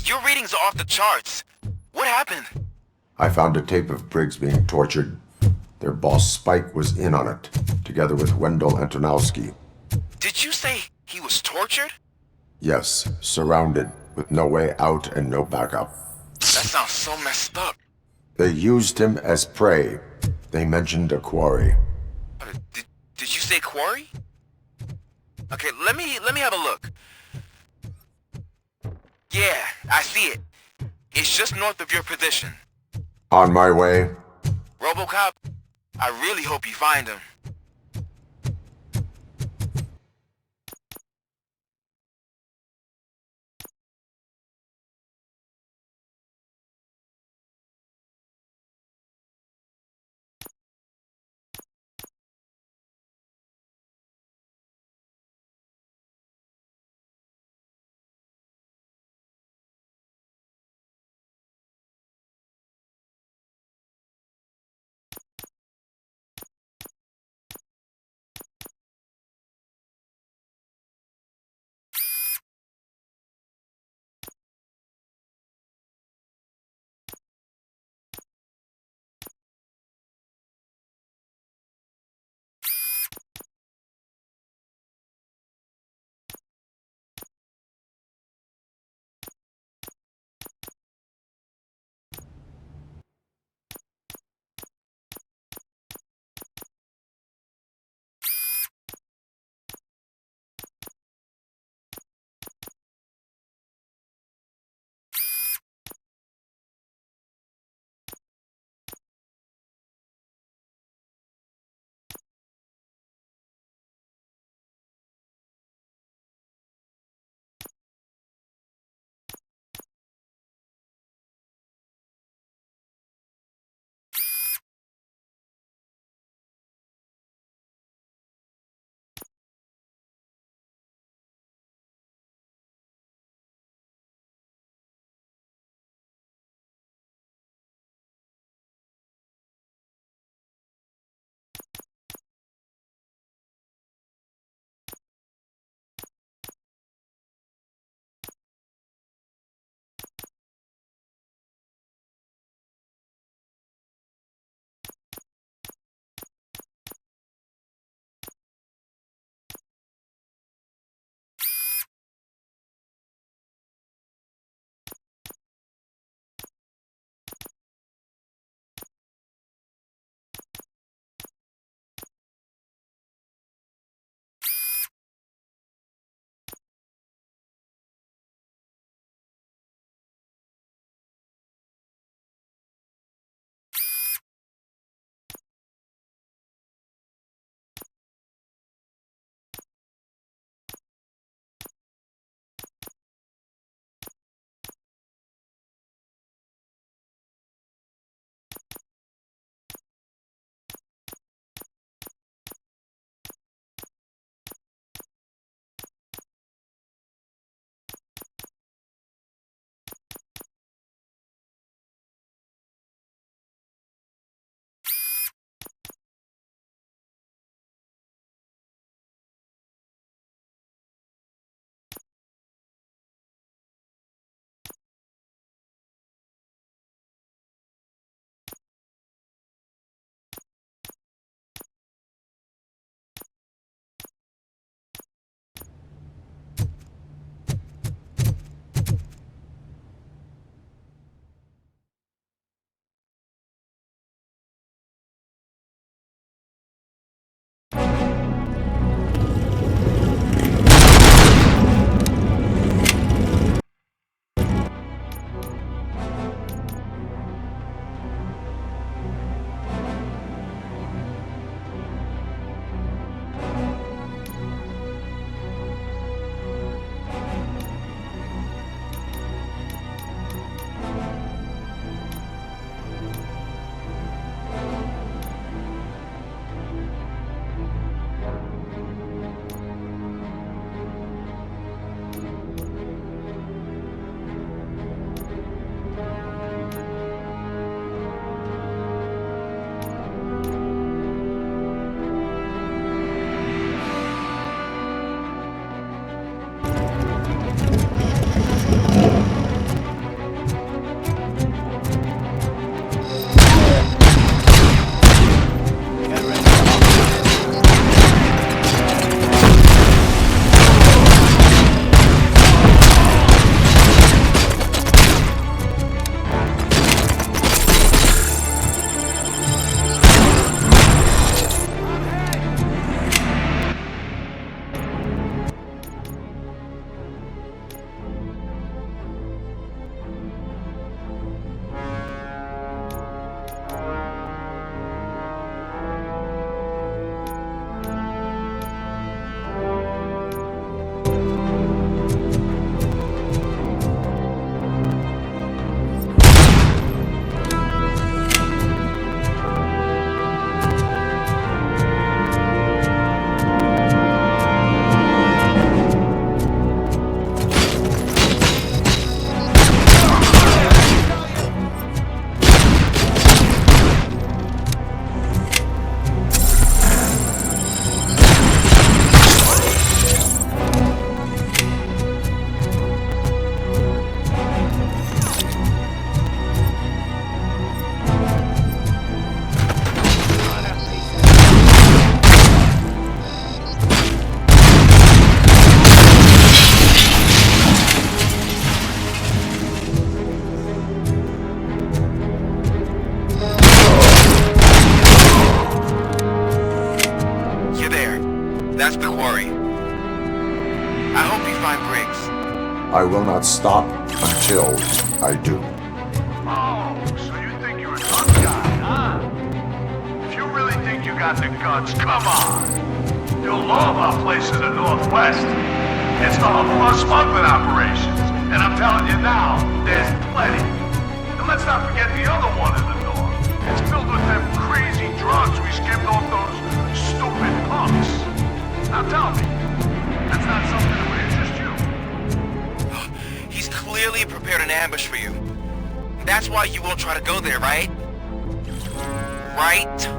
Your readings are off the charts. What happened? I found a tape of Briggs being tortured. Their boss Spike was in on it, together with Wendell Antonowski. Did you say he was tortured? Yes, surrounded, with no way out and no backup. That sounds so messed up. They used him as prey. They mentioned a quarry. Did you say quarry? Okay, let me have a look. Yeah, I see it. It's just north of your position. On my way. RoboCop, I really hope you find him. find Briggs. I will not stop until I do. Oh, so you think you're a tough guy, huh? If you really think you got the guts, come on. You'll love our place in the Northwest. It's the hub of our smuggling operations. And I'm telling you now, there's plenty. And let's not forget the other one in the north. It's filled with them crazy drugs we skimmed off those stupid punks. Now tell me, that's not something that would interest you? He's clearly prepared an ambush for you. That's why you won't try to go there, right? Right?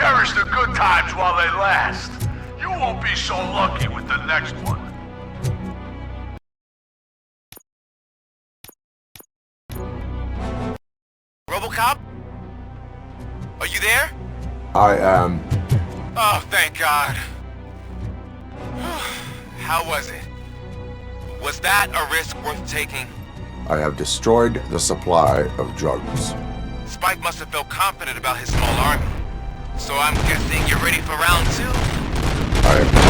Cherish the good times while they last. You won't be so lucky with the next one. RoboCop? Are you there? I am. Oh, thank God. How was it? Was that a risk worth taking? I have destroyed the supply of drugs. Spike must have felt confident about his small army. So I'm guessing you're ready for round two? I am